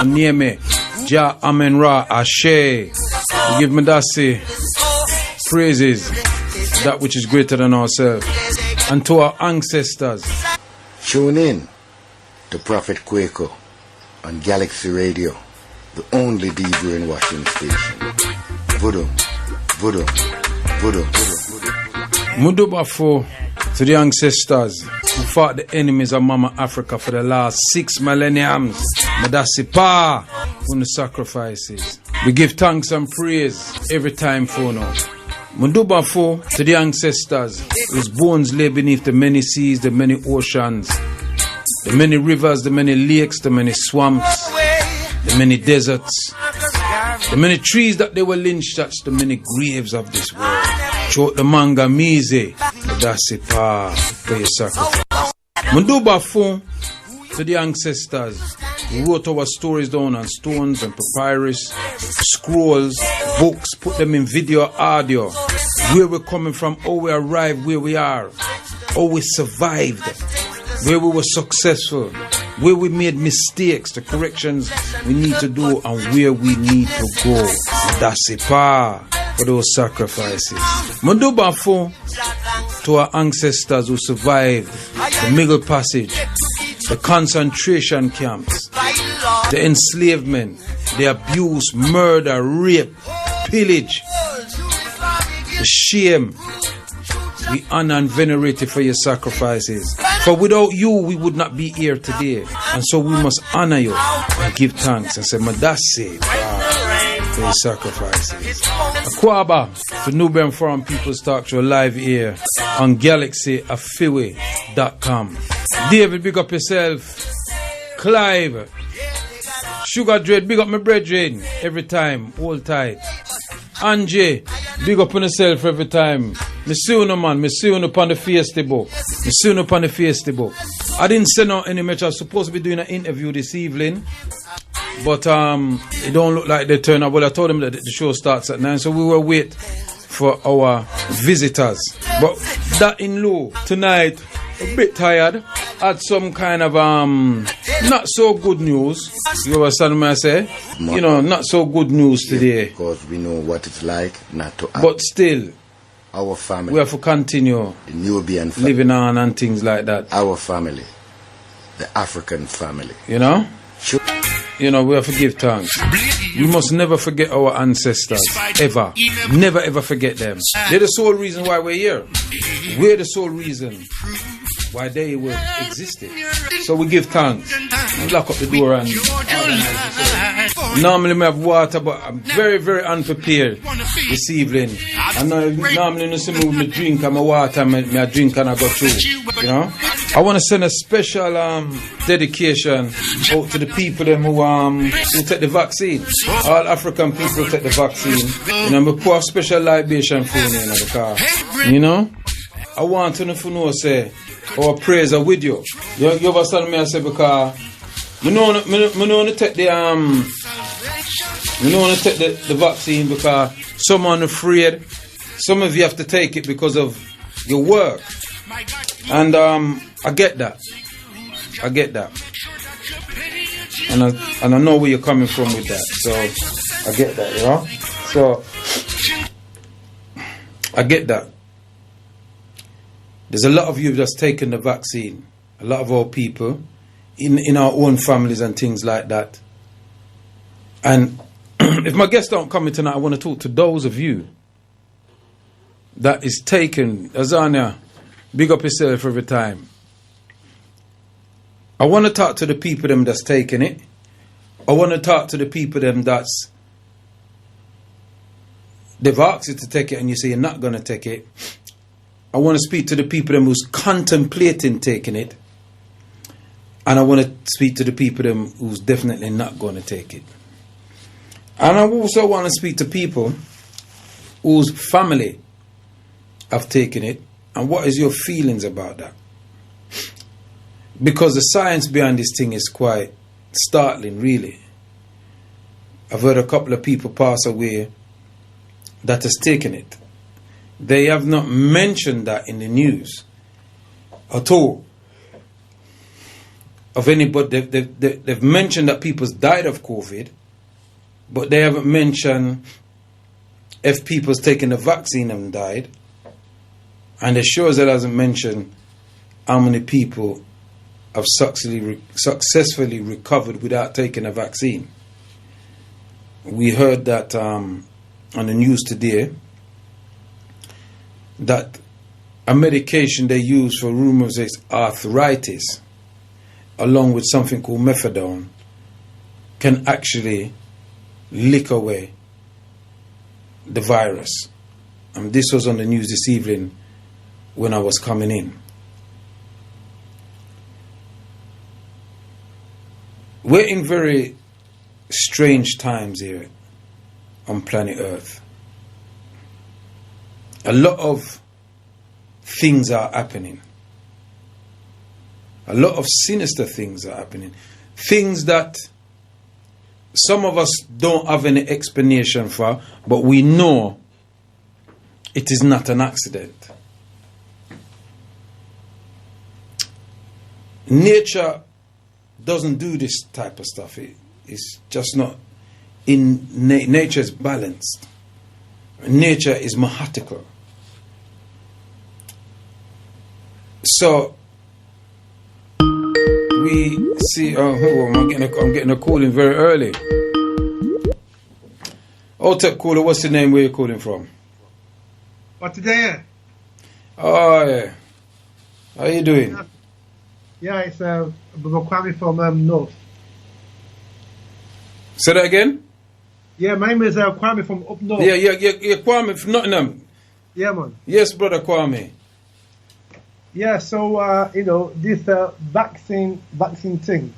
Nieme, Ja, Amen Ra, Ashe. We give Madasi praises, that which is greater than ourselves, and to our ancestors. Tune in to Prophet Kwaku on Galaxy Radio, the only deep brainwashing station. Voodoo, voodoo, voodoo, voodoo. Mudubafo to the ancestors who fought the enemies of Mama Africa for the last 6 millenniums. Madasipa on the sacrifices. We give thanks and praise every time for now. Mudubafo to the ancestors whose bones lay beneath the many seas, the many oceans, the many rivers, the many lakes, the many swamps, the many deserts, the many trees that they were lynched at, the many graves of this world. Chok the manga mize, Madasipa for your sacrifice. Mudubafo to the ancestors who wrote our stories down on stones and papyrus, scrolls, books, put them in video, audio, where we're coming from, how we arrived where we are, how we survived, where we were successful, where we made mistakes, the corrections we need to do, and where we need to go. Madasipa for those sacrifices. Mudubafo to our ancestors who survived the Middle Passage, the concentration camps, the enslavement, the abuse, murder, rape, pillage, the shame. We honor and venerate you for your sacrifices. For without you, we would not be here today. And so we must honor you and give thanks and say, Madasi for your sacrifices. Akwaba to Nubian Foreign People's Talkshow live here on GalaxyAfiwe.com. David, big up yourself. Clive, Sugar Dread, big up my brethren every time, all tight. Angie, big up on yourself every time. Me see you, man. Me see you upon the Facebook. Me see you upon the Facebook. I didn't send out any message. I was supposed to be doing an interview this evening, but it don't look like they turn up. Well, I told them that the show starts at 9, so we will wait for our visitors. But that in lieu, tonight, a bit tired. Had some kind of not so good news. You understand what I say? You know, not so good news today. Because we know what it's like not to act. But still, our family, we have to continue the Nubian family, living on and things like that. Our family, the African family. You know? You know, we have to give thanks. We must never forget our ancestors. Ever. Never ever forget them. They're the sole reason why we're here. We're the sole reason why they were existed. So we give thanks. We lock up the door and normally I have water, but I'm very, very unprepared this evening. I know normally you see me with my drink and my water, my drink and I go through. You know? I want to send a special dedication out to the people them who take the vaccine. All African people take the vaccine. You know, we pour a special libation for you in the car. You know? I want to know say our prayers are with you. You understand me? I say because me know to take the the vaccine because someone afraid. Some of you have to take it because of your work, and I get that. I get that, and I know where you're coming from with that. So I get that, you know. So I get that. There's a lot of you that's taken the vaccine. A lot of our people in our own families and things like that. And if my guests don't come in tonight, I want to talk to those of you that is taken. Azania, big up yourself every time. I want to talk to the people them that's taking it. I want to talk to the people them that's they've asked you to take it and you say you're not going to take it. I want to speak to the people them who's contemplating taking it. And I want to speak to the people them who's definitely not going to take it. And I also want to speak to people whose family have taken it. And what is your feelings about that? Because the science behind this thing is quite startling, really. I've heard a couple of people pass away that has taken it. They have not mentioned that in the news at all. of anybody. They've mentioned that people's died of COVID, but they haven't mentioned if people's taken the vaccine and died. And it sure as hell hasn't mentioned how many people have successfully recovered without taking a vaccine. We heard that on the news today that a medication they use for rheumatoid arthritis, along with something called methadone, can actually lick away the virus. And this was on the news this evening when I was coming in. We're in very strange times here on planet Earth. A lot of things are happening. A lot of sinister things are happening. Things that some of us don't have any explanation for, but we know it is not an accident. Nature doesn't do this type of stuff. It's just not in nature is balanced. Nature is mathematical. So we see. Oh, I'm getting a call in very early. OTEP caller, what's the name? Where you calling from? What today? Oh yeah. How you doing? Yeah, it's Kwaku from North. Say that again? Yeah, my name is Kwame from up north. Yeah, Kwame from Nottingham. Yeah, man. Yes, brother Kwame. Yeah, so this vaccine thing.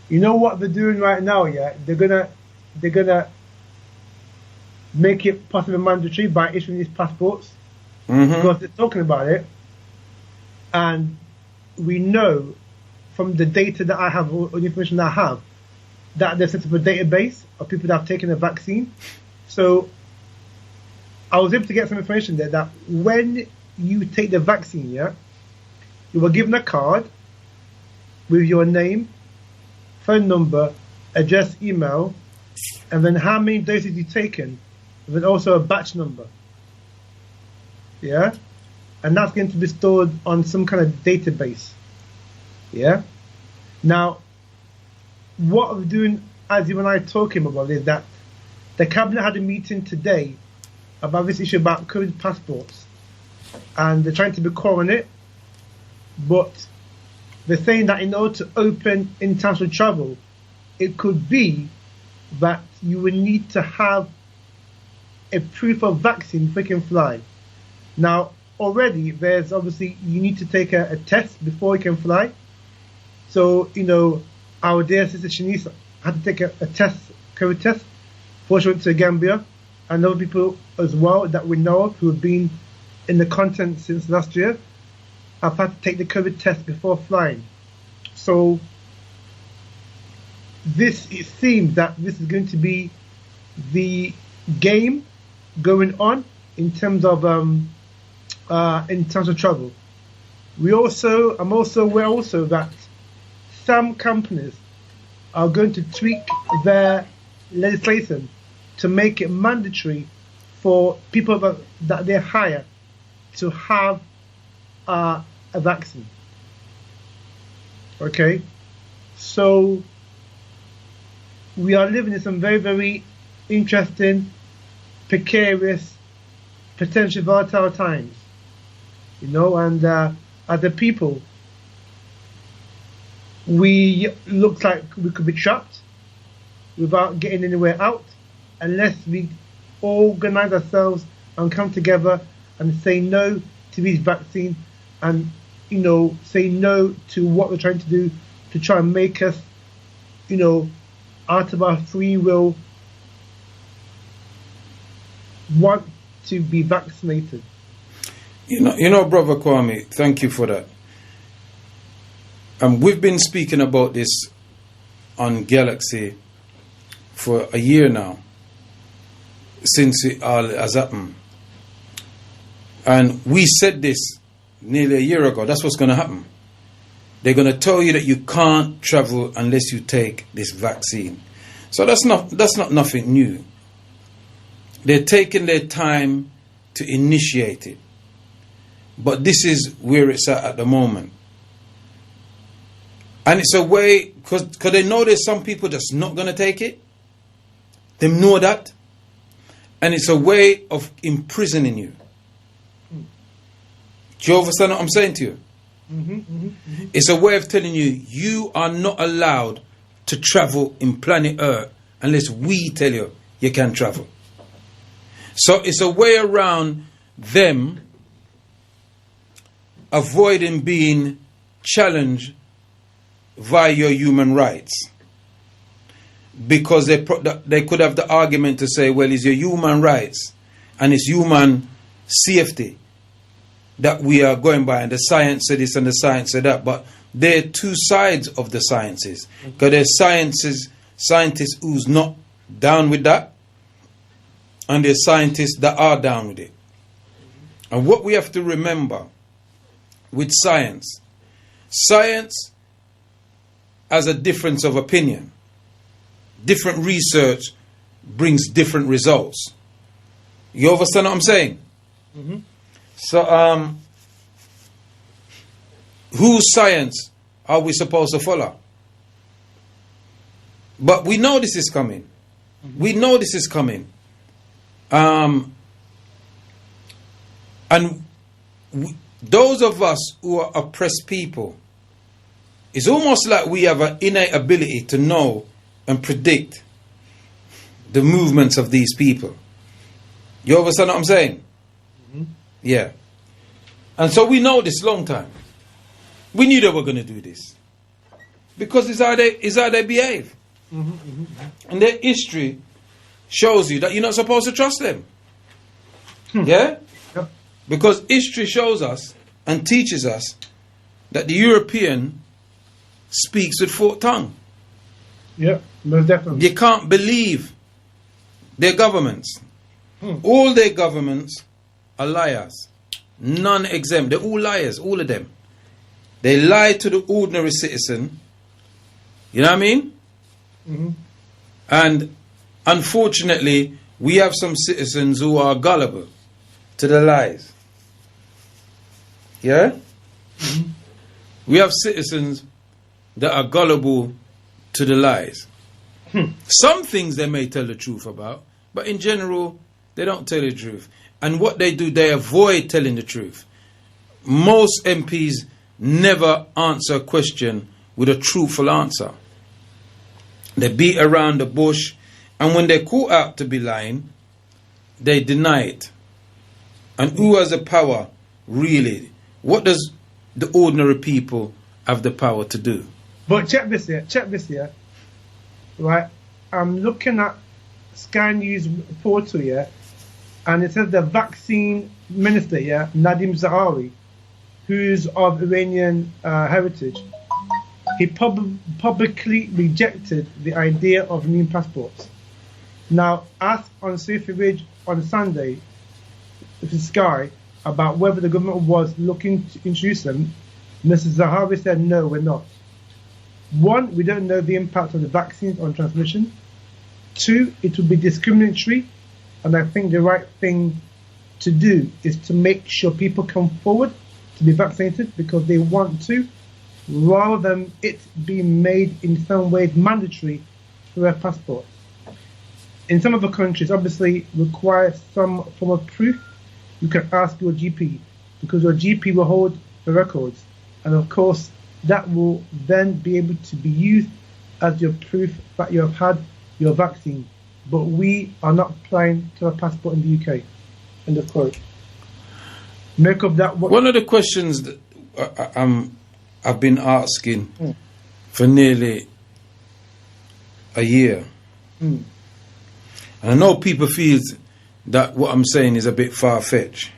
You know what they're doing right now? Yeah, they're gonna make it possibly mandatory by issuing these passports because they're talking about it, and we know from the data that I have, or the information that I have, that they've set up a database of people that have taken the vaccine. So I was able to get some information there that when you take the vaccine, yeah, you were given a card with your name, phone number, address, email, and then how many doses you've taken, and then also a batch number. Yeah? And that's going to be stored on some kind of database. Yeah? Now, what we're doing, as you and I are talking about, is that the cabinet had a meeting today about this issue about COVID passports, and they're trying to be core on it, but they're saying that in order to open international travel, it could be that you will need to have a proof of vaccine before you can fly. Now, already there's obviously, you need to take a test before you can fly. So, our dear sister Shanice had to take a test, COVID test, before she went to Gambia, and other people as well that we know of who have been in the continent since last year have had to take the COVID test before flying. So it seems that this is going to be the game going on in terms of travel. I'm also aware that some companies are going to tweak their legislation to make it mandatory for people that they hire to have a vaccine. Okay, so we are living in some very, very interesting, precarious, potentially volatile times. And as a people, we look like we could be trapped without getting anywhere out unless we organize ourselves and come together and say no to these vaccines and say no to what we're trying to do to try and make us out of our free will want to be vaccinated. Brother Kwame, thank you for that. We've been speaking about this on Galaxy for a year now, since it all has happened. And we said this nearly a year ago. That's what's going to happen. they're going to tell you that you can't travel unless you take this vaccine. So that's not nothing new. They're taking their time to initiate it. But this is where it's at the moment. And it's a way, because they know there's some people that's not going to take it. They know that. And it's a way of imprisoning you. Do you understand what I'm saying to you? It's a way of telling you, you are not allowed to travel in planet Earth unless we tell you you can travel. So it's a way around them avoiding being challenged via your human rights. Because they could have the argument to say, well, it's your human rights and it's human safety that we are going by, and the science said this and the science said that. But there are two sides of the sciences. Because there's scientists who's not down with that, and there's scientists that are down with it. And what we have to remember with science has a difference of opinion. Different research brings different results. You understand what I'm saying? So, whose science are we supposed to follow? But we know this is coming. We know this is coming. And those of us who are oppressed people, it's almost like we have an innate ability to know and predict the movements of these people. You understand what I'm saying? Yeah. And so we know this long time. We knew they were going to do this. Because it's how they behave. And their history shows you that you're not supposed to trust them. Yeah? Yep. Because history shows us and teaches us that the European speaks with forked tongue. Yeah, most definitely. You can't believe their governments. All their governments are liars. None exempt. They're all liars, all of them. They lie to the ordinary citizen. You know what I mean? And unfortunately, we have some citizens who are gullible to the lies. Yeah? We have citizens that are gullible to the lies. Some things they may tell the truth about, but in general, they don't tell the truth. And what they do, they avoid telling the truth. Most MPs never answer a question with a truthful answer. They beat around the bush, and when they're caught out to be lying, they deny it. And who has the power, really? What does the ordinary people have the power to do? But check this here. Right, I'm looking at Sky News portal here, and it says the vaccine minister here, Nadim Zahawi, who's of Iranian heritage, he publicly rejected the idea of new passports. Now, asked on Sophie Ridge on Sunday with Sky about whether the government was looking to introduce them, Mr. Zahawi said, no, we're not. One, we don't know the impact of the vaccines on transmission. Two, it would be discriminatory, and I think the right thing to do is to make sure people come forward to be vaccinated because they want to, rather than it being made in some ways mandatory through a passport. In some other countries, obviously, require some form of proof. You can ask your GP because your GP will hold the records, and of course, that will then be able to be used as your proof that you have had your vaccine. But we are not applying to a passport in the UK. End of quote. Make of that. One of the questions that I've been asking for nearly a year, and I know people feel that what I'm saying is a bit far-fetched.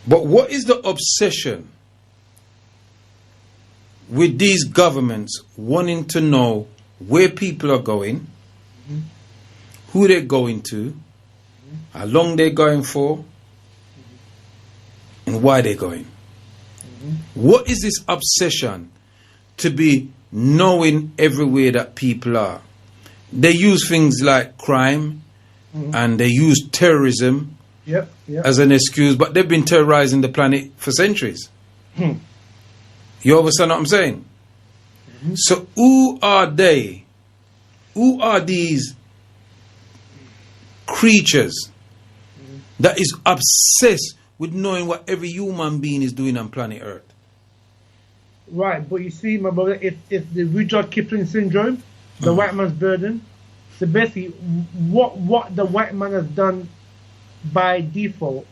But what is the obsession with these governments wanting to know where people are going, who they're going to, how long they're going for, and why they're going? What is this obsession to be knowing everywhere that people are? They use things like crime and they use terrorism as an excuse, but they've been terrorizing the planet for centuries. You understand what I'm saying? So who are they? Who are these creatures that is obsessed with knowing what every human being is doing on planet Earth? Right, but you see, my brother, if the Rudyard Kipling syndrome, the white man's burden, so basically what the white man has done by default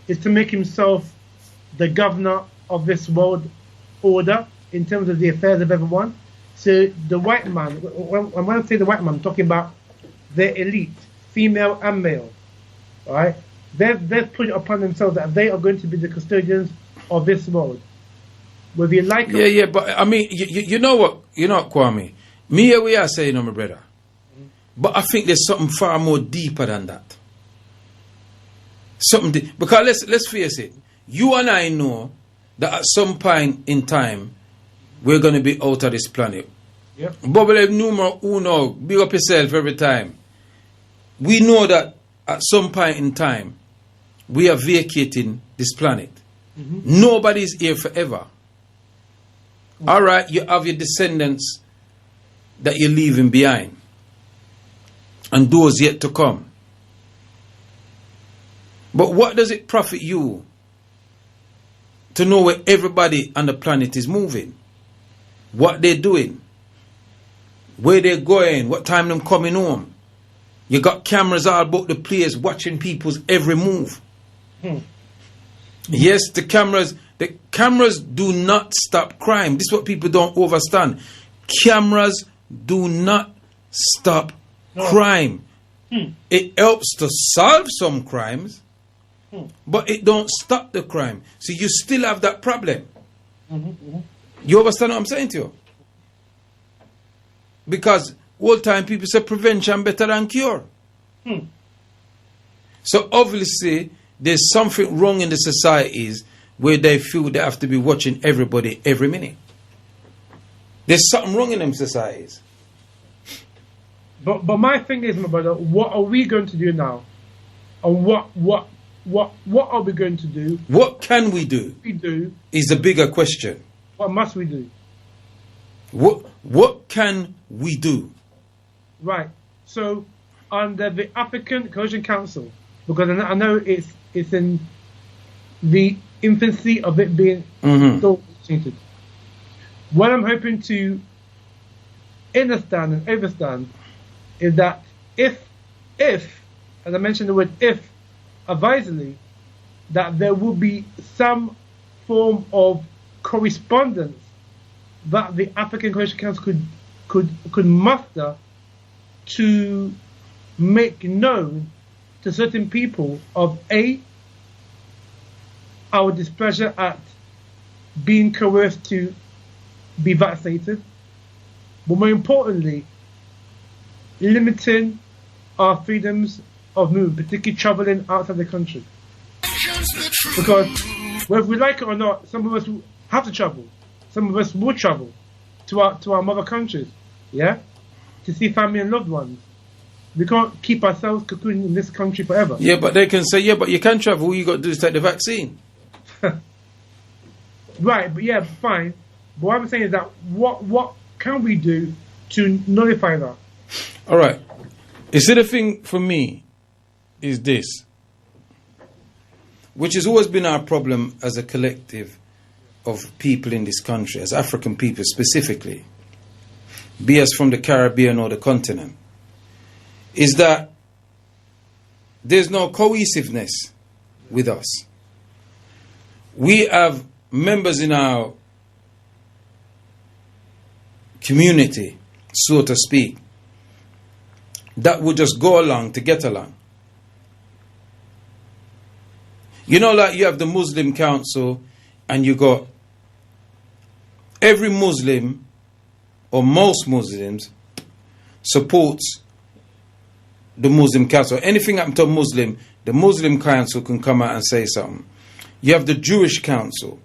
is to make himself the governor of this world order in terms of the affairs of everyone. So the white man, when I say the white man, I'm talking about the elite, female and male, all right? They've put it upon themselves that they are going to be the custodians of this world. Whether you like it. Yeah, but I mean, you know what, Kwame? Me here we are saying, my brother. But I think there's something far more deeper than that. Because let's face it, you and I know that at some point in time we're going to be out of this planet. Yep. Bubble numero uno, big up yourself every time. We know that at some point in time we are vacating this planet. Nobody's here forever. All right, you have your descendants that you're leaving behind, and those yet to come. But what does it profit you to know where everybody on the planet is moving, what they're doing, where they're going, what time they're coming home? You got cameras all about the place watching people's every move. Yes, the cameras do not stop crime. This is what people don't understand. Cameras do not stop crime. It helps to solve some crimes, but it don't stop the crime. So you still have that problem. You understand what I'm saying to you? Because old time people say prevention better than cure. So obviously there's something wrong in the societies where they feel they have to be watching everybody every minute. There's something wrong in them societies. But my thing is, my brother, what are we going to do now? And what are we going to do? What can we do? Is a bigger question. What must we do? What can we do? Right. So under the African Coalition Council, because I know it's in the infancy of it being still treated. What I'm hoping to understand and overstand is that if, as I mentioned the word if, advisedly, that there will be some form of correspondence that the African Coalition Council could muster to make known to certain people of our displeasure at being coerced to be vaccinated, but more importantly, limiting our freedoms of movement, particularly traveling outside the country. Because whether we like it or not, some of us have to travel. Some of us will travel to our mother countries, to see family and loved ones. We can't keep ourselves cocooned in this country forever. Yeah, but they can say, but you can travel. All you got to do is take the vaccine. Right, but fine. But what I'm saying is that what can we do to nullify that? All right. You see, the thing for me is this, which has always been our problem as a collective of people in this country, as African people specifically, be us from the Caribbean or the continent, is that there's no cohesiveness with us. We have members in our community, so to speak, that would just go along to get along. You know, like you have the Muslim Council and you got every Muslim or most Muslims supports the Muslim Council. Anything happened to a Muslim, the Muslim Council can come out and say something. You have the Jewish Council.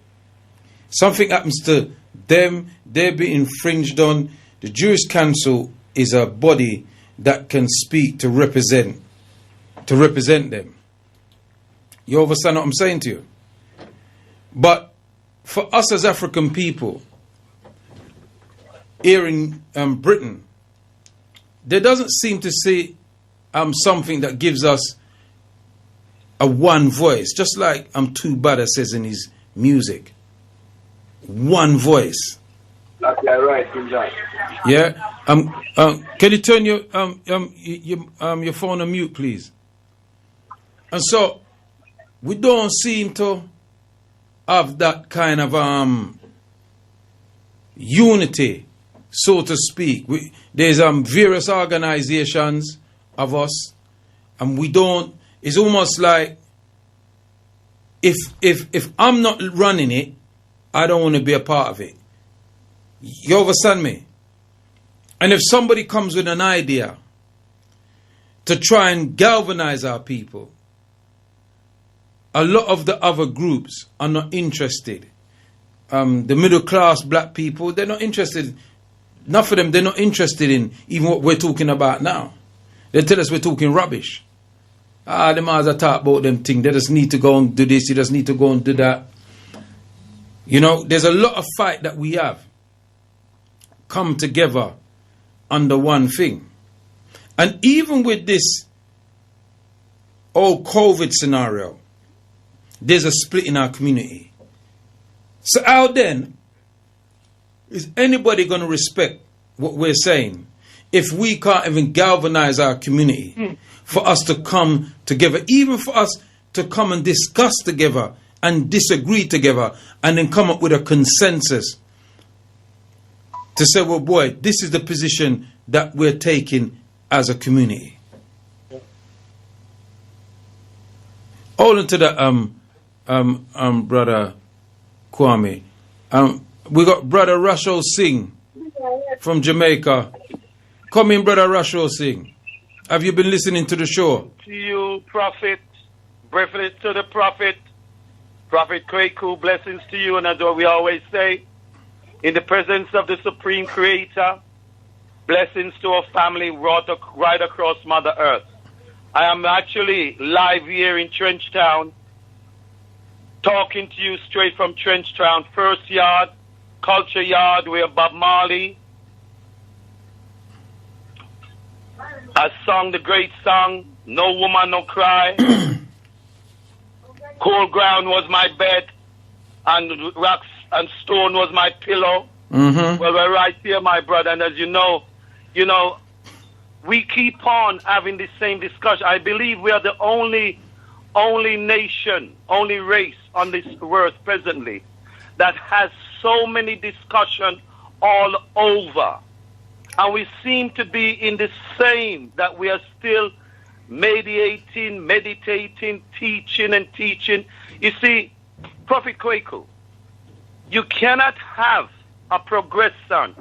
something happens to them, they're being infringed on. The Jewish Council is a body that can speak to represent them. You understand what I'm saying to you? But for us as African people here in Britain, there doesn't seem to see something that gives us a one voice, just like Too Bada says in his music. One voice. Right, yeah. Can you turn your phone on mute, please? And so we don't seem to have that kind of unity, so to speak. There's various organizations of us, and we don't. It's almost like if I'm not running it, I don't want to be a part of it. You understand me? And if somebody comes with an idea to try and galvanize our people, a lot of the other groups are not interested. The middle class black people, they're not interested. Enough of them, they're not interested in even what we're talking about now. They tell us we're talking rubbish. The mans are talk about them things. They just need to go and do this. You just need to go and do that. You know, there's a lot of fight that we have come together under one thing. And even with this whole COVID scenario, there's a split in our community. So how then is anybody going to respect what we're saying if we can't even galvanize our community for us to come together, even for us to come and discuss together and disagree together and then come up with a consensus to say, well, boy, this is the position that we're taking as a community. Hold on to that, Brother Kwame. We got Brother Russell Singh from Jamaica. Come in, Brother Russell Singh. Have you been listening to the show? To you, Prophet. Blessings to the Prophet. Prophet Kwaku, blessings to you. And as we always say, in the presence of the Supreme Creator, blessings to our family right across Mother Earth. I am actually live here in Trenchtown, talking to you straight from Trenchtown, First Yard, Culture Yard, where Bob Marley has sung the great song, No Woman, No Cry. Cold ground was my bed, and rocks and stone was my pillow. Mm-hmm. Well, we're right here, my brother, and as you know, we keep on having the same discussion. I believe we are the only nation, only race on this earth presently that has so many discussions all over. And we seem to be in the same, that we are still meditating, teaching and teaching. You see, Prophet Kwaku, you cannot have a progression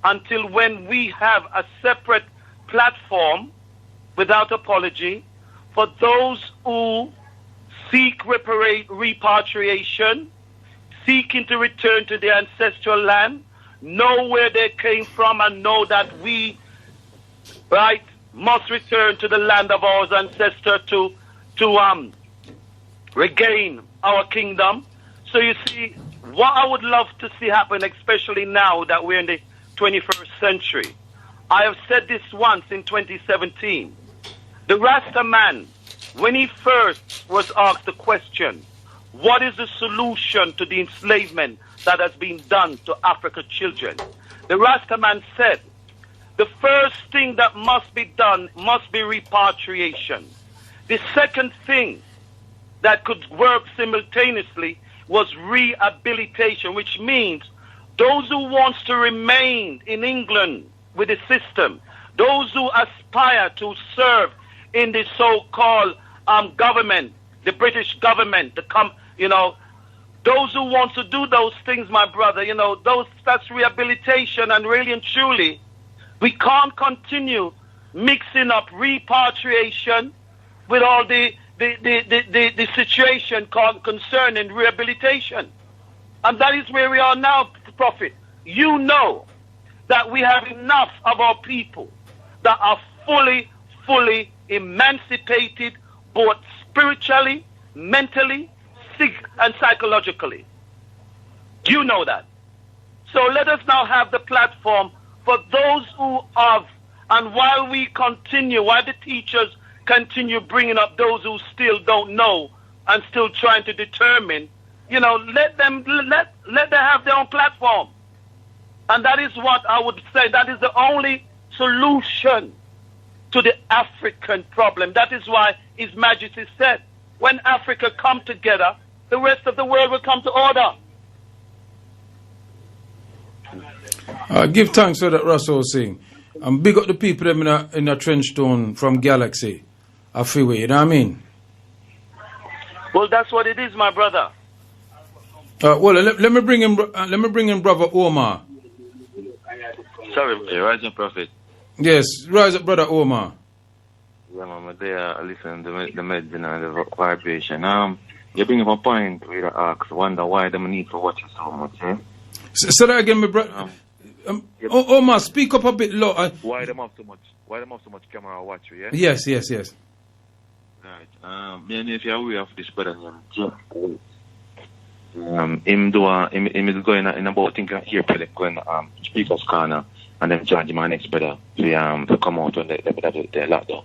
until when we have a separate platform without apology for those who seek repatriation, seeking to return to their ancestral land, know where they came from and know that we, right, must return to the land of our ancestors to regain our kingdom. So you see, what I would love to see happen, especially now that we're in the 21st century, I have said this once in 2017. The Rasta man, when he first was asked the question, what is the solution to the enslavement that has been done to African children? The Rasta man said, the first thing that must be done must be repatriation. The second thing that could work simultaneously was rehabilitation, which means those who want to remain in England with the system, those who aspire to serve in the so-called government, the British government, those who want to do those things, my brother, that's rehabilitation. And really and truly, we can't continue mixing up repatriation with all the situation concerning rehabilitation. And that is where we are now, Prophet. You know that we have enough of our people that are fully emancipated, both spiritually, mentally, and psychologically. You know that. So let us now have the platform for those who have, and while the teachers continue bringing up those who still don't know and still trying to determine, let them have their own platform. And that is what I would say, that is the only solution to the African problem. That is why His Majesty said, when Africa come together, the rest of the world will come to order. Give thanks for that Russell was saying. And big up the people in a trench tone from Galaxy, a freeway, you know what I mean? Well, that's what it is, my brother. Well, let me bring in Brother Omar. Sorry, Rising Prophet. Yes, rise up, Brother Omar. Yeah, Mama, I listen to the medicine and the vibration. You bring up a point where you ask, wonder why them need to watch it so much, eh? Say that again, my brother. Omar, speak up a bit low. Why them have so much? Why them have so much camera watch you? Yeah. Yes. Right. If you're aware of this brother named Jeff, him is going in about thinking here, going speakers corner, and then charge my next brother to come out when they lockdown.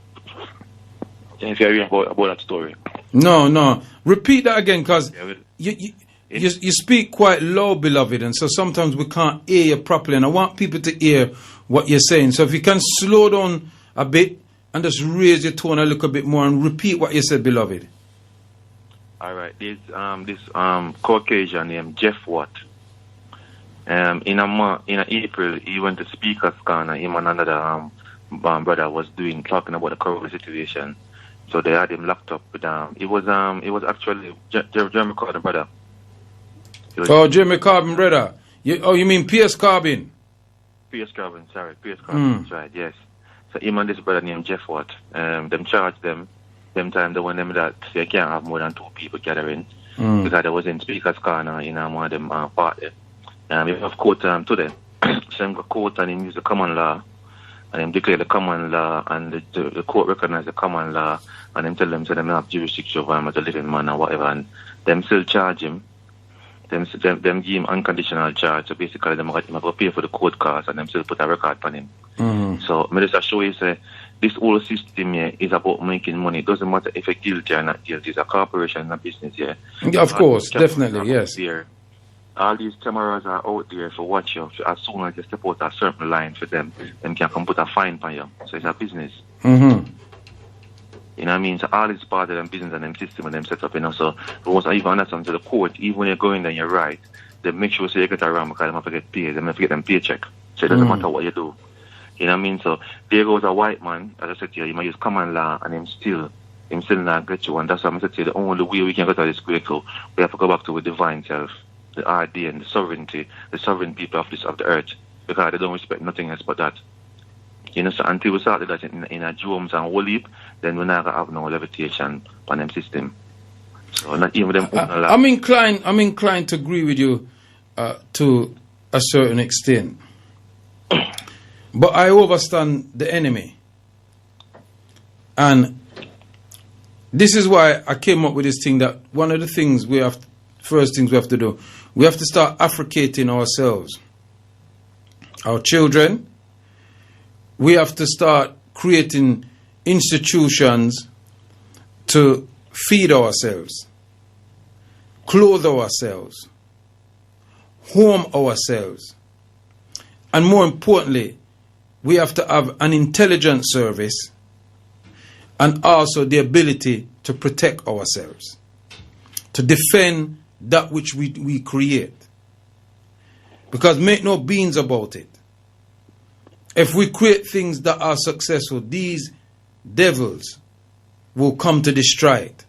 If you're aware about that story. No. Repeat that again, because you speak quite low, beloved, and so sometimes we can't hear you properly, and I want people to hear what you're saying. So if you can slow down a bit and just raise your tone a little bit more and repeat what you said, beloved. All right. This Caucasian named Jeff Watt. In April, he went to Speaker's Corner. Him and another brother was talking about the corona situation. So they had him locked up with it was actually Jeremy Corbyn brother. Jeremy Corbyn brother. You mean Pierce Corbyn? Pierce Corbyn, sorry. Pierce Corbyn, that's right, yes. So him and this brother named Jeff Watt, them charged them time they want them that they can't have more than 2 people gathering because they was in Speaker's Corner in one of them party. We have court to them. So them got court and him use the common law and him declare the common law and the court recognize the common law and him tell them so them have jurisdiction over him as a living man or whatever, and them still charge him. Them give him unconditional charge, so basically them have to pay for the court costs and them still put a record on him. So I just show you say this whole system here is about making money. It doesn't matter if you're guilty or not guilty. It's a corporation and a business here. Yeah, of course, definitely, yes. All these cameras are out there for watch you. As soon as you step out a certain line for them can come put a fine on you. So it's a business. You know what I mean? So all is part of them business and them system and them set up, So once I even understand to the court, even when you're going there, you're right. They make sure so you get around because they have to get paid. They have to get them paycheck. So it doesn't matter what you do. You know what I mean? So there goes a white man, as I said to you, might use common law and him still not get you. And that's why I said to you, the only way we can get out of this critical, we have to go back to the divine self, the RD and the sovereignty, the sovereign people of the earth, because they don't respect nothing else but that. So until we started that in a Jones and whole heap, then we're not going to have no levitation on them system. So not even them. I'm inclined to agree with you to a certain extent. But I understand the enemy. And this is why I came up with this thing that one of the things first things we have to do, we have to start Africating ourselves. Our children. We have to start creating institutions to feed ourselves, clothe ourselves, home ourselves. And more importantly, we have to have an intelligence service and also the ability to protect ourselves, to defend that which we create. Because make no beans about it. If we create things that are successful, these devils will come to destroy it.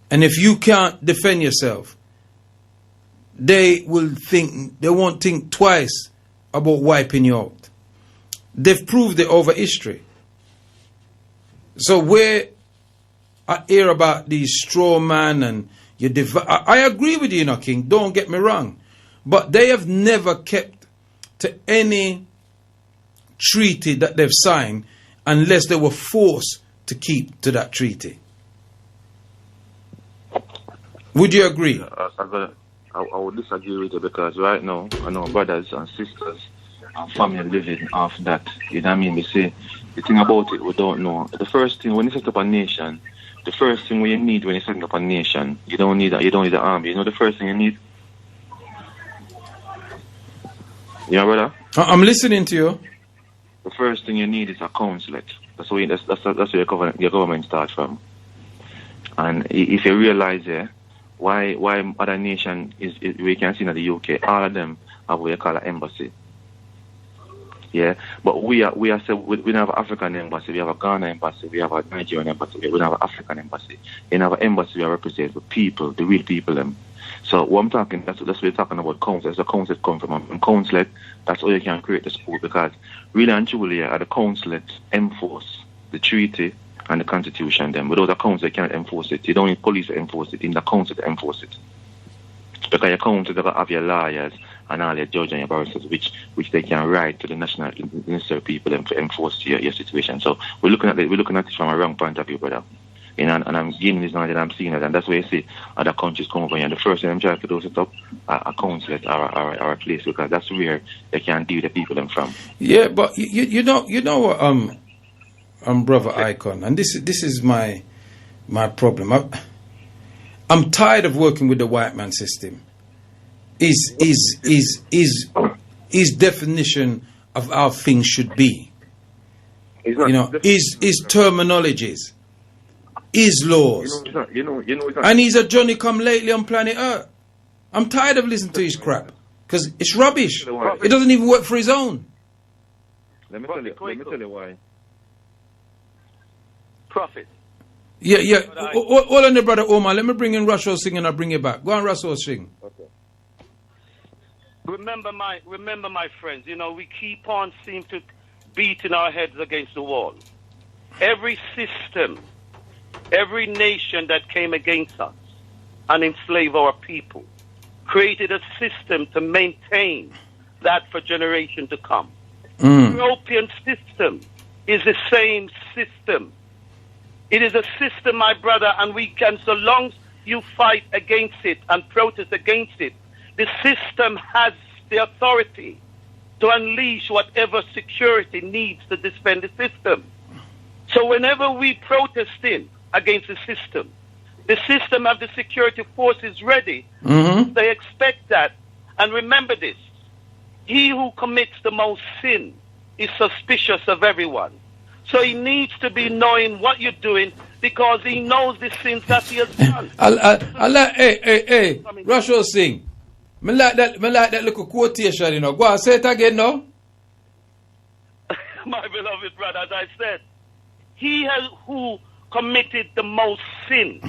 And if you can't defend yourself, they won't think twice about wiping you out. They've proved it over history. So where I hear about these straw man and I agree with you, King, don't get me wrong. But they have never kept to any treaty that they've signed unless they were forced to keep to that treaty. Would you agree? I would disagree with you because right now, I know brothers and sisters and family living off that. You know what I mean? We say, the thing about it, we don't know. The first thing, when you set up a nation, the first thing you need when you set up a nation, you don't need the army. You know the first thing you need? Yeah, brother? I'm listening to you. The first thing you need is a consulate. That's where your government starts from. And if you realize why other nation we can see in the UK, all of them have what you call an embassy. Yeah, but we don't have an African embassy, we have a Ghana embassy, we have a Nigerian embassy, we don't have an African embassy. In our embassy we represent the people, the real people them. So what I'm talking, that's what we're talking about consulate. The consulate come from. And consulate, that's how you can create the school, because really and truly the consulate enforce the treaty and the constitution them. Without the consulate they can't enforce it. You don't need police to enforce it, in the consulate to enforce it. Because your consulate have your lawyers and all your judges and your barristers which they can write to the national necessary people and to enforce your situation. So we're looking at it from a wrong point of view, brother. You know, and I'm gaining this knowledge and I'm seeing it, and that's why you see other countries come over here. And the first thing I'm trying to do is set up a consulate or a place, because that's where they can deal with the people them from. Yeah, but you know what, brother Icon, and this is my problem. I'm tired of working with the white man system. His definition of how things should be. His terminologies. His laws. And he's a Johnny come lately on planet Earth. I'm tired of listening to his crap, because it's rubbish. It doesn't even work for his own. Let me tell you why. Prophet. Yeah. Hold on there, brother Omar. Let me bring in Russell Singh and I'll bring you back. Go on, Russell Singh. Okay. Remember my friends, we keep on seem to beating our heads against the wall. Every system, every nation that came against us and enslaved our people created a system to maintain that for generations to come. The European system is the same system. It is a system, my brother, and we can, so long as you fight against it and protest against it, the system has the authority to unleash whatever security needs to defend the system. So whenever we protest against the system have the security forces ready. They expect that. And remember this, he who commits the most sin is suspicious of everyone. So he needs to be knowing what you're doing, because he knows the sins that he has done. Hey, Russell Singh. Me like that little quotation, Go on, say it again now. My beloved brother, as I said, he who committed the most sin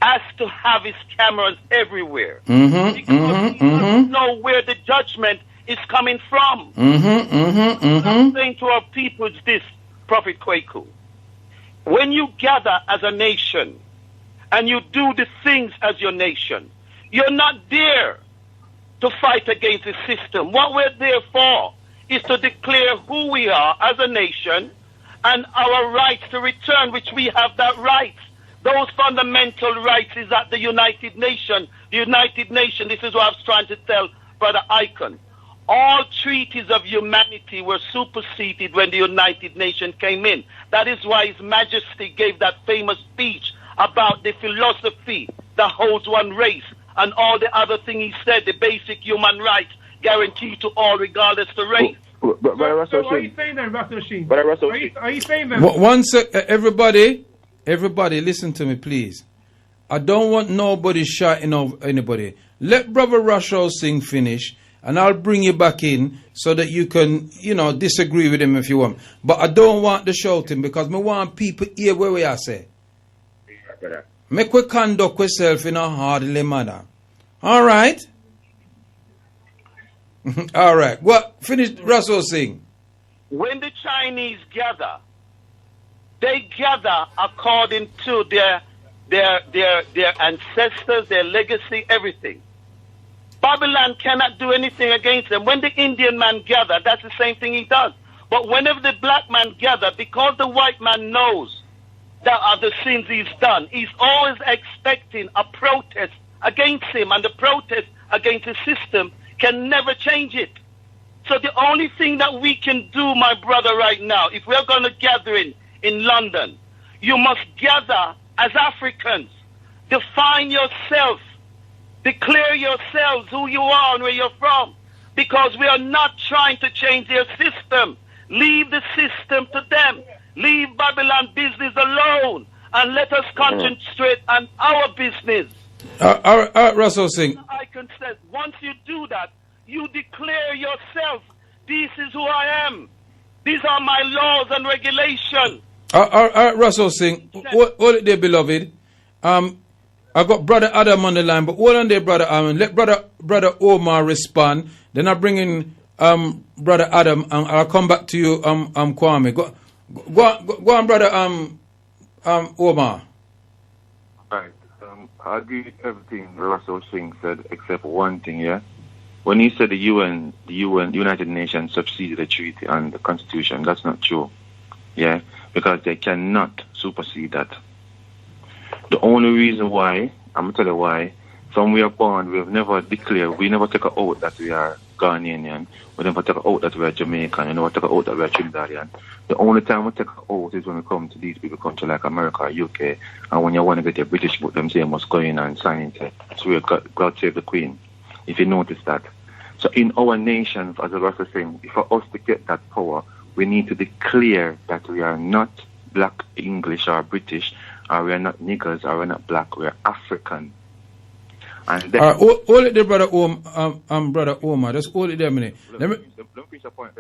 has to have his cameras everywhere. Because he doesn't know where the judgment is coming from. What I'm saying to our people is this, Prophet Kwaku. When you gather as a nation and you do the things as your nation, you're not there to fight against the system. What we're there for is to declare who we are as a nation and our rights to return, which we have that right. Those fundamental rights is at the United Nations. The United Nations, this is what I was trying to tell Brother Icon. All treaties of humanity were superseded when the United Nations came in. That is why His Majesty gave that famous speech about the philosophy that holds one race and all the other things he said, the basic human rights guaranteed to all regardless of race. So what are you saying then, Russell Sheen? Are you saying then? One sec, everybody, listen to me, please. I don't want nobody shouting over anybody. Let Brother Russell Singh finish, and I'll bring you back in so that you can, disagree with him if you want. But I don't want the shouting, because I want people hear where we are say. Make we conduct ourselves in a hardly manner. All right? All right. Well, finish Russell Singh. When the Chinese gather, they gather according to their ancestors, their legacy, everything. Babylon cannot do anything against them. When the Indian man gather, that's the same thing he does. But whenever the black man gather, because the white man knows that are the sins he's done, he's always expecting a protest against him, and the protest against the system can never change it. So the only thing that we can do, my brother, right now, if we're going to gather in London, you must gather as Africans. Define yourself. Declare yourselves who you are and where you're from. Because we are not trying to change their system. Leave the system to them. Leave Babylon business alone. And let us concentrate on our business. Russell Singh. Icon says, once you do that, you declare yourself, this is who I am. These are my laws and regulations. Russell Singh, hold it there, beloved. I got Brother Adam on the line, but hold on there, Brother Adam. Let Brother Omar respond. Then I bring in Brother Adam, and I'll come back to you, Kwame. Go on, Brother Omar. Right. I agree with everything Russell Singh said, except one thing, yeah? When he said the United Nations subsided the treaty and the Constitution, that's not true, yeah? Because they cannot supersede that. The only reason why, I'm going to tell you why, from we are born, we have never declared, we never take an oath that we are Ghanaian, we never take an oath that we are Jamaican, we never take an oath that we are Trinidadian. The only time we take an oath is when we come to these people countries like America or UK, and when you want to get your British book, them say must go in and sign it. So we God save the Queen, if you notice that. So in our nation, as I was saying, for us to get that power, we need to declare that we are not black, English, or British, or we are not niggers, or we are not black, we are African. And then, hold it there, Brother Brother Omar. Just hold it there a minute. Let me finish the point.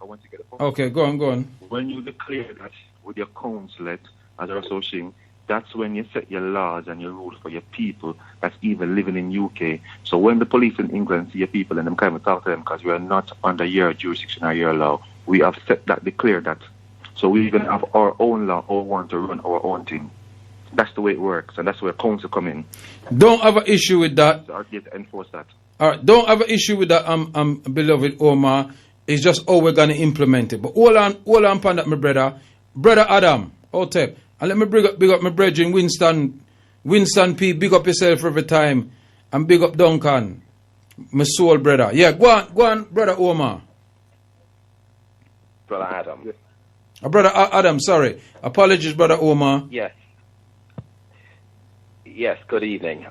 Once you get the point. Okay, go on. When you declare that with your consulate, as I was so saying, that's when you set your laws and your rules for your people that's even living in UK. So when the police in England see your people and them kind of talk to them because we are not under your jurisdiction or your law, we have set that, declared that. So we even have our own law or want to run our own thing. That's the way it works, and that's where council come in. Don't have an issue with that. So I get to enforce that. All right, don't have an issue with that, beloved Omar. It's just how we're gonna implement it. But hold on, pan that, my brother, Brother Adam, Otep, and let me big up my brethren, Winston P. Big up yourself every time, and big up Duncan, my soul brother. Yeah, go on, Brother Omar. Brother Adam. Brother Adam, sorry. Apologies, Brother Omar. Yes, good evening.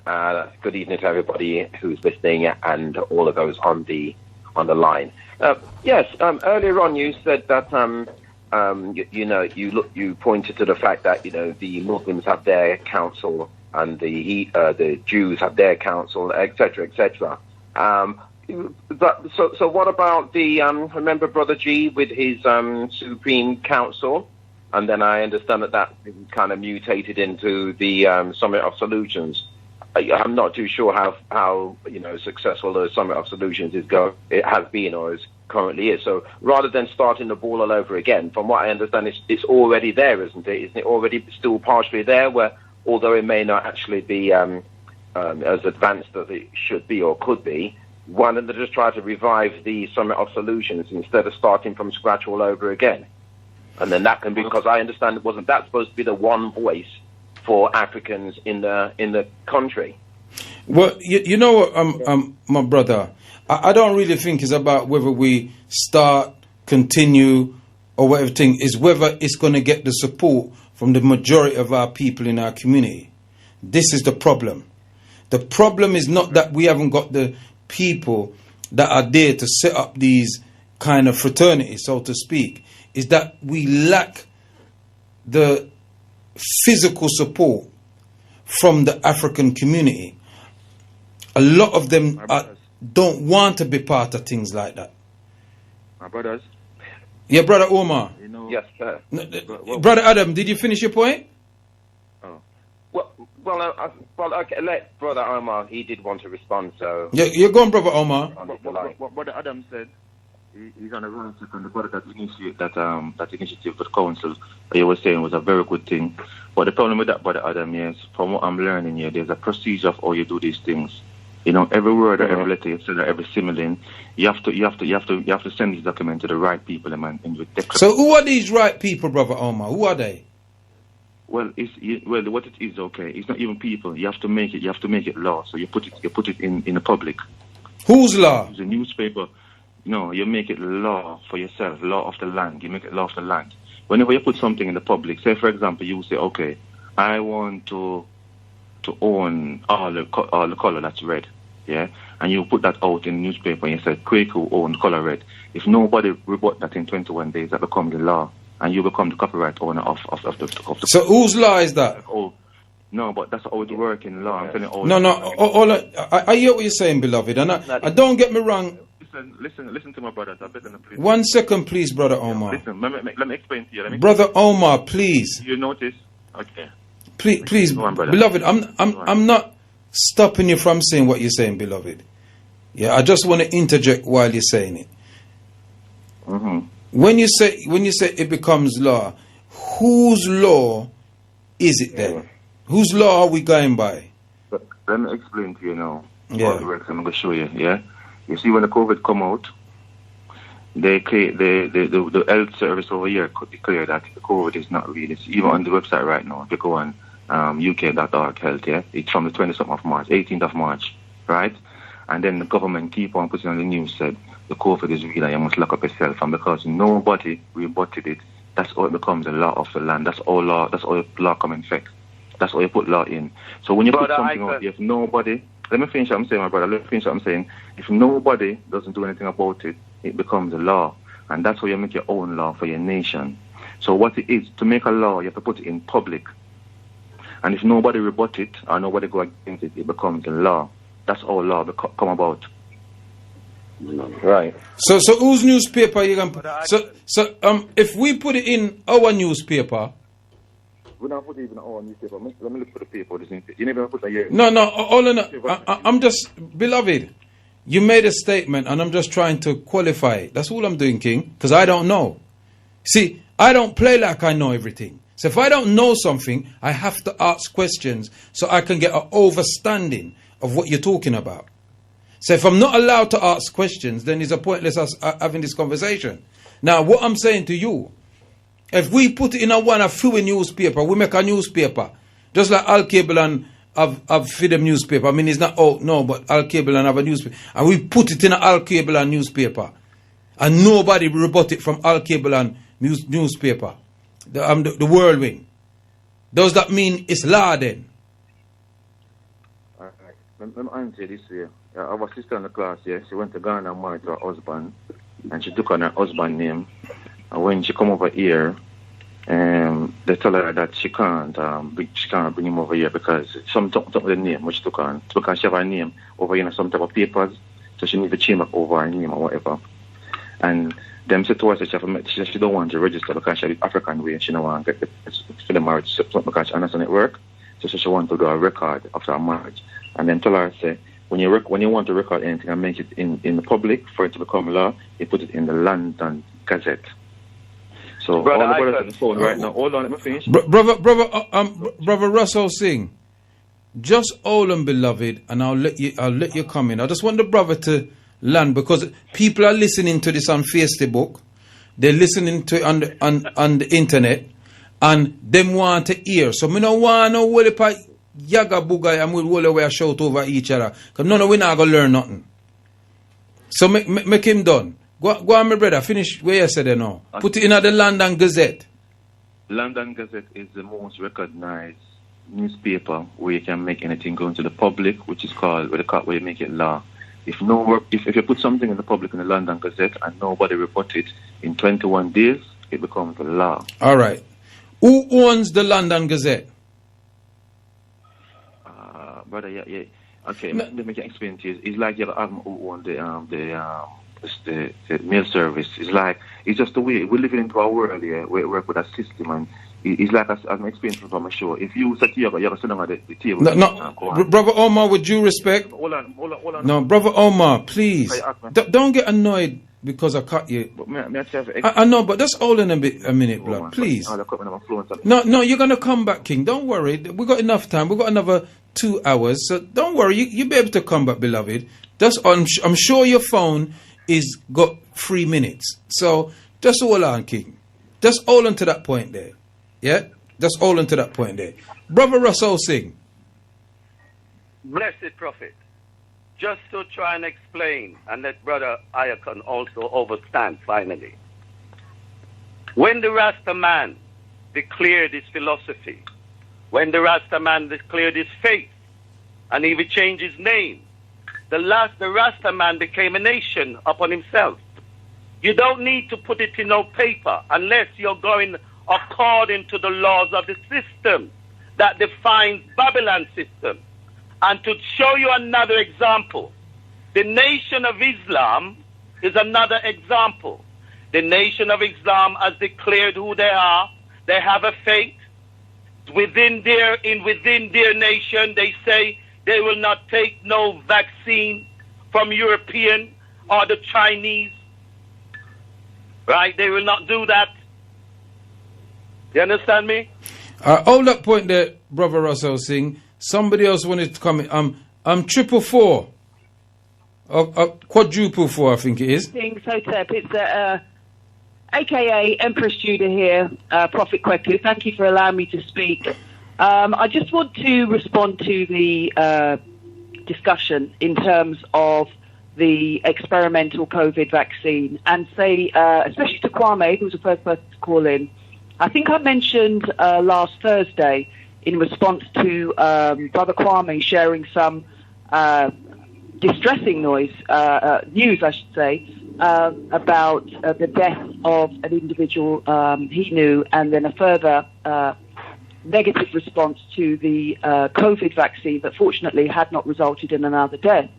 Good evening to everybody who's listening and all of those on the line. Earlier on you said that you pointed to the fact that the Muslims have their council and the Jews have their council, etc., etc. So what about the remember Brother G with his Supreme Council? And then I understand that kind of mutated into the Summit of Solutions. I'm not too sure how successful the Summit of Solutions it has been or is currently is. So rather than starting the ball all over again, from what I understand, it's already there, isn't it? Isn't it already still partially there? Where although it may not actually be as advanced as it should be or could be, why don't they just try to revive the Summit of Solutions instead of starting from scratch all over again? And then that can be, because I understand, wasn't that supposed to be the one voice for Africans in the country? Well, you know what, my brother, I don't really think it's about whether we start, continue, or whatever thing, is whether it's going to get the support from the majority of our people in our community. This is the problem. The problem is not that we haven't got the people that are there to set up these kind of fraternities, so to speak. Is that we lack the physical support from the African community. A lot of them don't want to be part of things like that. My brothers? Yeah, Brother Omar. Yes, sir. Brother Adam, did you finish your point? Oh. Well, okay, let Brother Omar, he did want to respond, so... Yeah, you're going, Brother Omar. What Brother Adam said, he's on the run from the brother that initiated that initiative with council. He was saying was a very good thing. But the problem with that, Brother Adam, is from what I'm learning here, there's a procedure of how you do these things. You know, every word or every letter you said or every simile, you have to send this document to the right people, man. So who are these right people, Brother Omar? Who are they? Well, what it is, okay. It's not even people. You have to make it law. So you put it in the public. Whose law? The newspaper. No, you make it law for yourself, law of the land. You make it law of the land. Whenever you put something in the public, say for example, you say, okay, I want to own all the color that's red, yeah, and you put that out in the newspaper and you say Kwaku owns color red. If nobody rebut that in 21 days, that becomes the law, and you become the copyright owner of the. So whose law is that? Oh, no, but that's how it works in law. I'm telling you, I hear what you're saying, beloved, and I don't get me wrong. Listen to my brothers. I better please. 1 second, please, Brother Omar. Listen, let me explain to you. Brother Omar, please. You notice? Okay. Please, on, beloved. I'm not stopping you from saying what you're saying, beloved. Yeah, I just want to interject while you're saying it. Mm-hmm. When you say it becomes law, whose law is it then? Yeah. Whose law are we going by? Let me explain to you now. Yeah. How it works. I'm going to show you. Yeah. You see, when the COVID come out, the health service over here could declare that the COVID is not real. It's even on the website right now. If you go on uk.org health, yeah, it's from the 20th of March, 18th of March, right? And then the government keep on putting on the news said the COVID is real and you must lock up yourself. And because nobody rebutted it, that's how it becomes a law of the land. That's all law come in effect. That's how you put law in. So when you put something out, if nobody, let me finish what I'm saying, my brother. Let me finish what I'm saying. If nobody doesn't do anything about it, it becomes a law. And that's how you make your own law for your nation. So what it is, to make a law, you have to put it in public. And if nobody rebut it, or nobody go against it, it becomes a law. That's how law come about. Right. So whose newspaper you can put? So if we put it in our newspaper. We don't put it in our newspaper. Let me look for the paper. You never put that here. No, all in. I'm just, beloved. You made a statement, and I'm just trying to qualify it. That's all I'm doing, King, because I don't know. See, I don't play like I know everything. So if I don't know something, I have to ask questions so I can get an overstanding of what you're talking about. So if I'm not allowed to ask questions, then it's a pointless us having this conversation. Now, what I'm saying to you, if we put it in a few newspaper, we make a newspaper, just like Al Cable and have Freedom newspaper. I mean, it's not but Al Cable and have a newspaper, and we put it in an Al Cable and newspaper, and nobody rebut it from Al Cable and newspaper, the Whirlwind. Does that mean it's law then? All right. Let me answer this here. I have a sister in the class here. She went to Ghana and married to her husband, and she took on her husband's name. And when she come over here, they tell her that she can't bring him over here because something with the name which she took on. It's because she have her name over here in some type of papers, so she needs to change back over her name or whatever. And them said to her that she don't want to register because she have African way. She don't want to get for the marriage because she understand it work. So she want to do a record after her marriage. And then tell her, say, when you want to record anything and make it in the public for it to become law, you put it in the London Gazette. So brother, all the brothers on the phone right now. Hold on, let me finish. Brother Russell Singh, just hold on, beloved, and I'll let you come in. I just want the brother to land because people are listening to this on Facebook, they're listening to it on the internet, and them want to hear. So me no want no whole pa yaga buga and we'll away a shout over each other. Cause no, we're not gonna learn nothing. So make him done. Go on, my brother. Finish where you said it now. Put it in the London Gazette. London Gazette is the most recognized newspaper where you can make anything go into the public, which is called where you make it law. If you put something in the public in the London Gazette and nobody report it in 21 days, it becomes a law. All right. Who owns the London Gazette? Brother, yeah. Okay, let me explain to you. It's like you have who own the mail service. It's just the way we're living into a world here where we work with a system, and it's like as I'm explaining from my show. If you sit here, you're sitting at the table. No, Brother Omar, with due respect. Hold on. No, Brother Omar, please. Don't get annoyed because I cut you. I know, but just hold on a minute, blood, please. No, you're gonna come back, King. Don't worry. We got enough time. We got another 2 hours, so don't worry. You'll be able to come back, beloved. I'm sure your phone is got 3 minutes. So just hold on, King. Just hold on to that point there. Yeah? Just hold on to that point there. Brother Russell Singh. Blessed Prophet. Just to try and explain, and let Brother Ayakan also overstand finally. When the Rasta man declared his philosophy, when the Rasta man declared his faith, and even changed his name, the Rasta man became a nation upon himself. You don't need to put it in no paper unless you're going according to the laws of the system that defines Babylon system. And to show you another example, the Nation of Islam is another example. The Nation of Islam has declared who they are. They have a faith. Within their nation, they say they will not take no vaccine from European or the Chinese. Right? They will not do that. You understand me? Hold that point there, Brother Russell Singh. Somebody else wanted to come in. I'm 444. Quadruple 4, I think it is. Hotep. It's AKA Empress Judah here, Prophet Kwaku. Thank you for allowing me to speak. I just want to respond to the discussion in terms of the experimental COVID vaccine and say, especially to Kwame, who was the first person to call in, I think I mentioned last Thursday in response to Brother Kwame sharing some distressing news, I should say, about the death of an individual he knew, and then a further negative response to the COVID vaccine that fortunately had not resulted in another death.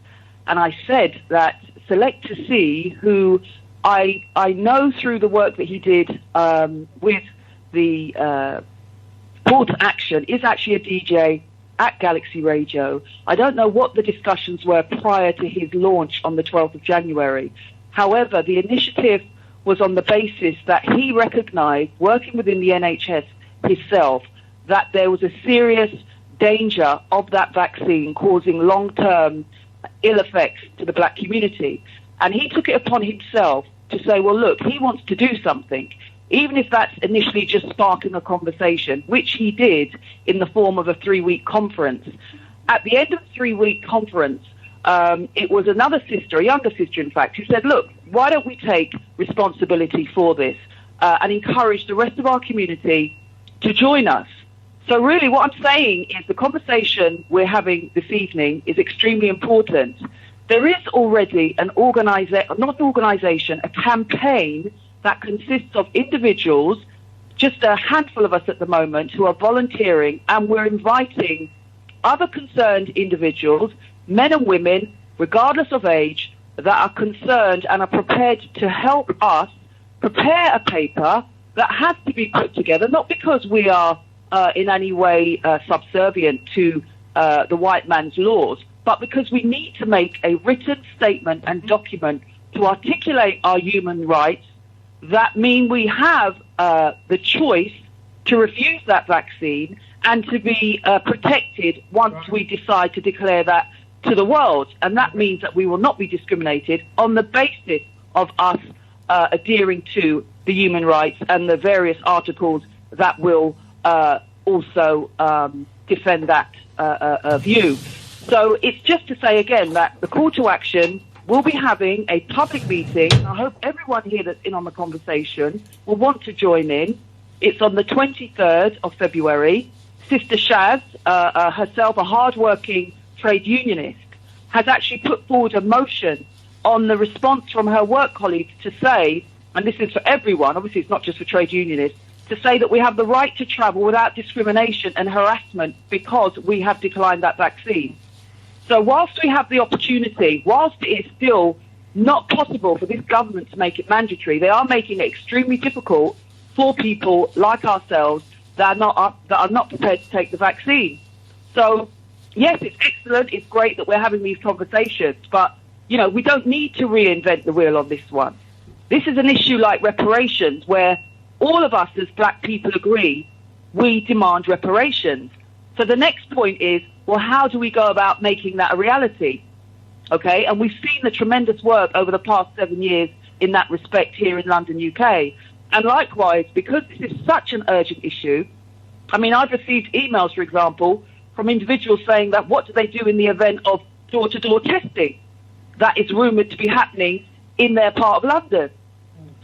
And I said that Select to See, who I know through the work that he did with the Call to Action, is actually a DJ at Galaxy Radio. I don't know what the discussions were prior to his launch on the 12th of January. However, the initiative was on the basis that he recognized, working within the NHS himself, that there was a serious danger of that vaccine causing long-term ill effects to the black community. And he took it upon himself to say, well, look, he wants to do something, even if that's initially just sparking a conversation, which he did in the form of a 3-week conference. At the end of the 3-week conference, it was another sister, a younger sister, in fact, who said, look, why don't we take responsibility for this and encourage the rest of our community to join us? So really what I'm saying is the conversation we're having this evening is extremely important. There is already a campaign that consists of individuals, just a handful of us at the moment, who are volunteering, and we're inviting other concerned individuals, men and women, regardless of age, that are concerned and are prepared to help us prepare a paper that has to be put together, not because we are in any way subservient to the white man's laws, but because we need to make a written statement and document to articulate our human rights that mean we have the choice to refuse that vaccine and to be protected once we decide to declare that to the world. And that means that we will not be discriminated on the basis of us adhering to the human rights and the various articles that will also defend that view. So it's just to say again that the call to action, we'll be having a public meeting. I hope everyone here that's in on the conversation will want to join in. It's on the 23rd of February. Sister Shaz, herself a hard-working trade unionist, has actually put forward a motion on the response from her work colleagues to say, and this is for everyone, obviously it's not just for trade unionists, to say that we have the right to travel without discrimination and harassment because we have declined that vaccine. So whilst we have the opportunity, whilst it is still not possible for this government to make it mandatory, they are making it extremely difficult for people like ourselves that are not prepared to take the vaccine. So yes, it's excellent, it's great that we're having these conversations, but we don't need to reinvent the wheel on this one. This is an issue like reparations, where all of us as black people agree we demand reparations. So the next point is, well, how do we go about making that a reality? Okay, and we've seen the tremendous work over the past 7 years in that respect here in London, UK. And likewise, because this is such an urgent issue, I mean, I've received emails, for example, from individuals saying that what do they do in the event of door-to-door testing that is rumoured to be happening in their part of London.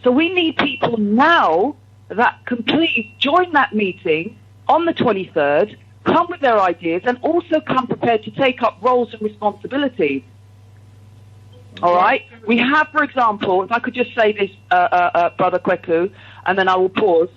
So we need people now that can please join that meeting on the 23rd, come with their ideas, and also come prepared to take up roles and responsibilities. All right? We have, for example, if I could just say this, Brother Kwaku, and then I will pause.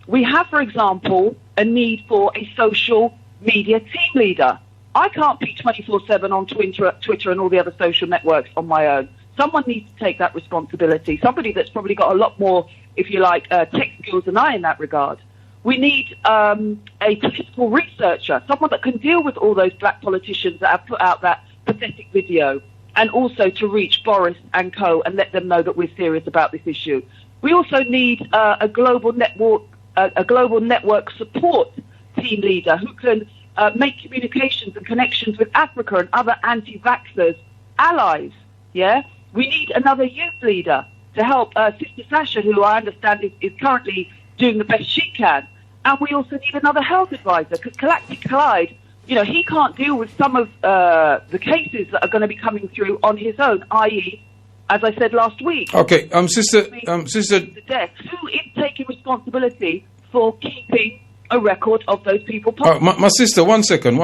We have, for example, a need for a social media team leader. I can't be 24/7 on Twitter and all the other social networks on my own. Someone needs to take that responsibility. Somebody that's probably got a lot more, if you like, tech skills than I in that regard. We need a political researcher, someone that can deal with all those black politicians that have put out that pathetic video, and also to reach Boris and co. and let them know that we're serious about this issue. We also need a global network support team leader who can make communications and connections with Africa and other anti-vaxxers allies. Yeah, we need another youth leader to help Sister Sasha, who I understand is currently doing the best she can. And we also need another health advisor, because Galactic Clyde, you know, he can't deal with some of the cases that are going to be coming through on his own, i.e., as I said last week. Okay, sister, the deaths. Who is taking responsibility for keeping a record of those people? My sister, one second.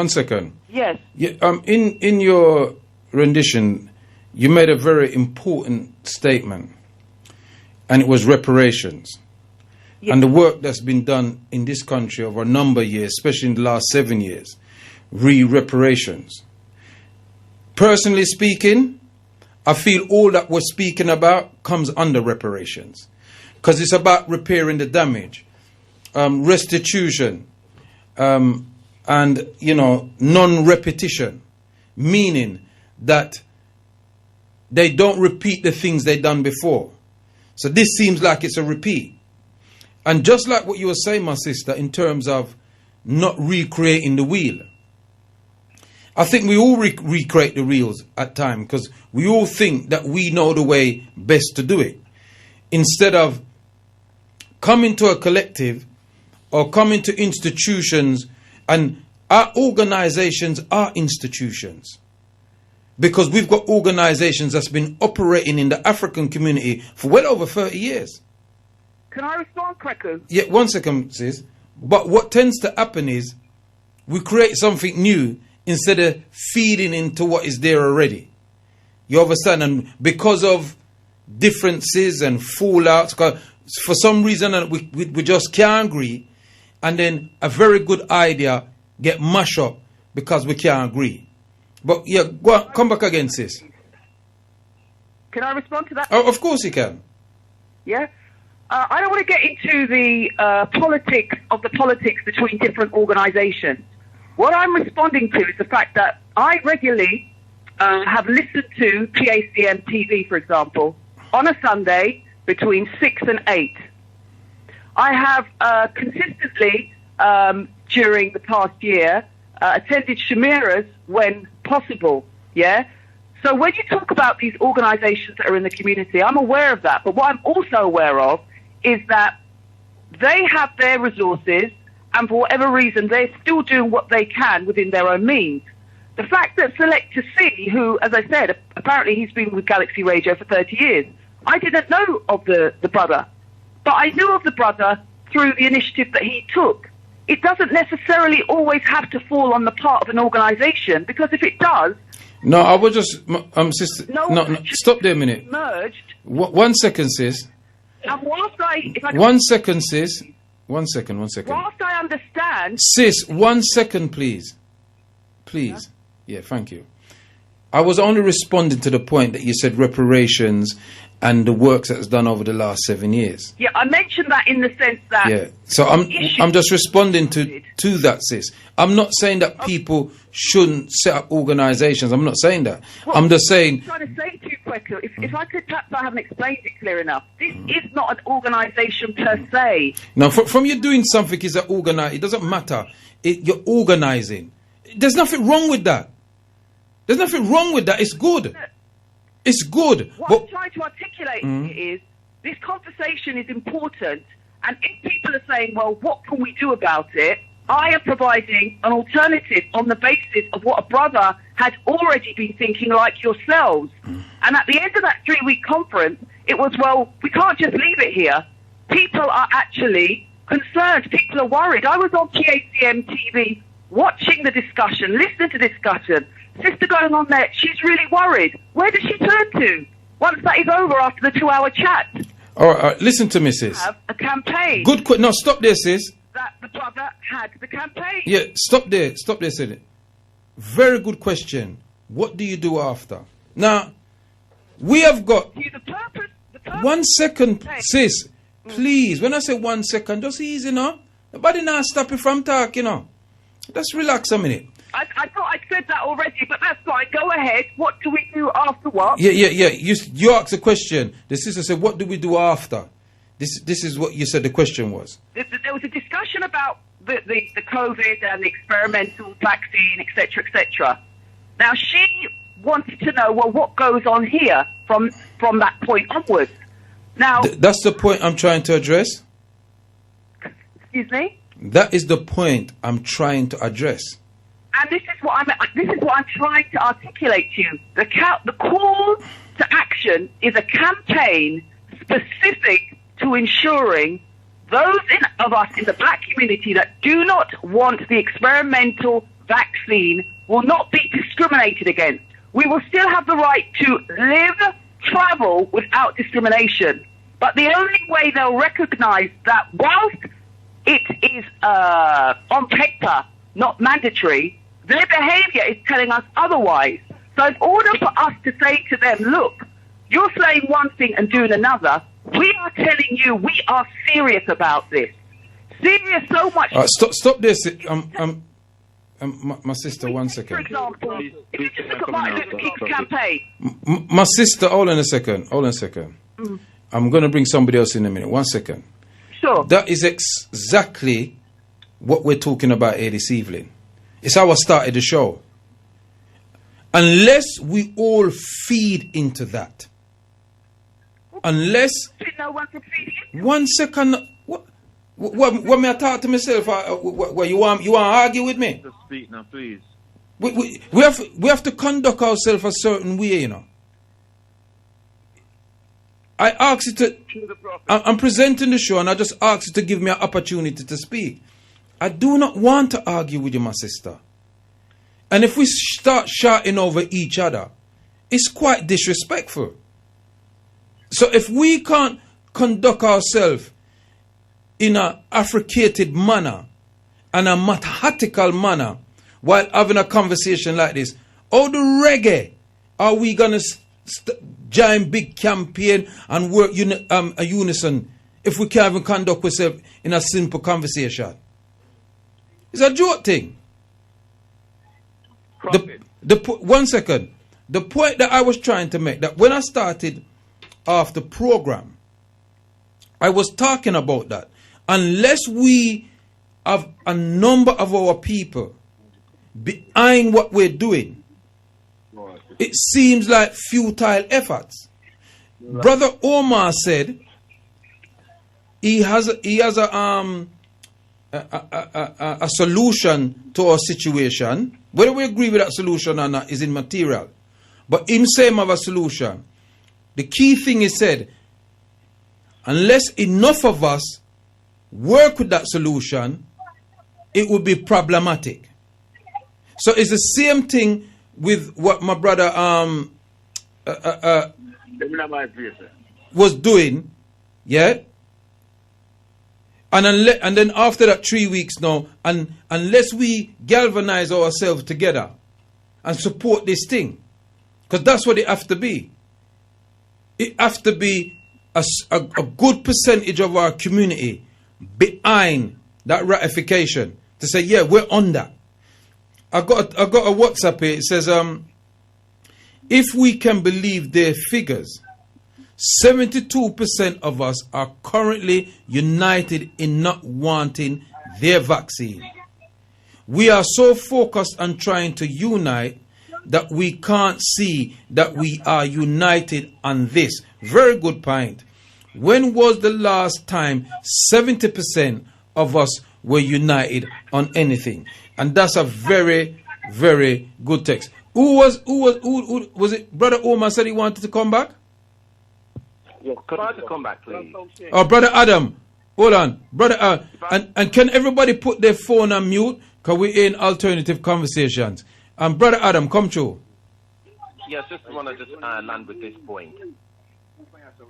Yes. Yeah, in your rendition, you made a very important statement, and it was reparations. Yes. And the work that's been done in this country over a number of years, especially in the last 7 years, reparations. Personally speaking, I feel all that we're speaking about comes under reparations, because it's about repairing the damage, restitution, and, you know, non-repetition, meaning that they don't repeat the things they've done before. So this seems like it's a repeat. And just like what you were saying, my sister, in terms of not recreating the wheel, I think we all recreate the wheels at times, because we all think that we know the way best to do it. Instead of coming to a collective or coming to institutions, and our organizations are institutions, because we've got organizations that's been operating in the African community for well over 30 years. Can I respond, Kwaku? Yeah, 1 second, sis. But what tends to happen is we create something new instead of feeding into what is there already. You understand? And because of differences and fallouts, for some reason we just can't agree, and then a very good idea get mashed up because we can't agree. But yeah, go on, come back again, sis. Can I respond to that? Oh, of course you can. Yeah? I don't want to get into the politics between different organisations. What I'm responding to is the fact that I regularly have listened to PACM TV, for example, on a Sunday between 6 and 8. I have consistently, during the past year, attended Shamiras when possible, yeah? So when you talk about these organisations that are in the community, I'm aware of that. But what I'm also aware of is that they have their resources, and for whatever reason, they're still doing what they can within their own means. The fact that Select to See, who, as I said, apparently he's been with Galaxy Radio for 30 years, I didn't know of the brother. But I knew of the brother through the initiative that he took. It doesn't necessarily always have to fall on the part of an organisation, because if it does... No, I was just... sister, no, stop there a minute. Merged. 1 second, sis. And whilst if I 1 second, sis. 1 second. Whilst I understand... Sis, 1 second, please. Please. Yeah, thank you. I was only responding to the point that you said reparations and the works that's done over the last 7 years. Yeah, I mentioned that in the sense that... Yeah, so I'm just responding to that, sis. I'm not saying that people shouldn't set up organisations. I'm not saying that. Well, I'm just saying... I'm trying to say to you, Kwaku, if I could, perhaps I haven't explained it clear enough. This is not an organisation per se. Now, from you doing something is an organise. It doesn't matter. You're organising. There's nothing wrong with that. There's nothing wrong with that. It's good. It's good. What I'm trying to articulate is this conversation is important, and if people are saying, well, what can we do about it? I am providing an alternative on the basis of what a brother had already been thinking like yourselves. And at the end of that 3-week conference, it was, well, we can't just leave it here. People are actually concerned. People are worried. I was on PACM TV watching the discussion, listening to discussion. Sister going on there, she's really worried. Where does she turn to once that is over after the 2-hour chat? All right, listen to me, sis. Have a campaign. Good. No, stop there, sis. That the brother had the campaign. Yeah, stop there, sis. Very good question. What do you do after? Now, we have got... See, the purpose 1 second, sis. Please, when I say 1 second, just easy, now. Nobody now stop you from talking, Just relax a minute. I thought I said that already, but that's fine. Go ahead. What do we do after what? Yeah. You asked a question. The sister said, what do we do after? This is what you said the question was. There was a discussion about the COVID and the experimental vaccine, etc., etc. Now, she wanted to know, well, what goes on here from that point onwards? Now, that's the point I'm trying to address. Excuse me? That is the point I'm trying to address. And this is what I'm trying to articulate to you. The call to action is a campaign specific to ensuring those of us in the black community that do not want the experimental vaccine will not be discriminated against. We will still have the right to live, travel without discrimination. But the only way they'll recognise that whilst it is on paper not mandatory, their behaviour is telling us otherwise. So in order for us to say to them, look, you're saying one thing and doing another, we are telling you we are serious about this. Serious so much... Stop this. My sister, 1 second. For example, if you just look at Martin Luther King's campaign... My sister, hold on a second. I'm going to bring somebody else in a minute. 1 second. Sure. That is exactly what we're talking about here this evening. It's how I started the show. Unless we all feed into that. Unless... No one can feed into 1 second... What may I talk to myself? What, you want to argue with me? Just speak now, please. We have to conduct ourselves a certain way, you know. I asked you to... I'm presenting the show and I just asked you to give me an opportunity to speak. I do not want to argue with you, my sister. And if we start shouting over each other, it's quite disrespectful. So if we can't conduct ourselves in an affricated manner and a mathematical manner while having a conversation like this, how the reggae are we going to join big campaign and work a unison if we can't even conduct ourselves in a simple conversation? It's a joke thing. 1 second. The point that I was trying to make, that when I started off the program, I was talking about that. Unless we have a number of our people behind what we're doing, it seems like futile efforts. Brother Omar said he has a solution to our situation. Whether we agree with that solution or not is immaterial. But him saying have a solution. The key thing he said, unless enough of us work with that solution, it would be problematic. So it's the same thing with what my brother was doing, yeah? And then after that 3 weeks now, and unless we galvanize ourselves together and support this thing, because that's what it have to be. It have to be a good percentage of our community behind that ratification to say, yeah, we're on that. I got a WhatsApp here. It says, if we can believe their figures, 72% of us are currently united in not wanting their vaccine. we are so focused on trying to unite that we can't see that we are united on this. Very good point. When was the last time 70% of us were united on anything? And that's a very, very good text. Who was it? Brother Omar said he wanted to come back? Yes, could I come back, please? Oh, Brother Adam, hold on. Brother, and can everybody put their phone on mute? Because we're in alternative conversations. Brother Adam, come through. Yes, just want to land with this point.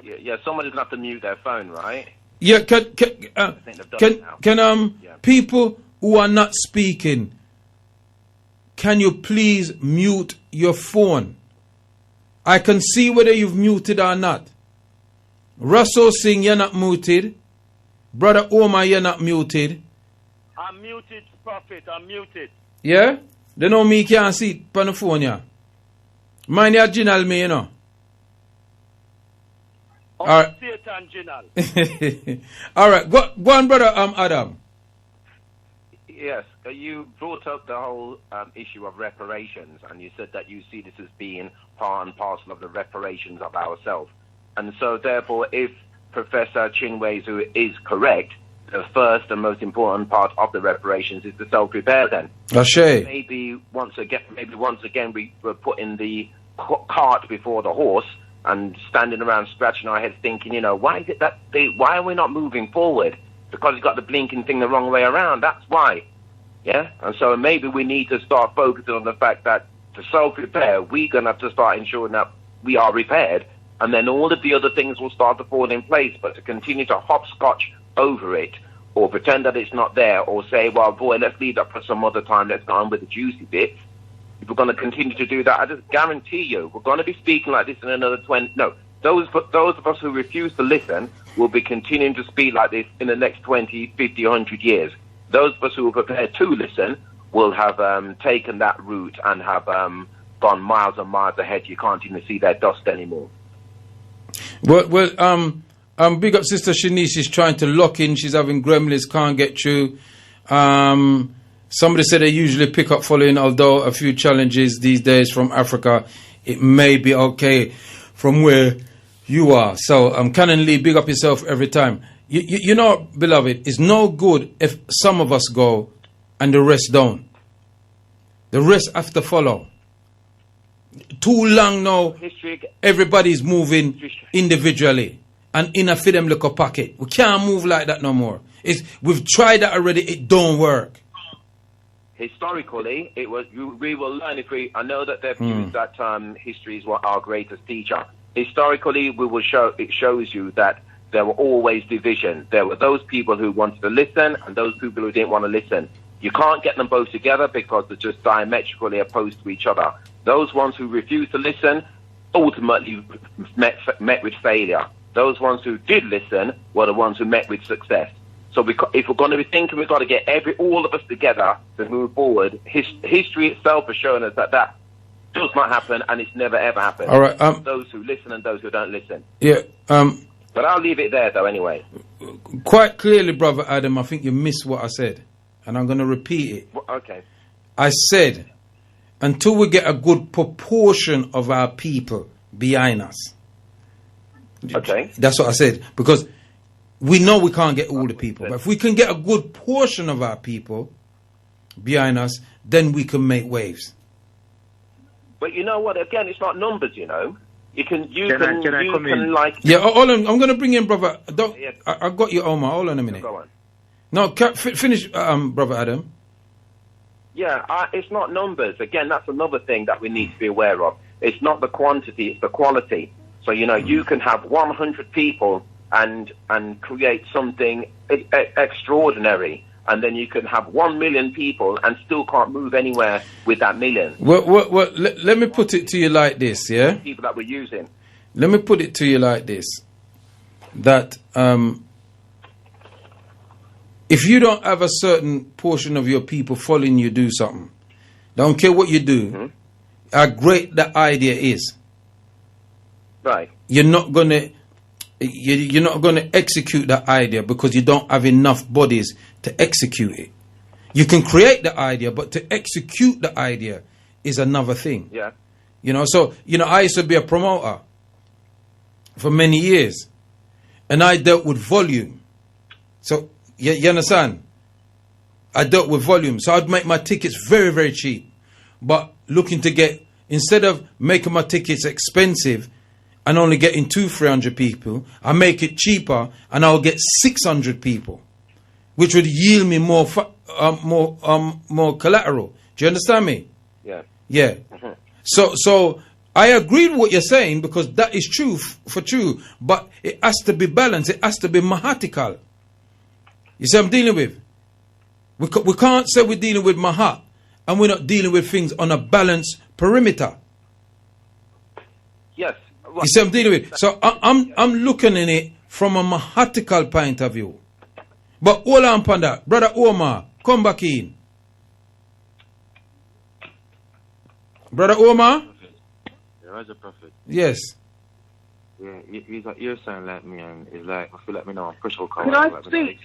Yeah, somebody's going to have to mute their phone, right? Yeah, can people who are not speaking, can you please mute your phone? I can see whether you've muted or not. Russell Singh, you're not muted. Brother Omar, you're not muted. I'm muted, Prophet. I'm muted. Yeah? They know me can't see it on the phone, yeah. Mind your general me, you know. Oh, All right. Satan general. All right. Go on, Brother Adam. Yes, you brought up the whole issue of reparations, and you said that you see this as being part and parcel of the reparations of ourselves. And so, therefore, if Professor Chinwezu is correct, the first and most important part of the reparations is the self-repair then. Ashay. Maybe once again we were putting the cart before the horse and standing around scratching our heads thinking, why is it that why are we not moving forward? Because we've got the blinking thing the wrong way around. That's why. Yeah? And so maybe we need to start focusing on the fact that to self-repair, we're going to have to start ensuring that we are repaired, and then all of the other things will start to fall in place. But to continue to hopscotch over it, or pretend that it's not there, or say, well, boy, let's leave that for some other time, let's go on with the juicy bits. If we're going to continue to do that, I just guarantee you, we're going to be speaking like this in another 20... No, those of us who refuse to listen will be continuing to speak like this in the next 20, 50, 100 years. Those of us who are prepared to listen will have taken that route and have gone miles and miles ahead. You can't even see their dust anymore. Well, big up Sister Shanice. She's trying to lock in. She's having gremlins, can't get through. Somebody said they usually pick up following, although a few challenges these days from Africa. It may be okay from where you are. So, Canon Lee, big up yourself every time. You know, beloved, it's no good if some of us go and the rest don't. The rest have to follow. Too long now, everybody's moving individually and in a for them little pocket. We can't move like that no more. We've tried that already. It don't work. Historically, we will learn if we. I know that they've used that history is what our greatest teacher. Historically, it shows you that there were always division. There were those people who wanted to listen and those people who didn't want to listen. You can't get them both together because they're just diametrically opposed to each other. Those ones who refused to listen ultimately met with failure. Those ones who did listen were the ones who met with success. So if we're going to be thinking we've got to get all of us together to move forward, history itself has shown us that does not happen, and it's never ever happened. All right. Those who listen and those who don't listen. Yeah. But I'll leave it there, though, anyway. Quite clearly, Brother Adam, I think you missed what I said, and I'm going to repeat it. Okay. I said, until we get a good proportion of our people behind us. Okay. That's what I said, because we know we can't get all the people, but if we can get a good portion of our people behind us, then we can make waves. But you know what? Again, it's not numbers. You know, can like. Yeah, hold on. I'm going to bring in Brother. I got you, Omar. Hold on a minute. Go on. No, finish, Brother Adam. Yeah, it's not numbers. Again, that's another thing that we need to be aware of. It's not the quantity; it's the quality. So you can have 100 people and create something extraordinary, and then you can have 1 million people and still can't move anywhere with that million. Well, let me put it to you like this, yeah? People that we're using. Let me put it to you like this, that if you don't have a certain portion of your people following you do something, don't care what you do, how great the idea is, right? You're not gonna execute that idea because you don't have enough bodies to execute it. You can create the idea, but to execute the idea is another thing. Yeah. You know, so, you know, I used to be a promoter for many years, and I dealt with volume. So, you understand? I dealt with volume. So I'd make my tickets very, very cheap. But looking to get, instead of making my tickets expensive and only getting 200-300 people, I make it cheaper and I'll get 600 people, which would yield me more collateral. Do you understand me? Yeah. Yeah. So I agree with what you're saying, because that is true for true, but it has to be balanced. It has to be mahatical. You see what I'm dealing with? We can't say we're dealing with mahat and we're not dealing with things on a balanced perimeter. Yes. You see what I'm dealing with? So I'm looking at it from a mahatical point of view. But all on that, Brother Omar, come back in. Brother Omar? Raja Prophet. Yes. Yeah, he's an ear sign like me, and it's like, I feel like me now, I'm pressure car. Could I speak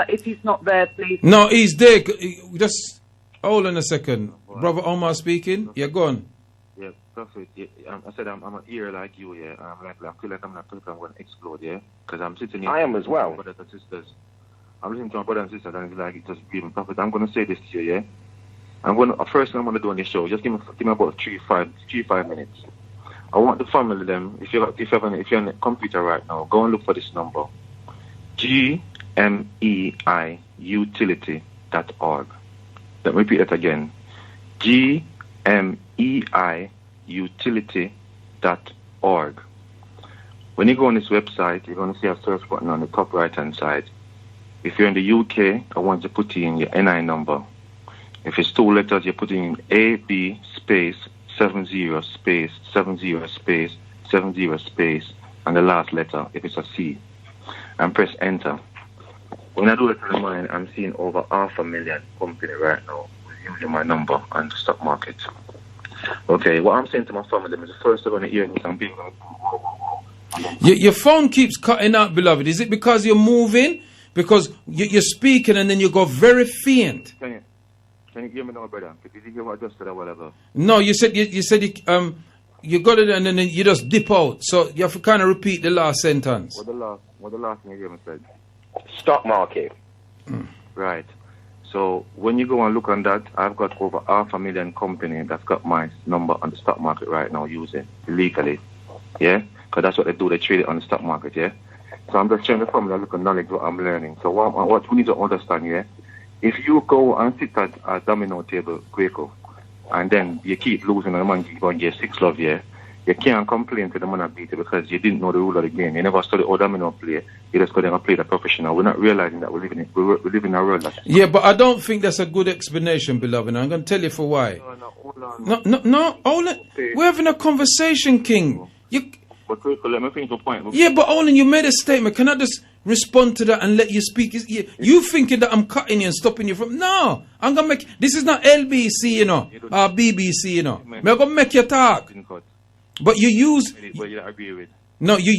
if he's not there, please? No, he's there. Just hold on a second. Brother Omar speaking. Yeah, go on. Yeah, Prophet. Yeah, I said I'm an ear like you, yeah. I feel like I'm not I'm going to explode, yeah. Because I'm sitting here. I am as well. Brothers and sisters. I'm listening to my brothers and sisters, and it's like, it just giving Prophet. I'm going to say this to you, yeah. First thing I'm going to do on the show, just give me about 3-5 minutes. I want the family them, if you're on the computer right now, go and look for this number. GMEIutility.org. Let me repeat it again. GMEIutility.org. When you go on this website, you're going to see a search button on the top right hand side. If you're in the UK, I want you to put in your NI number. If it's 2 letters, you're putting in AB space 70 space 70 space 70 space and the last letter if it's a C, and press enter. When I do it in the mind, I'm seeing over 500,000 company right now using my number on the stock market. Okay, what I'm saying to my family is the first they're going to hear me, some people your phone keeps cutting out, beloved. Is it because you're moving? Because you're speaking and then you go very faint. Can you hear me now, brother? Did you hear what I just said or whatever? No, you said you got it and then you just dip out. So you have to kind of repeat the last sentence. What the last thing you hear me said? Stock market. Right. So when you go and look on that, I've got over 500,000 company that's got my number on the stock market right now using illegally. Yeah? Because that's what they do. They trade it on the stock market, yeah? So I'm just showing the family a look at knowledge what I'm learning. So what we need to understand, yeah? If you go and sit at a domino table, Kwaku, and then you keep losing and the man keep going to get 6 love, yeah, you can't complain to the man that beat you because you didn't know the rule of the game. You never studied how domino play. You just go there and play the professional. We're not realizing that we live in a world that's... Yeah, but I don't think that's a good explanation, beloved. And I'm going to tell you for why. No, hold on. We're having a conversation, King. But Kwaku, let me finish the point. Yeah, but Olin, you made a statement. Can I just respond to that and let you speak? You thinking that I'm cutting you and stopping you from... No, I'm going to make... This is not LBC, you know, or BBC, you know. I'm going to make you talk. But you use... Well, you agree with. No, you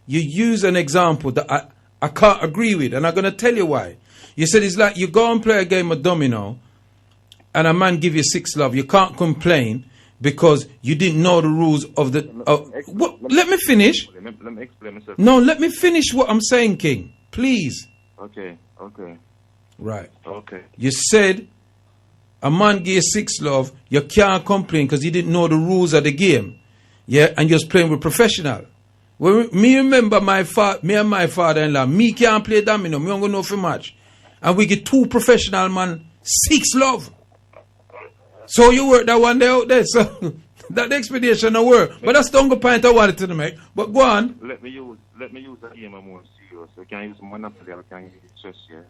used an example that I can't agree with, and I'm going to tell you why. You said it's like you go and play a game of domino and a man give you 6 love. You can't complain because you didn't know the rules of the... let me finish. Let me explain myself. No, let me finish what I'm saying, King. Please. Okay. Right. Okay. You said a man gave 6 love. You can't complain because you didn't know the rules of the game. Yeah, and you're playing with professional. Well, me remember me and my father-in-law, me can't play domino. Me don't go know for much. And we get 2 professional man 6 love. So you work that one day out there, so that expedition no work. But that's the only point I wanted to make. But go on. Let me use that game more serious. We can use monopoly, we can use chess, yeah.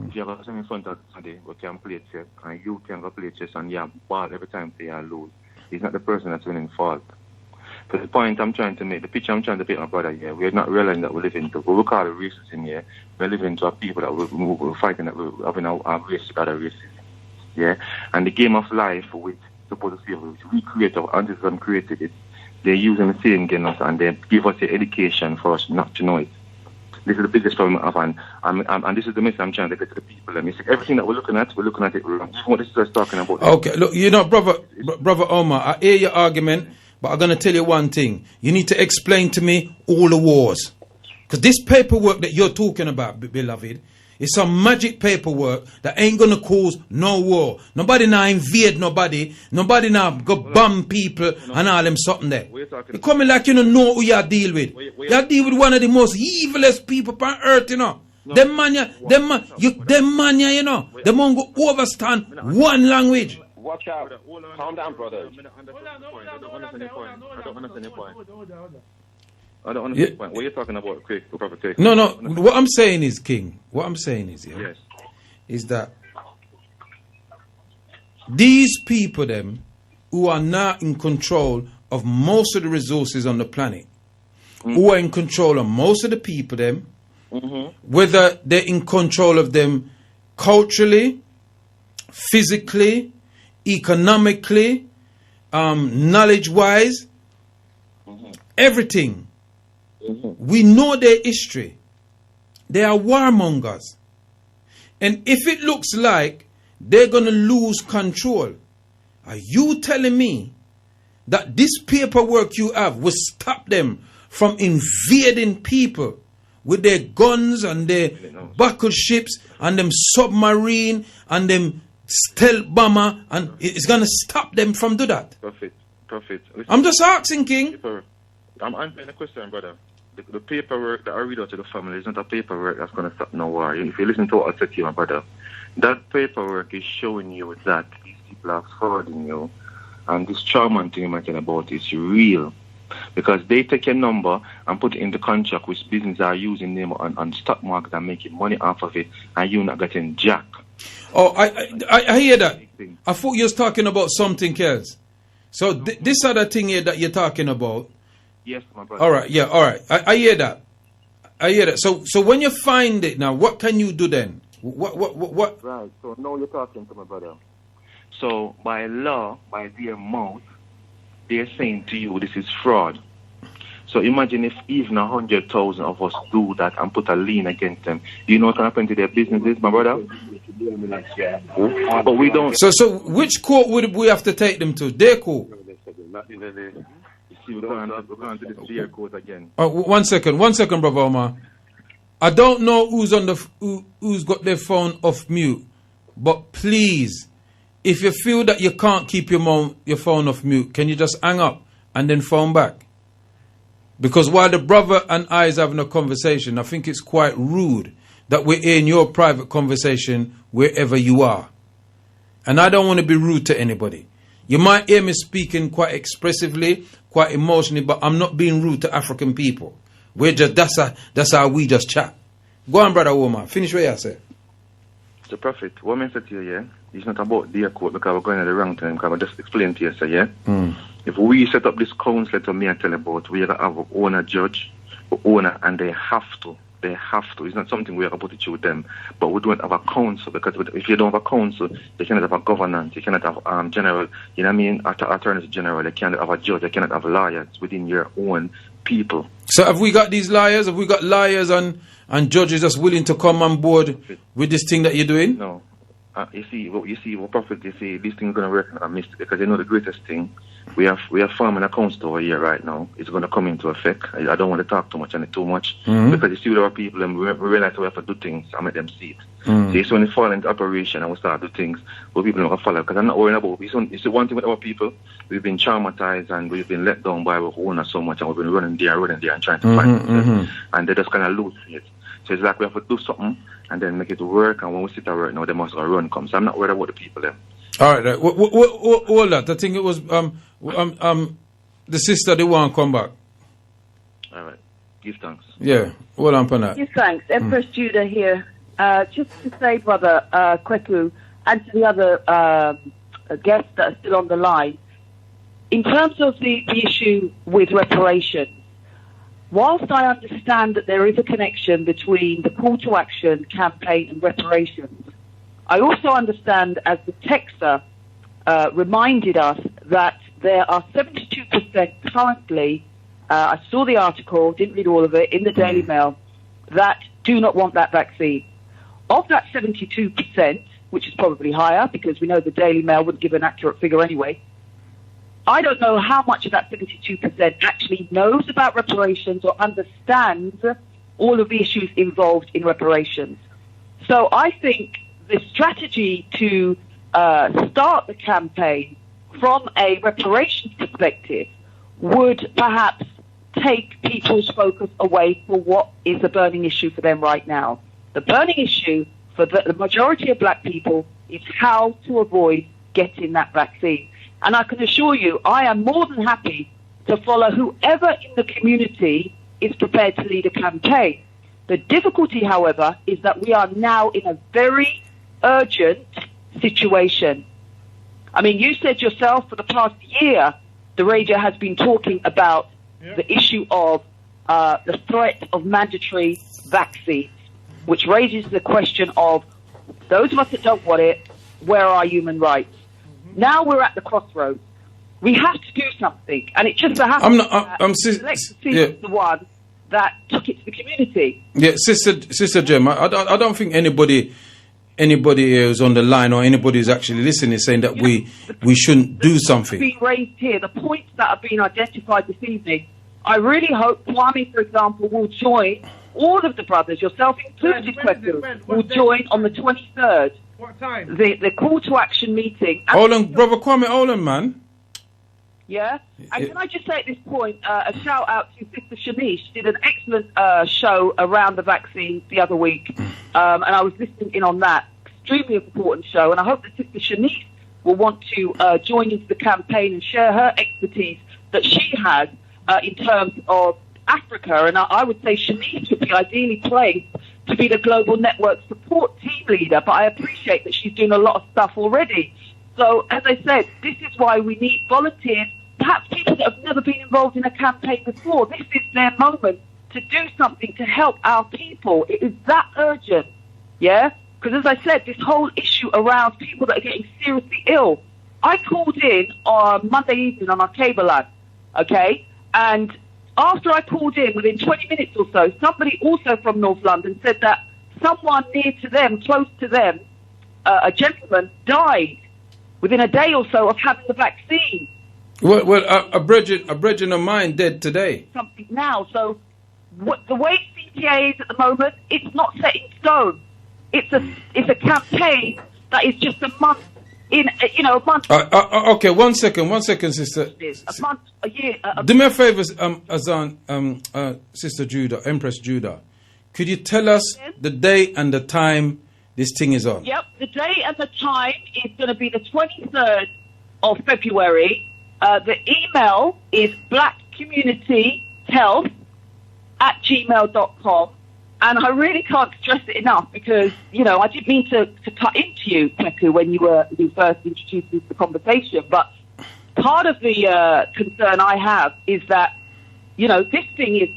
If you have something in front of somebody, we can play chess, and you can go play chess and you have ball every time they are lose. He's not the person that's winning fault. But the point I'm trying to make, the picture I'm trying to paint my brother here, we're not realizing that we're living to what we call the racism here. We're living to a people that we're fighting, that we're having our race with other races. Yeah, and the game of life, which supposed to say, which we create, our ancestors created it, they're using the same game us and they give us the education for us not to know it. This is the biggest problem I have, and this is the message I'm trying to get to the people. Let me see, everything that we're looking at it wrong. What this is talking about. Okay, look, brother Omar, I hear your argument, but I'm going to tell you one thing. You need to explain to me all the wars. Because this paperwork that you're talking about, beloved, is some magic paperwork that ain't going to cause no war. Nobody now invade nobody. Nobody now go bomb people and all them something there. You coming like you don't know who you deal with. You deal with one of the most evilest people on earth, you know. Them man, you know. Them man go overstand one language. Watch out. Calm down, brother. I don't understand your point. I don't understand the point. What are you talking about, quick? No. What I'm saying is, King. What I'm saying is, yes, is that these people, them, who are now in control of most of the resources on the planet, who are in control of most of the people, them, whether they're in control of them culturally, physically, economically, knowledge-wise, everything. We know their history. They are warmongers. And if it looks like they're going to lose control, are you telling me that this paperwork you have will stop them from invading people with their guns and their battleships and them submarine and them stealth bomber, and it's going to stop them from do that? Prophet. I'm just asking, King. I'm answering the question, brother. The paperwork that I read out to the family is not a paperwork that's going to stop no war. If you listen to what I said to you, my brother, that paperwork is showing you that these people are frauding you, and this trauma thing you're talking about is real. Because they take your number and put it in the contract which businesses are using them on stock market and making money off of it, and you're not getting jack. Oh, I hear that. I thought you was talking about something else. So this other thing here that you're talking about. Yes, my brother. All right, yeah, all right. I hear that. So when you find it now, what can you do then? What? Right. So now you're talking to my brother. So by law, by their mouth, they're saying to you this is fraud. So imagine if even 100,000 of us do that and put a lien against them. Do you know what can happen to their businesses, my brother? But we don't. So which court would we have to take them to? Their court. We're going to the their court again. One second, brother Omar. I don't know who's got their phone off mute, but please, if you feel that you can't keep your phone off mute, can you just hang up and then phone back? Because while the brother and I is having a conversation, I think it's quite rude that we're in your private conversation wherever you are. And I don't want to be rude to anybody. You might hear me speaking quite expressively, quite emotionally, but I'm not being rude to African people. That's how we just chat. Go on, brother Omar. Finish what you said. The Prophet, what I said to you, yeah, it's not about their court because we're going at the wrong time, because I just explained to you, so yeah. If we set up this council to me and tell about, we have to have an owner judge, and they have to. It's not something we have to put it through them. But we don't have a council, because if you don't have a council, you cannot have a governance, you cannot have general, you know what I mean, attorney general, you cannot have a judge, you cannot have lawyers within your own people. So have we got these liars? Have we got liars and judges that's willing to come on board with this thing that you're doing? No. Prophet, this thing is going to work a mistake, because you know the greatest thing, we are forming a council over here right now. It's going to come into effect. I don't want to talk too much on it too much, because you see with our people, and we realize we have to do things and make them see it. So it's when they fall into operation and we start to do things, but people don't follow. Because I'm not worrying about it. It's the one thing with our people, we've been traumatized and we've been let down by our owners so much, and we've been running there and trying to find themselves, and they just kind of lose it. So it's like we have to do something and then make it work, and when we sit at work now, they must run come. So I'm not worried about the people there. All right. All that. I think it was the sister they want to come back. All right. Give thanks. Yeah. Well on that. Give thanks. Empress Judah here. Just to say, brother Kwaku, and to the other guests that are still on the line, in terms of the issue with reparations, whilst I understand that there is a connection between the call to action campaign and reparations, I also understand, as the texter reminded us, that there are 72% currently, I saw the article, didn't read all of it, in the Daily Mail, that do not want that vaccine. Of that 72%, which is probably higher because we know the Daily Mail wouldn't give an accurate figure anyway, I don't know how much of that 72% actually knows about reparations or understands all of the issues involved in reparations. So I think the strategy to start the campaign from a reparations perspective would perhaps take people's focus away from what is the burning issue for them right now. The burning issue for the majority of black people is how to avoid getting that vaccine. And I can assure you, I am more than happy to follow whoever in the community is prepared to lead a campaign. The difficulty, however, is that we are now in a very urgent situation. I mean, you said yourself for the past year, the radio has been talking about the issue of the threat of mandatory vaccines, which raises the question of those of us that don't want it, where are human rights? Now we're at the crossroads. We have to do something, and it just so happens the one that took it to the community. Yeah, Sister Jem, I don't think anybody who's on the line or anybody who's actually listening is saying that we shouldn't do something. Being raised here, the points that are being identified this evening, I really hope Kwame, for example, will join. All of the brothers, yourself included, Kwaku, will join on the 23rd. What time? The call to action meeting. Hold on, Brother Kwame, hold on, man. Yeah? And can I just say at this point, a shout out to Sister Shanice. She did an excellent show around the vaccine the other week, and I was listening in on that. Extremely important show, and I hope that Sister Shanice will want to join into the campaign and share her expertise that she has in terms of Africa. And I would say Shanice would be ideally placed to be the global network support team leader, but I appreciate that she's doing a lot of stuff already. So, as I said, this is why we need volunteers, perhaps people that have never been involved in a campaign before. This is their moment to do something to help our people. It is that urgent, yeah? Because as I said, this whole issue around people that are getting seriously ill. I called in on Monday evening on our cable line, okay? And after I called in, within 20 minutes or so, somebody also from North London said that someone near to them, close to them, a gentleman, died within a day or so of having the vaccine. Well, a brethren of mine dead today. Something now. So the way CTA is at the moment, it's not set in stone. It's a campaign that is just a month. A month. Okay, one second, sister. A month, a year. Do me a favor, Azan, Sister Judah, Empress Judah. Could you tell us the day and the time this thing is on? Yep, the day and the time is going to be the 23rd of February. The email is blackcommunityhealth@gmail.com. And I really can't stress it enough because, I didn't mean to cut into you, Kwaku, when you first introduced the conversation. But part of the concern I have is that, this thing is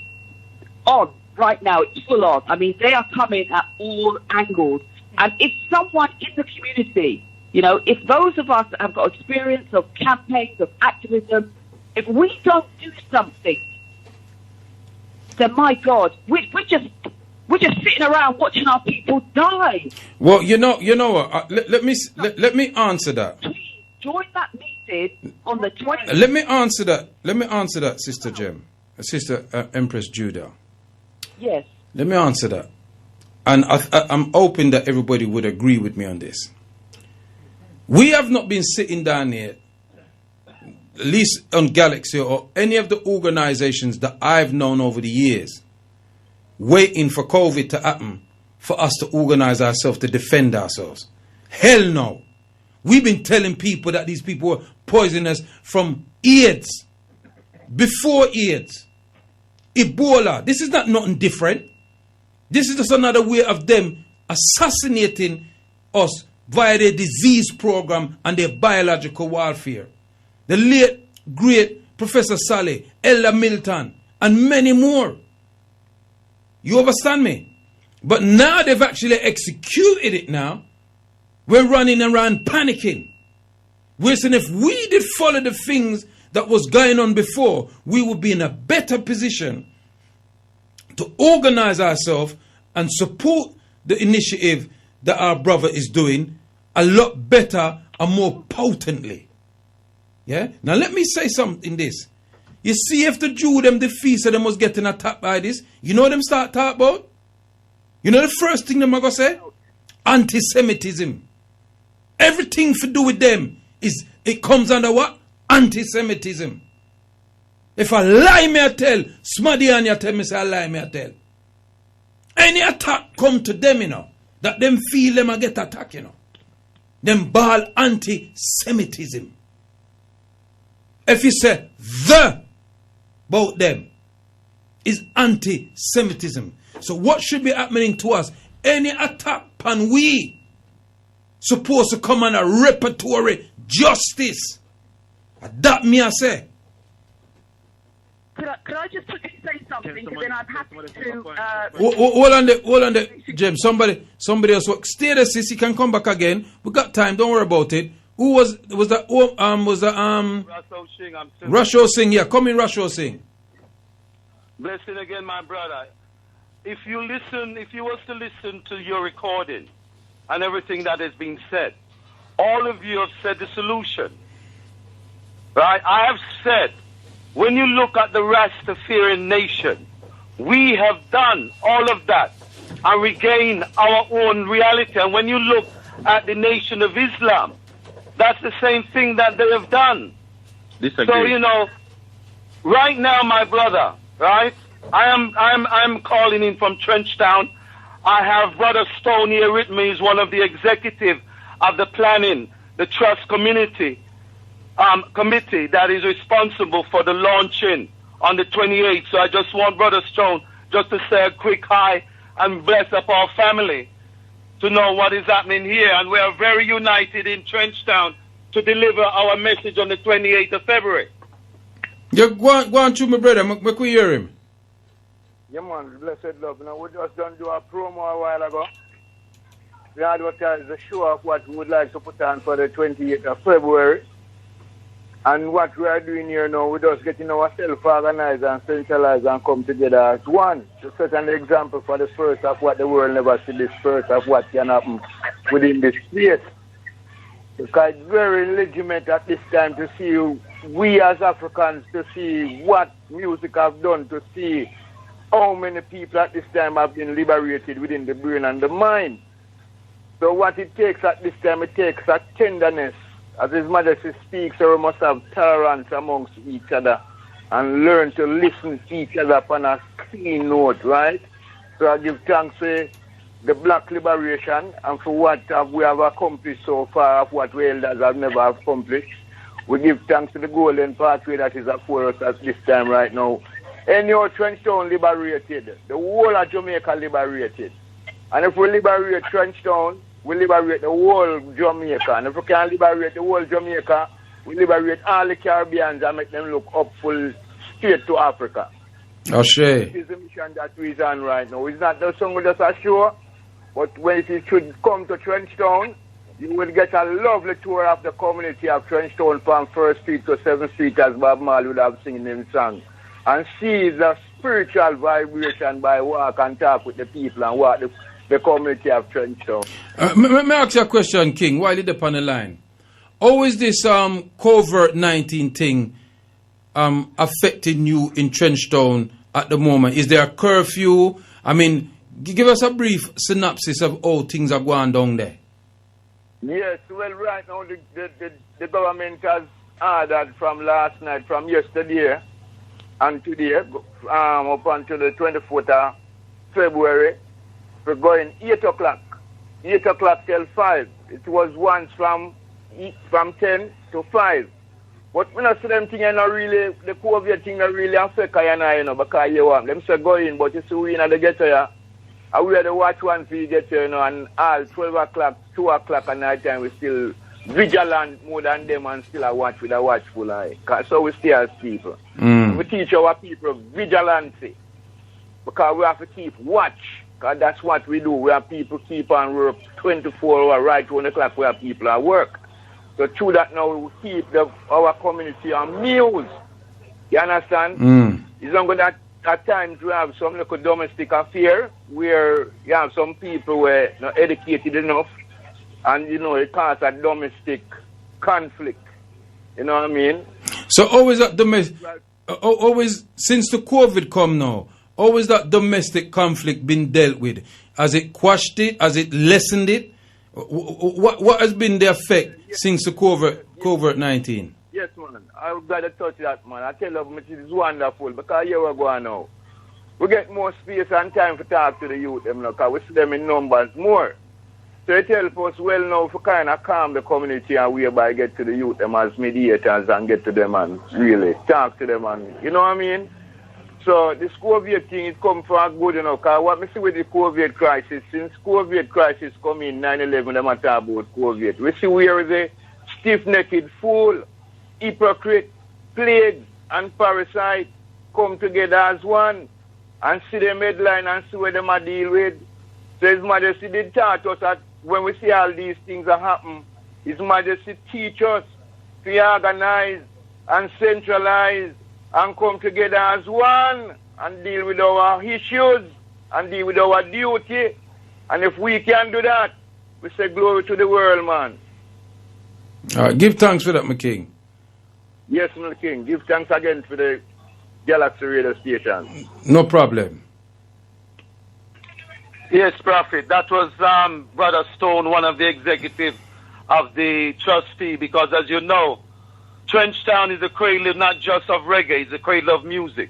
on right now. It's full on. I mean, they are coming at all angles. And if someone in the community, if those of us that have got experience of campaigns, of activism, if we don't do something, then my God, we're just sitting around watching our people die. Well, you know what? Let me answer that. Please join that meeting on the 20th. Let me answer that, Sister Jem, Sister Empress Judah. Yes. Let me answer that, and I'm hoping that everybody would agree with me on this. We have not been sitting down here, at least on Galaxy or any of the organizations that I've known over the years, waiting for COVID to happen for us to organize ourselves to defend ourselves. Hell no. We've been telling people that these people were poisonous from AIDS, before AIDS, Ebola. This is not nothing different. This is just another way of them assassinating us via their disease program and their biological warfare. The late, great Professor Saleh, Ella Milton, and many more. You understand me? But now they've actually executed it now. We're running around panicking. We're saying if we did follow the things that was going on before, we would be in a better position to organize ourselves and support the initiative that our brother is doing a lot better and more potently. Yeah? Now let me say something this. You see, if the Jew them the feast of them was getting attacked by this, you know what them start talk about? You know the first thing them are gonna say? Anti-Semitism. Everything to do with them is, it comes under what? Anti-Semitism. If I lie me I tell, Smaddy and you tell me say I lie me I tell. Any attack come to them, you know, that them feel them a get attack, you know. Them ball anti-Semitism. If you say the about them is anti-Semitism. So what should be happening to us? Any attack pan we supposed to come on a repertory justice. That me I say. Could I just quickly say something? Because then I'm happy to. Hold on, James. Somebody else. Stay there, sis. You can come back again. We got time. Don't worry about it. Who was that? Rasho Singh. Yeah, come in, Rasho Singh. Blessing again, my brother. If you was to listen to your recording and everything that has been said, all of you have said the solution. Right? I have said, when you look at the Rastafarian nation, we have done all of that and regained our own reality. And when you look at the Nation of Islam, that's the same thing that they have done. Disagree. So, you know, right now, my brother, right, I'm calling in from Trenchtown. I have Brother Stone here with me. He's one of the executive of the planning, the trust committee that is responsible for the launching on the 28th. So I just want Brother Stone just to say a quick hi and bless up our family to know what is happening here. And we are very united in Trenchtown to deliver our message on the 28th of February. Yeah, go on to my brother. Make we hear him. Yeah, man, blessed love. Now, we just done do a promo a while ago. We advertised the show of what we would like to put on for the 28th of February. And what we are doing here now, we're just getting ourselves organized and centralized and come together as one to set an example for the first of what the world never see, this first of what can happen within this space. Because it's very legitimate at this time to see we as Africans, to see what music have done, to see how many people at this time have been liberated within the brain and the mind. So what it takes at this time, it takes a tenderness. As His Majesty speaks, so we must have tolerance amongst each other and learn to listen to each other upon a clean note, right? So I give thanks to the black liberation and for what we have accomplished so far of what we elders have never accomplished. We give thanks to the golden pathway that is before us at this time right now. Any old Trenchtown liberated, the whole of Jamaica liberated. And if we liberate Trenchtown, we liberate the whole Jamaica. And if we can liberate the whole Jamaica, we liberate all the Caribbeans and make them look up full straight to Africa. Ashe. This is the mission that we're on right now. It's not the song we just assure, but when it should come to Trenchtown, you will get a lovely tour of the community of Trenchtown from 1st Street to 7th Street, as Bob Marley would have singing in song. And see the spiritual vibration by walk and talk with the people and walk the community of Trenchtown. Let me ask you a question, King, while you're up on the line. How is this COVID-19 thing affecting you in Trenchtown at the moment? Is there a curfew? I mean, give us a brief synopsis of how things are going down there. Yes, well, right now the government has ordered from last night, from yesterday and today, up until the 24th of February, we're going 8 o'clock. 8 o'clock till 5. It was once from 10 to 5. But when I see them thing, really, the COVID thing really affect I know, because you want them say go in, but you see we in the ghetto here. I will the watch one for you get here, and all 12 o'clock, 2 o'clock at night time, we still vigilant more than them and still a watch with a watchful eye. So we stay as people. We teach our people vigilancy, because we have to keep watch. Because that's what we do. We have people keep on work 24 hours, right 1 o'clock where people are work. So through that now we keep our community on meals. You understand? It's not that at times we have some little domestic affair where you have some people were not educated enough, and it causes a domestic conflict. You know what I mean? So always that domestic, always since the COVID come now, always that domestic conflict been dealt with. Has it quashed it? Has it lessened it? What has been the effect since the COVID-19? Yes, man. I've got to touch that, man. I tell you, it is wonderful because here we go now. We get more space and time to talk to the youth, because we see them in numbers more. So it helps us well now to kind of calm the community and whereby get to the youth them as mediators and get to them and really talk to them and, you know what I mean? So this COVID thing, it come for a good, because what we see with the COVID crisis, since COVID crisis come in 9/11, them talk about COVID. We see where the stiff-necked fool, hypocrite, plague, and parasite come together as one and see them headline and see what them are deal with. So His Majesty did taught us that when we see all these things that happen, His Majesty teach us to organize and centralize and come together as one and deal with our issues and deal with our duty. And if we can do that, we say glory to the world, man. All right, give thanks for that, my king. Yes, my king. Give thanks again for the Galaxy Radio Station. No problem. Yes, Prophet. That was Brother Stone, one of the executives of the trustee, because as you know, Trenchtown is a cradle not just of reggae, it's a cradle of music.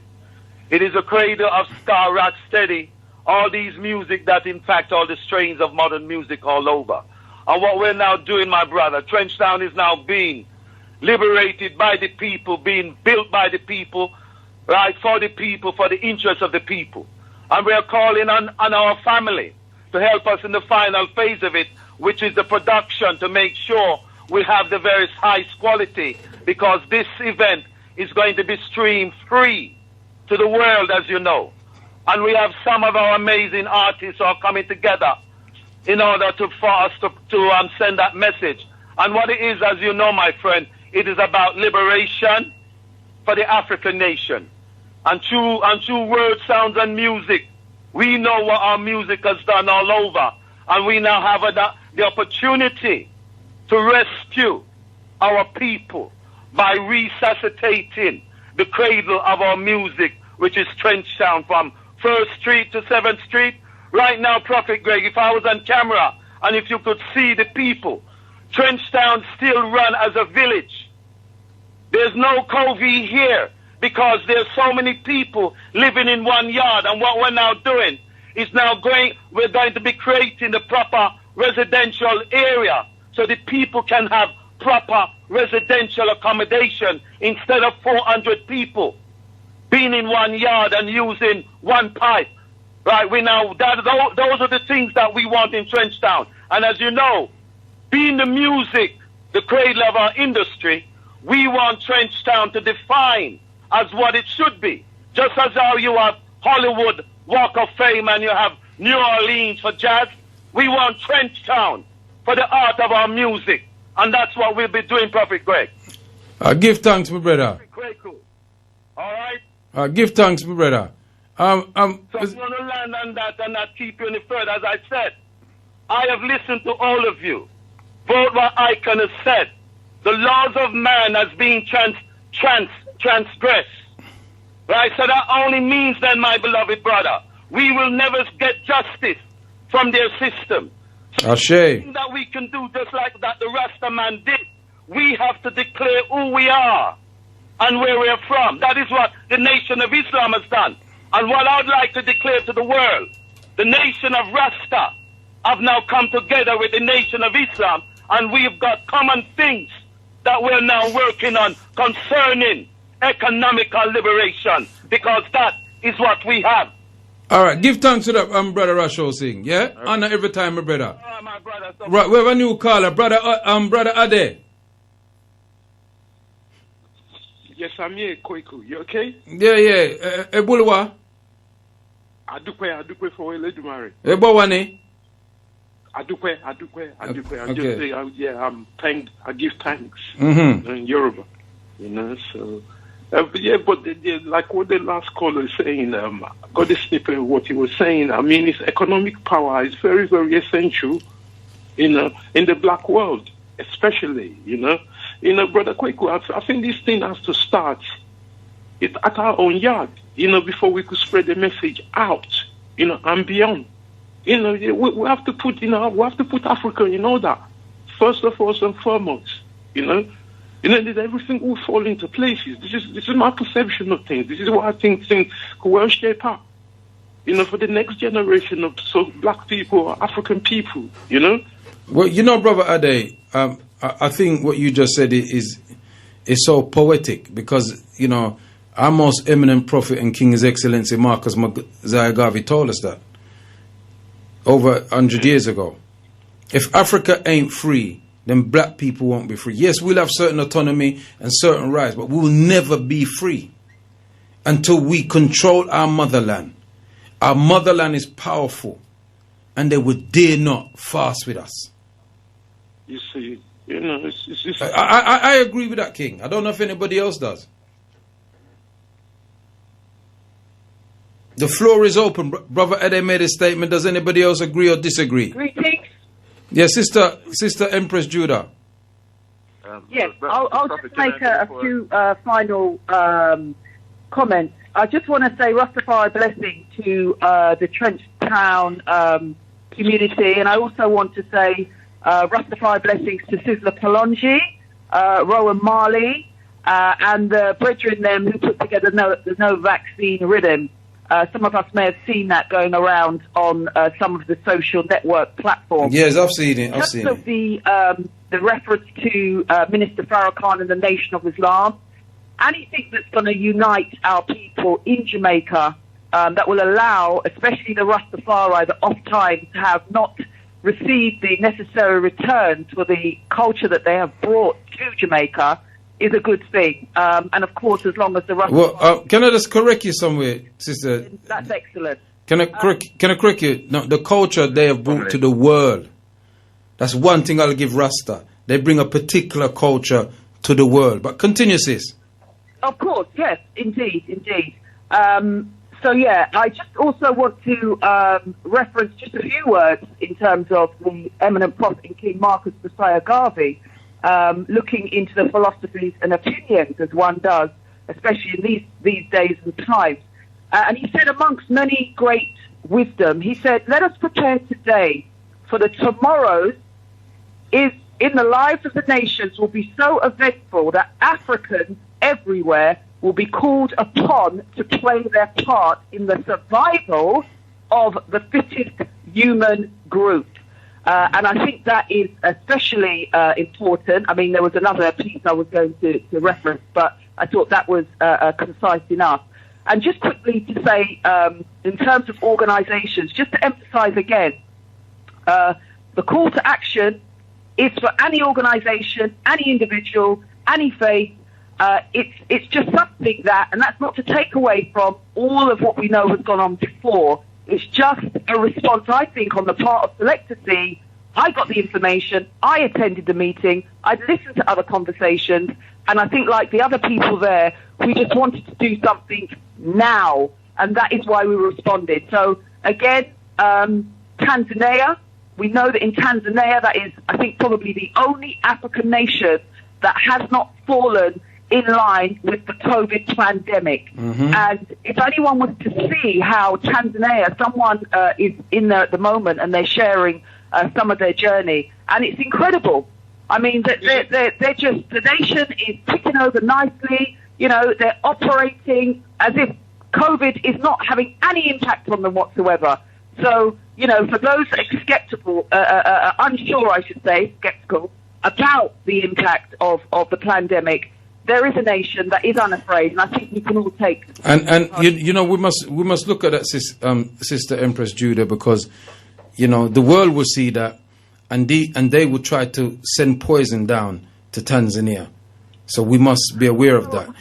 It is a cradle of ska, rock, steady, all these music that in fact all the strains of modern music all over. And what we're now doing, my brother, Trenchtown is now being liberated by the people, being built by the people, right, for the people, for the interest of the people. And we are calling on our family to help us in the final phase of it, which is the production, to make sure we have the very highest quality, because this event is going to be streamed free to the world, as you know. And we have some of our amazing artists who are coming together in order for us to send that message. And what it is, as you know, my friend, it is about liberation for the African nation. And through word, sounds, and music, we know what our music has done all over. And we now have the opportunity to rescue our people by resuscitating the cradle of our music, which is Trenchtown, from 1st Street to 7th Street. Right now, Prophet Greg, if I was on camera and if you could see the people, Trenchtown still run as a village. There's no COVID here because there's so many people living in one yard. And what we're now doing is we're going to be creating the proper residential area so that people can have proper residential accommodation instead of 400 people being in one yard and using one pipe. Right, those are the things that we want in Trenchtown. And as you know, being the music, the cradle of our industry, we want Trenchtown to define as what it should be. Just as how you have Hollywood Walk of Fame and you have New Orleans for jazz, we want Trenchtown for the art of our music. And that's what we'll be doing, Prophet Greg. Give thanks, my brother. All right? Give thanks, my brother. So I'm going to land on that and not keep you any further. As I said, I have listened to all of you. Both what Icon has said, the laws of man has been transgressed. Right? So that only means then, my beloved brother, we will never get justice from their system. So Ashay. that we can do just like that the Rasta man did. We have to declare who we are and where we are from. That is what the Nation of Islam has done. And what I would like to declare to the world, the nation of Rasta have now come together with the Nation of Islam, and we've got common things that we're now working on concerning economical liberation, because that is what we have. All right, give thanks to that brother Rasho Singh, yeah? Okay. Honor every time, my brother. My brother. So right, we have a new caller, brother Ade. Yes, I'm here, Kwaku. You okay? Yeah. Ebulwa. Adukwe for Eledumare. Ebawani. Adukwe. Okay. I give thanks in Yoruba. So But like what the last caller is saying, I got a snippet of what he was saying. I mean, his economic power is very, very essential, in the black world, especially, Brother Kwaku, I think this thing has to start at our own yard, before we could spread the message out, and beyond. We have to put, Africa in order, first of all and foremost, then everything will fall into places. This is my perception of things. This is what I think things could well shape up, for the next generation of black people or African people, Well, Brother Ade, I think what you just said is so poetic because, our most eminent prophet and King, His Excellency Marcus Mosiah Garvey told us that over 100 years ago. If Africa ain't free, then black people won't be free. Yes, we'll have certain autonomy and certain rights, but we will never be free until we control our motherland. Our motherland is powerful, and they would dare not fast with us. You see, it's just... I agree with that, King. I don't know if anybody else does. The floor is open. Brother Ede made a statement. Does anybody else agree or disagree? Greetings. Yes, Sister Empress Judah. Yes, I'll just make a few final comments. I just want to say Rastafari blessing to the Trenchtown community, and I also want to say Rastafari blessings to Sizzler Kalonji, Rowan Marley, and the brethren them who put together the No Vaccine Rhythm. Some of us may have seen that going around on some of the social network platforms. Yes, I've seen it. The reference to Minister Farrakhan and the Nation of Islam, anything that's going to unite our people in Jamaica, that will allow, especially the Rastafari, that oft times have not received the necessary returns for the culture that they have brought to Jamaica, is a good thing. And of course, as long as the Rastafari... Well, can I just correct you somewhere, Sister? That's excellent. Can I correct you? No, the culture they have brought to the world. That's one thing I'll give Rasta. They bring a particular culture to the world. But continue, sis. Of course, yes, indeed. So, yeah, I just also want to reference just a few words in terms of the eminent prophet and King Marcus Mosiah Garvey, looking into the philosophies and opinions as one does, especially in these days and times. And he said, amongst many great wisdom, he said, let us prepare today for the tomorrows is in the lives of the nations will be so eventful that Africans everywhere will be called upon to play their part in the survival of the fittest human group. And I think that is especially important. I mean, there was another piece I was going to reference, but I thought that was concise enough. And just quickly to say, in terms of organizations, just to emphasize again, the call to action is for any organization, any individual, any faith. It's just something that, and that's not to take away from all of what we know has gone on before. It's just a response, I think, on the part of Selector C. I got the information, I attended the meeting, I listened to other conversations, and I think like the other people there, we just wanted to do something now, and that is why we responded. So, again, Tanzania, we know that in Tanzania, that is, I think, probably the only African nation that has not fallen in line with the COVID pandemic. Mm-hmm. And if anyone was to see how Tanzania, someone is in there at the moment and they're sharing some of their journey, and it's incredible. I mean, they're just, the nation is ticking over nicely, they're operating as if COVID is not having any impact on them whatsoever. So, for those skeptical, unsure, I should say, skeptical about the impact of the pandemic, there is a nation that is unafraid, and I think we can all take. And we must look at that, Sister Empress Judah, because the world will see that, and they will try to send poison down to Tanzania. So we must be aware of that.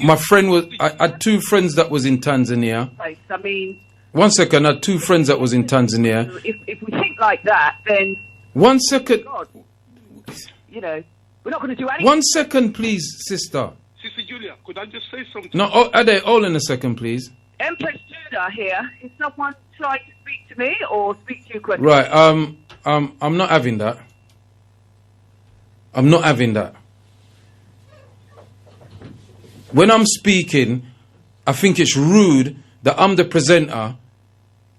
My friend I had two friends that was in Tanzania. I mean, 1 second, I had two friends that was in Tanzania. If we think like that, then 1 second. God, we're not going to do anything. 1 second, please, sister. Sister Julia, could I just say something? No, Ade, hold in a second, please. Empress Judah here. Is someone trying to speak to me or speak to you quickly? Right, I'm not having that. I'm not having that. When I'm speaking, I think it's rude that I'm the presenter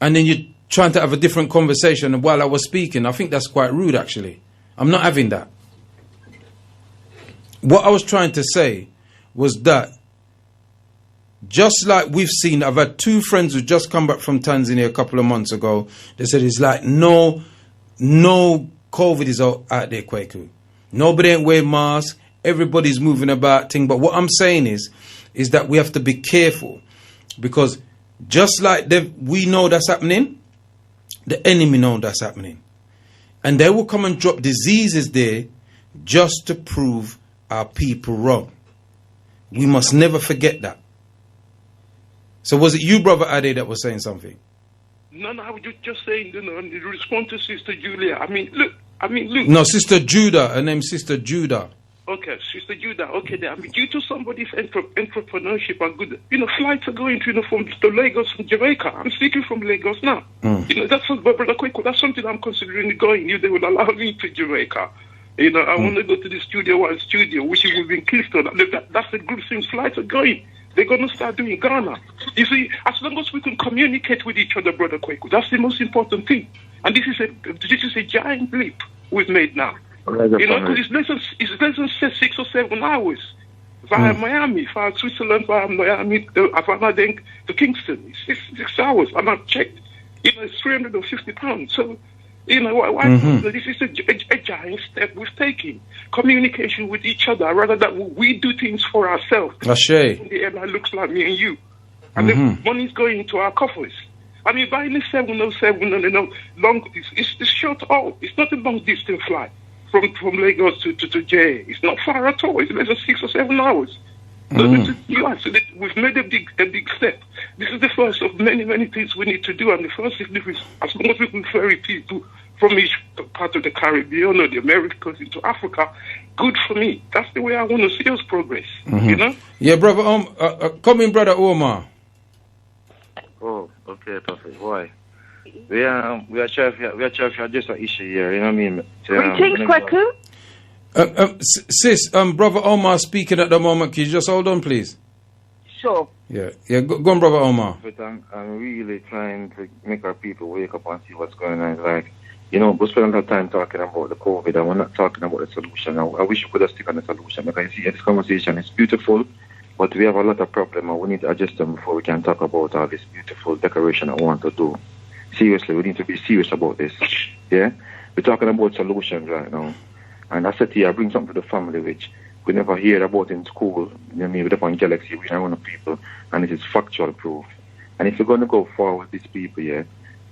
and then you're trying to have a different conversation while I was speaking. I think that's quite rude, actually. I'm not having that. What I was trying to say was that just like we've seen, I've had two friends who just come back from Tanzania a couple of months ago. They said it's like no COVID is out there, Kwaku. Nobody ain't wearing masks. Everybody's moving about thing. But what I'm saying is that we have to be careful, because just like we know that's happening, the enemy know that's happening. And they will come and drop diseases there just to prove our people wrong. We must never forget that. So was it you, Brother Ade, that was saying something? No, I was just saying, in response to Sister Julia. I mean, look. No, Sister Judah. Her name's Sister Judah. Okay, Sister Judah. Okay, then. I mean, due to somebody's entrepreneurship and good, flights are going to, from Lagos and Jamaica. I'm speaking from Lagos now. That's Brother Kwaku. That's something I'm considering going. If they will allow me to Jamaica. I want to go to the Studio One studio, which is within Kingston. That's a good thing. Flights are going. They're going to start doing Ghana. You see, as long as we can communicate with each other, Brother Kwaku, that's the most important thing. And this is a giant leap we've made now. Because it's less than 6 or 7 hours via Miami, via Switzerland, via Miami, Havana, then to Kingston. It's 6 hours, and I've checked. It's £350. So, this is a giant step we've taken. Communication with each other, rather than we do things for ourselves. Ashay. The airline looks like me and you. And the money's going into our coffers. I mean, buying a 707 long, it's short haul. It's not a long distance flight from Lagos to JA. It's not far at all. It's less than 6 or 7 hours. So we've made a big step. This is the first of many things we need to do. And the first is as long as we can ferry people from each part of the Caribbean or the Americas into Africa, good for me. That's the way I want to see us progress. Yeah, brother. Come in, Brother Omar. Oh, okay, perfect. Why? We are trying to address an issue here. You know what I mean? Greetings, Kwaku. Sis, Brother Omar speaking at the moment. Can you just hold on, please? Sure. Yeah. Go on, Brother Omar. But I'm really trying to make our people wake up and see what's going on. Like, we spend a lot of time talking about the COVID, and we're not talking about the solution. I wish we could have stick on the solution, because you see, this conversation is beautiful, but we have a lot of problems, and we need to adjust them before we can talk about all this beautiful decoration I want to do. Seriously, we need to be serious about this. Yeah? We're talking about solutions right now. And I said to you, I bring something to the family which we never hear about in school. With the Galaxy, we are one of people, and it is factual proof. And if we're going to go forward with these people,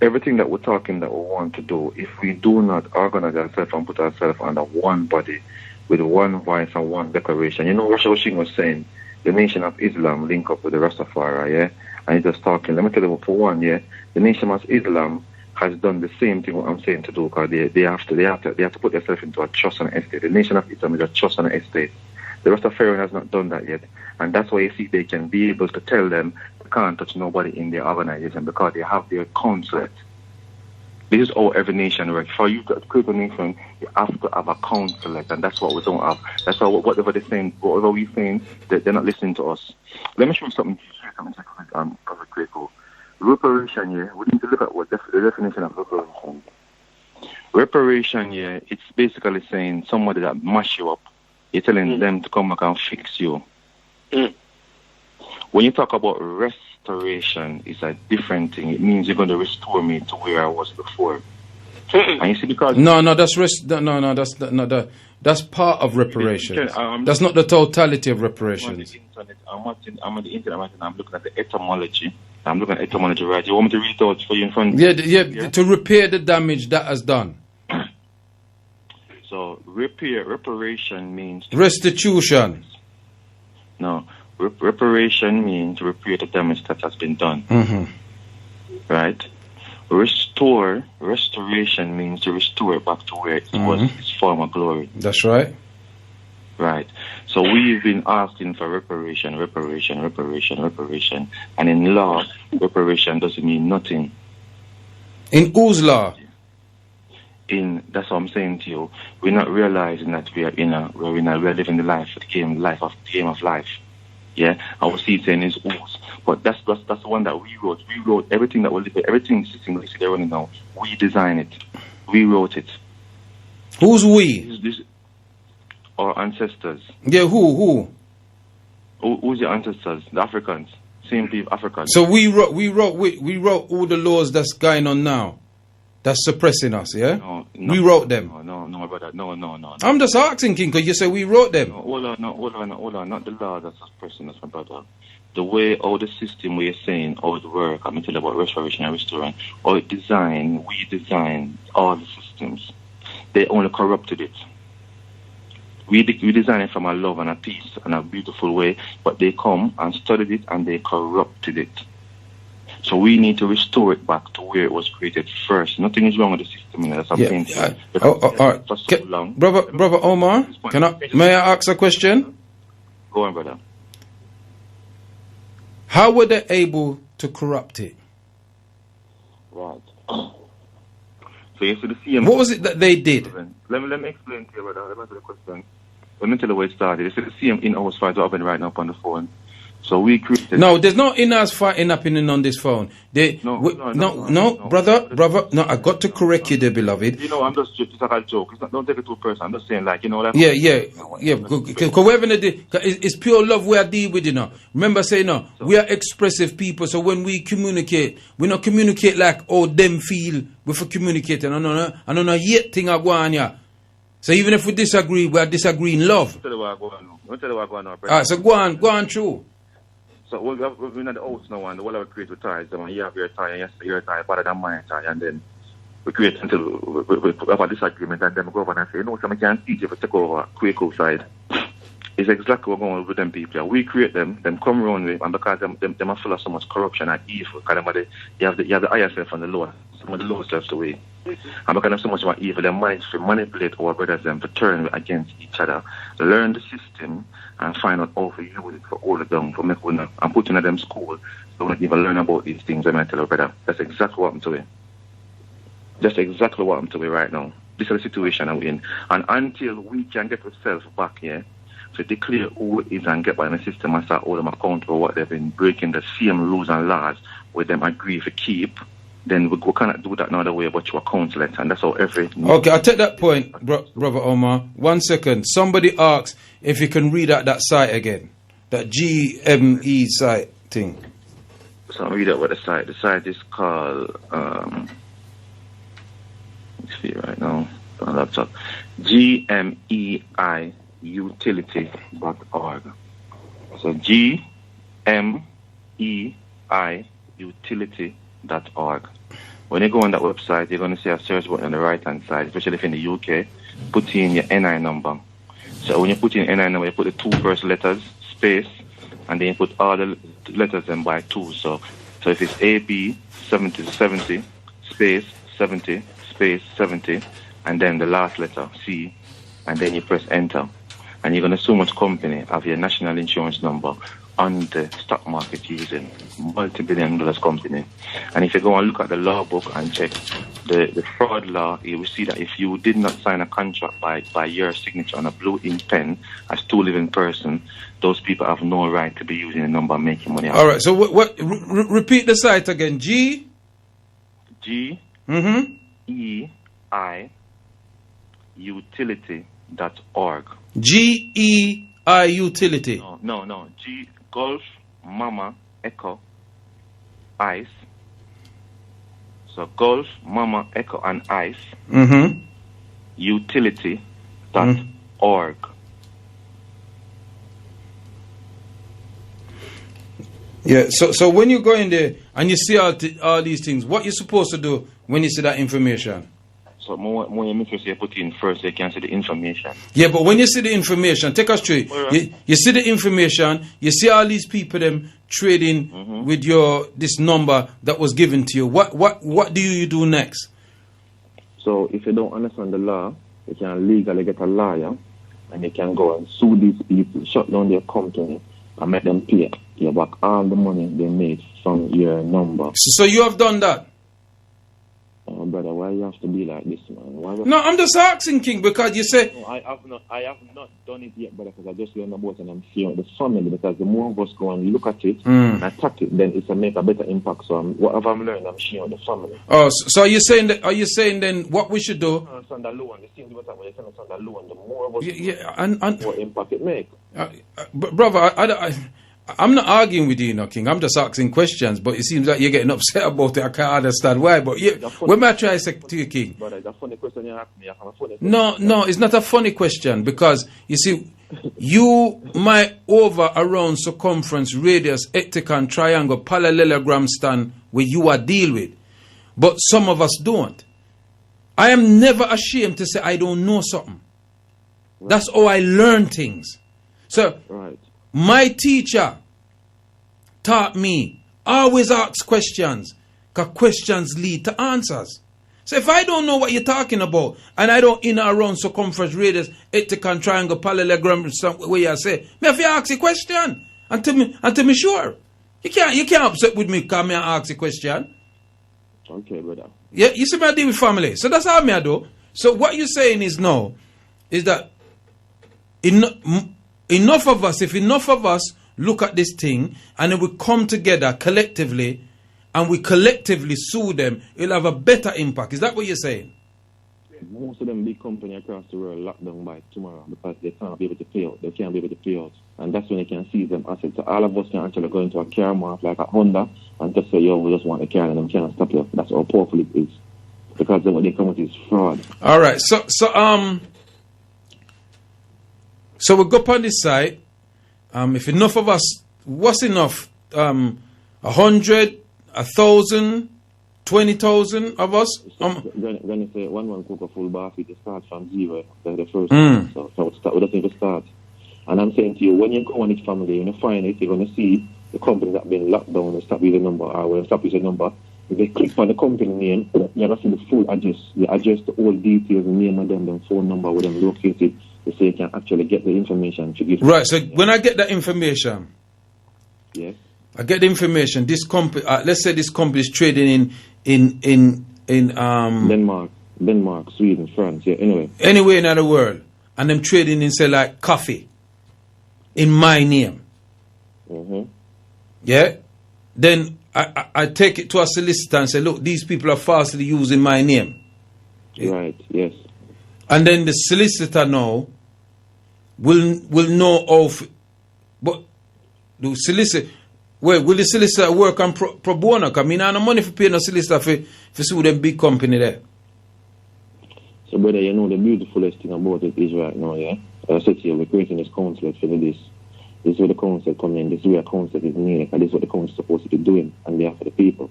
everything that we're talking that we want to do, if we do not organize ourselves and put ourselves under one body, with one voice and one declaration. Rasha Oshing was saying, the Nation of Islam link up with the Rastafari, and he's just talking. Let me tell you, for one, the Nation of Islam has done the same thing what I'm saying to do, because they have to put themselves into a trust and estate. The Nation of Islam is a trust and estate. The Rastafarian has not done that yet, and that's why you see they can be able to tell them they can't touch nobody in their organization, because they have their consulate. This is how every nation works. For you to create a nation, you have to have a consulate, and that's what we don't have. That's why whatever they're saying, whatever we're saying, they're not listening to us. Let me show you something. Brother Kwaku. Reparation, we need to look at what the definition of reparation. Reparation, it's basically saying somebody that mash you up, you're telling them to come back and fix you. When you talk about restoration, it's a different thing. It means you're going to restore me to where I was before. And you see, because that's part of reparations. That's not the totality of reparations. I'm on the internet, and I'm looking at the etymology. I'm looking at etymology, right? You want me to read it out for you in front? Yeah, to repair the damage that has done. So reparation means restitution. No, reparation means to repair the damage that has been done. Right? Restoration means to restore it back to where it was its former glory. That's right. Right. So we've been asking for reparation. And in law, reparation doesn't mean nothing. In whose law? That's what I'm saying to you. We're not realizing that we are living the game of life. Yeah, our seed saying is whose. But that's the one that we wrote. We wrote everything that will live, everything system we see there running now. We designed it. We wrote it. Who's we? Our ancestors. Yeah, who's your ancestors? The Africans. Same people, Africans. So we wrote all the laws that's going on now. That's suppressing us, yeah? No, we wrote them. No, brother. No. I'm just asking, King, because you say we wrote them. No, hold on. Not the law that's suppressing us, my brother. The way, all the system we're saying, how it work, I'm telling you about restoration and restoring, we design all the systems. They only corrupted it. We design it from a love and a peace and a beautiful way, but they come and studied it and they corrupted it. So we need to restore it back to where it was created first. Nothing is wrong with the system. That's what I'm saying to you. All right. For so long. Brother Omar, may I ask a question? Go on, brother. How were they able to corrupt it? Right. So you see the CM. What was it that they did? Let me explain to you, brother. Let me answer the question. Let me tell you where it started. You see the CM in-house fight up and right now up on the phone. So we created. No, there's no in-house fighting happening on this phone. No, brother. No, I got to correct you there, beloved. You know, I'm just like a joke. Don't take it too personal. I'm just saying, like, you know. Like, yeah. Because it's pure love we are dealing with, you know. Remember saying, no, we are expressive people. So when we communicate, we don't communicate like them feel before communicating. No. I don't know yet thing I go on here. So even if we disagree, we are disagreeing in love. Tell you what I go on now. Alright, so go on through. So we're in the house now, and the whole of create with ties. And you have your tie, and your tie better than my tie, and then we create until we have a disagreement, and then we go over and say, you know, so I can't teach if we take over Kwaku side. It's exactly what we're going with them people. We create them come around with, and because them are full of so much corruption and evil, because you have the higher self and the lower, some of the lower selves away. And because of so much more evil, their minds to manipulate our brothers them to turn against each other, learn the system, and find out how to use it for all of them, for make one and put in them school, so we don't even learn about these things. I'm tell you, brother, that's exactly what I'm doing. That's exactly what I'm doing right now. This is the situation I'm in. And until we can get ourselves back here, to declare who it is and get by the system and start hold them accountable for what they've been breaking the same rules and laws with them agree to keep, then we cannot do that another way but you counsel it, and that's how every... Okay, I'll take that point, Brother Omar. 1 second. Somebody asks if you can read out that site again. That GME site thing. So I'll read out what the site... The site is called... let's see right now. On the laptop. GMEIutility.org. So GMEIutility.org. When you go on that website, you're going to see a search button on the right hand side, especially if in the UK. Put in your NI number. So when you put in NI number, you put the two first letters, space, and then you put all the letters in by 2. So if it's AB 70, space 70, space 70, and then the last letter C, and then you press enter, and you're going to so much company have your national insurance number on the stock market using multi-billion dollars company. And if you go and look at the law book and check the fraud law, you will see that if you did not sign a contract by your signature on a blue ink pen as two living person, those people have no right to be using the number and making money. All right, so what repeat the site again. G E I utility.org. GEI utility. No. G Golf Mama Echo Ice. So Golf Mama Echo and Ice. Utility.org. Yeah. So when you go in there and you see all these things, what you're supposed to do when you see that information? So more you put in first, they can see the information. Yeah, but when you see the information, take us through. You see the information, you see all these people them trading with this number that was given to you. What do you do next? So if you don't understand the law, you can legally get a lawyer and they can go and sue these people, shut down their company, and make them pay you back all the money they made from your number. So you have done that? Oh, brother, why you have to be like this, man? No, I'm just asking, King, because you say... No, I have not done it yet, brother, because I just learned about it and I'm sharing with the family, because the more of us go and look at it and attack it, then it's a make a better impact. So whatever I'm learning, I'm sharing with the family. Oh, so are you saying then what we should do? The more of us, and more impact it makes. Brother, I'm not arguing with you, King. I'm just asking questions, but it seems like you're getting upset about it. I can't understand why. But what am I trying to say to you, King? Brother, it's a funny question you ask me. No, it's not a funny question, because you see, you might over around circumference, radius, hectagon, triangle, parallelogram stand where you are deal with, but some of us don't. I am never ashamed to say I don't know something. Right. That's how I learn things. So. Right. My teacher taught me, always ask questions, because questions lead to answers. So if I don't know what you're talking about, and I don't in or around circumference, radius, hectagon, triangle, parallelogram, where you say, me have to ask a question, until me sure. You can't upset with me because me ask a question. Okay, brother. Yeah, you see me I deal with family. So that's how me I do. So what you're saying is that enough of us look at this thing and then we come together collectively and we collectively sue them, it'll have a better impact. Is that what you're saying? Most of them big companies across the world lock down by tomorrow because they can't be able to pay out. They can't be able to pay out. And that's when they can seize them assets. So all of us can actually go into a car mark like a Honda and just say, yo, we just want a car and them can't stop you. That's how powerful it is. Because then what they come with is fraud. All right. So we'll go up on this side. If enough of us, what's enough? 100, 1,000, 20,000 of us? Gonna say one cook a full bath, it starts from zero. That's the first one. So we just need to start. And I'm saying to you, when you go on this family, you're going to find it, you're going to see the companies that have been locked down and stop using number, or when stop using number. If they click on the company name, you're going to see the full address. The address, the all details, the name of them, the phone number, where them located. So you can actually get the information to give. Right. So when I get that information, yes, I get the information. This company, let's say this company is trading in Denmark, Sweden, France. Yeah, anywhere in the world, and them trading in say like coffee in my name. Yeah. Then I take it to a solicitor and say, look, these people are falsely using my name. Right. Yes. And then the solicitor now will know of, but the solicitor, will the solicitor work on pro bono? Because I mean, I have no money for paying a solicitor for sue them big company there. So, brother, you know the beautifulest thing about it is right now, yeah? As I said to you, we're creating this council for this. This is where the council come in. This is where a council is needed. And this is what the council is supposed to be doing on behalf of the people.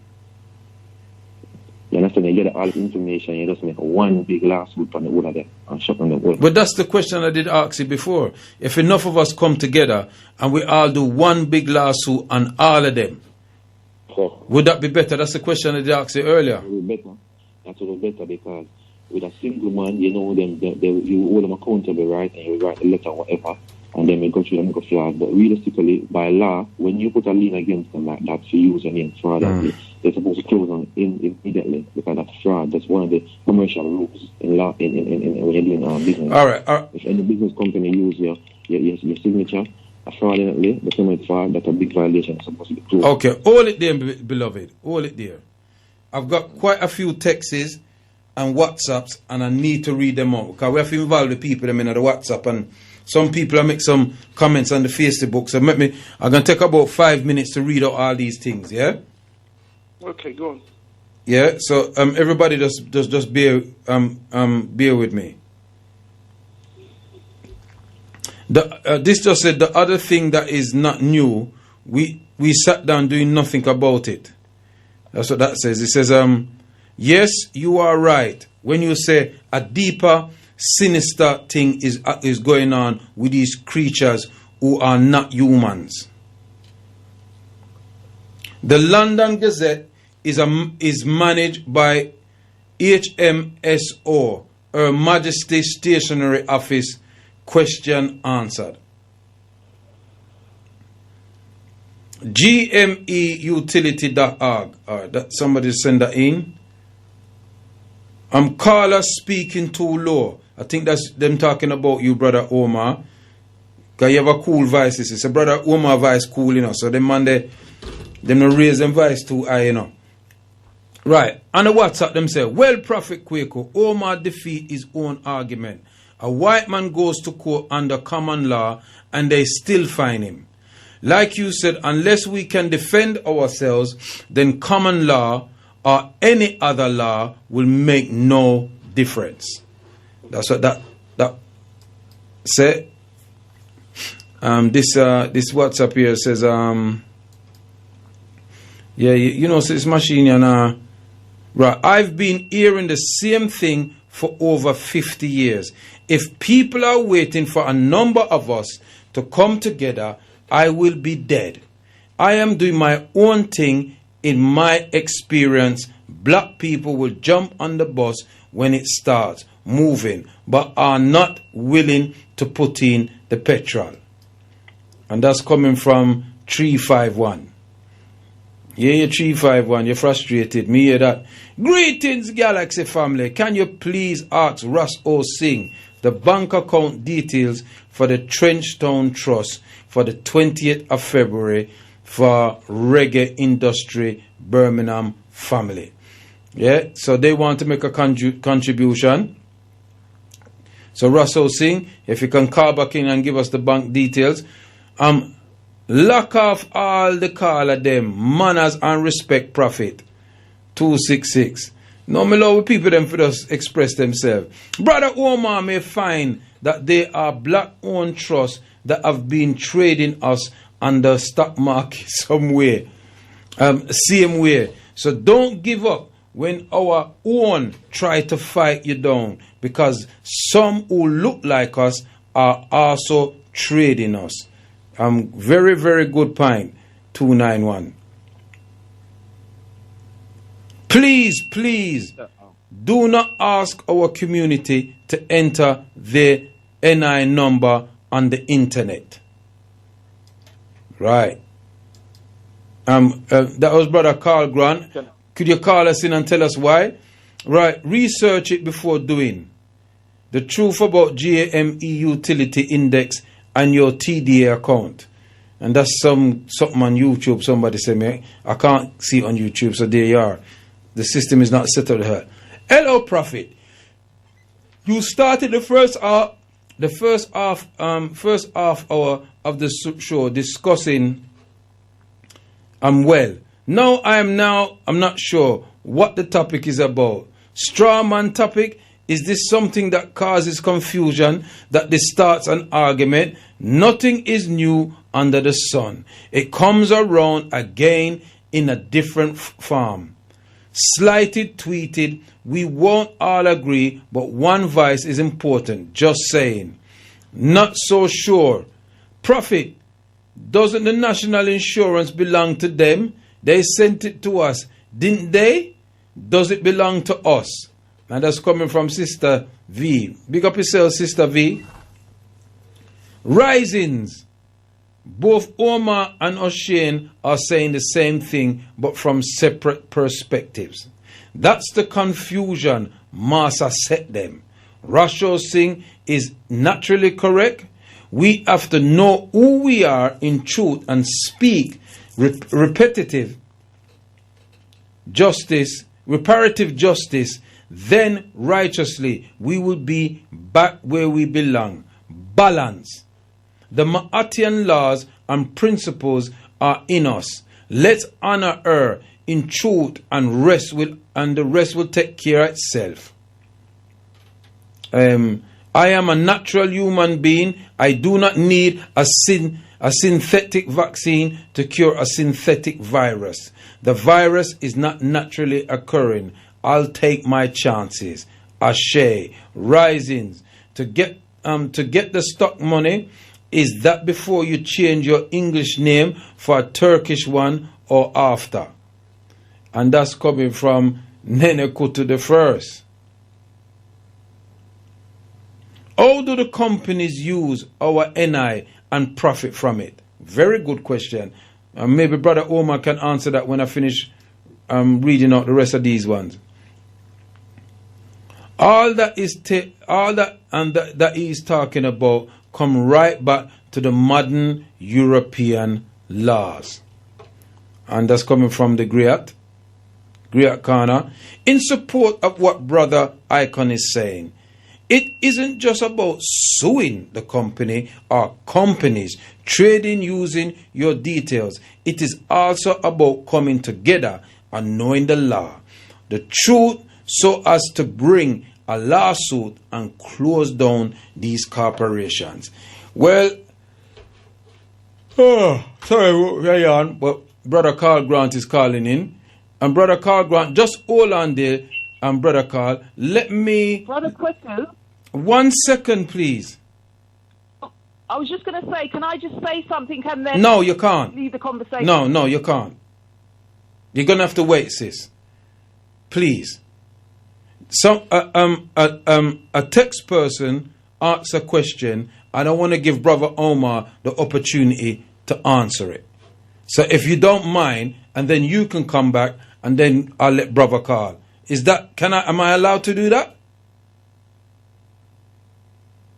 You understand? You get all the information, you just make one big lawsuit on the whole of them and shut on the whole. But that's the question I did ask you before. If enough of us come together and we all do one big lawsuit on all of them, would that be better? That's the question I did ask you earlier. That would be better. That would be better because with a single man, you know them, you hold them accountable, right? And you write a letter or whatever, and then we go through them, go flag. But realistically, by law, when you put a lien against them like that, you use your name fraud. They're supposed to close on immediately because that's fraud. That's one of the commercial rules in law in when you're doing business. All right. If any business company use your signature fraudulently, they commit fraud. That's a big violation. It's supposed to be closed. Okay, all it there, beloved. All it there. I've got quite a few texts and WhatsApps, and I need to read them out because we have to involve the people in the WhatsApp, and some people I make some comments on the Facebook. So I'm gonna take about 5 minutes to read out all these things. Yeah. Okay, go on. Yeah. So everybody just bear with me. This just said the other thing that is not new. We sat down doing nothing about it. That's what that says. It says yes, you are right when you say a deeper, sinister thing is going on with these creatures who are not humans. The London Gazette is managed by HMSO, Her Majesty's Stationery Office, Question answered. GMEutility.org. That somebody send that in. Caller speaking too low. I think that's them talking about you, Brother Omar. Because you have a cool voice. It's a Brother Omar voice cool, you know. So them man, them no raise them voice too high, you know. Right. On the WhatsApp, them say, well, Prophet Kwaku, Omar defeat his own argument. A white man goes to court under common law and they still fine him. Like you said, unless we can defend ourselves, then common law or any other law will make no difference. That's what that say. This WhatsApp here says, yeah, you know, so this machine and right. I've been hearing the same thing for over 50 years. If people are waiting for a number of us to come together, I will be dead. I am doing my own thing. In my experience, black people will jump on the bus when it starts moving, but are not willing to put in the petrol. And that's coming from 351. Yeah, you're 351. You're frustrated. Me hear that. Greetings, Galaxy family. Can you please ask Russ O. Singh the bank account details for the Trenchtown Trust for the 20th of February for Reggae Industry Birmingham family? Yeah, so they want to make a contribution. So Russell Singh, if you can call back in and give us the bank details. Lock off all the call of them. Manners and respect, Prophet. 266. No, me love people them for us express themselves. Brother Omar may find that they are black-owned trusts that have been trading us on the stock market somewhere. Same way. So don't give up when our own try to fight you down, because some who look like us are also trading us. Very, very good point. 291. Please, do not ask our community to enter the NI number on the internet. Right. That was Brother Carl Grant. Could you call us in and tell us why? Right. Research it before doing. The truth about GAME Utility Index and your TDA account. And that's something on YouTube. Somebody said me. I can't see it on YouTube, so there you are. The system is not set up to her. Hello, Prophet. You started the first half hour of the show discussing well. I'm not sure what the topic is about. Straw man topic. Is this something that causes confusion, that this starts an argument? Nothing is new under the sun. It comes around again in a different form. Slighted, tweeted, we won't all agree, but one voice is important. Just saying. Not so sure. Prophet, doesn't the national insurance belong to them? They sent it to us, didn't they? Does it belong to us? And that's coming from Sister V. Big up yourself, Sister V. Risings. Both Omar and O'Shane are saying the same thing, but from separate perspectives. That's the confusion Massa set them. Rasho Singh is naturally correct. We have to know who we are in truth and speak reparative justice, then righteously we will be back where we belong. Balance. The Maatian laws and principles are in us. Let's honor her in truth, and the rest will take care of itself. I am a natural human being. I do not need a synthetic vaccine to cure a synthetic virus. The virus is not naturally occurring. I'll take my chances. Ashe. Risings. To get the stock money, is that before you change your English name for a Turkish one or after? And that's coming from Nene Kutu the First. How do the companies use our NI and profit from it? Very good question. Maybe Brother Omar can answer that when I finish reading out the rest of these ones. All that he is talking about come right back to the modern European laws. And that's coming from the Griat Kana. In support of what Brother Icon is saying, it isn't just about suing the company or companies, trading using your details. It is also about coming together and knowing the law, the truth, so as to bring a lawsuit and close down these corporations. Well, sorry, on, but Brother Carl Grant is calling in. And Brother Carl Grant, just hold on there, and Brother Carl, let me... Brother Kwaku? 1 second, please. I was just going to say, can I just say something and then... No, you can't. Leave the conversation? No, you can't. You're going to have to wait, sis. Please. A text person asks a question, and I want to give Brother Omar the opportunity to answer it. So if you don't mind, and then you can come back, and then I'll let Brother Carl. Am I allowed to do that?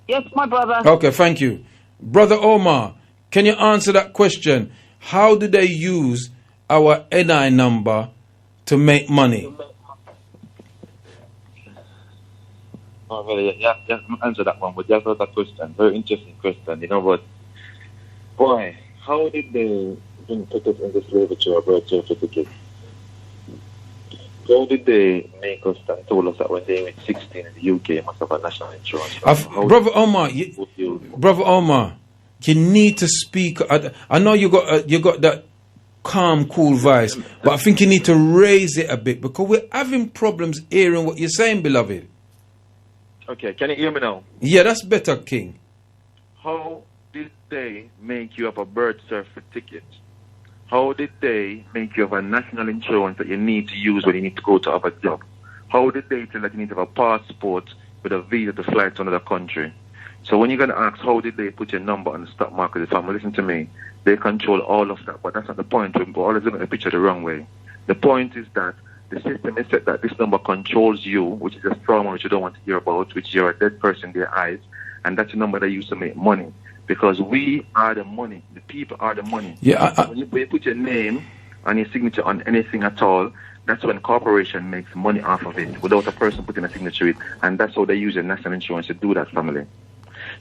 Yes, my brother. Okay, thank you. Brother Omar, can you answer that question? How do they use our NI number to make money? Oh, really? Yeah, answer that one. But just another question, very interesting question. You know what? Boy, how did they put us into slavery to our birth certificate? How did they make us and told us that when they were 16 in the UK must have a national insurance? Brother Omar, you need to speak. I know you got that calm, cool voice, but I think you need to raise it a bit because we're having problems hearing what you're saying, beloved. Okay, can you hear me now? Yeah, that's better, King. How did they make you up a birth certificate? How did they make you have a national insurance that you need to use when you need to go to have a job? How did they tell that you need to have a passport with a visa to fly to another country? So when you're going to ask how did they put your number on the stock market, if I'm listen to me, they control all of that. But that's not the point. We're always looking at the picture the wrong way. The point is that the system is set that this number controls you, which is a trauma which you don't want to hear about, which you're a dead person in their eyes, and that's the number they use to make money. Because we are the money. The people are the money. Yeah, when you put your name and your signature on anything at all, that's when corporation makes money off of it without a person putting a signature in. And that's how they use their national insurance to do that, family.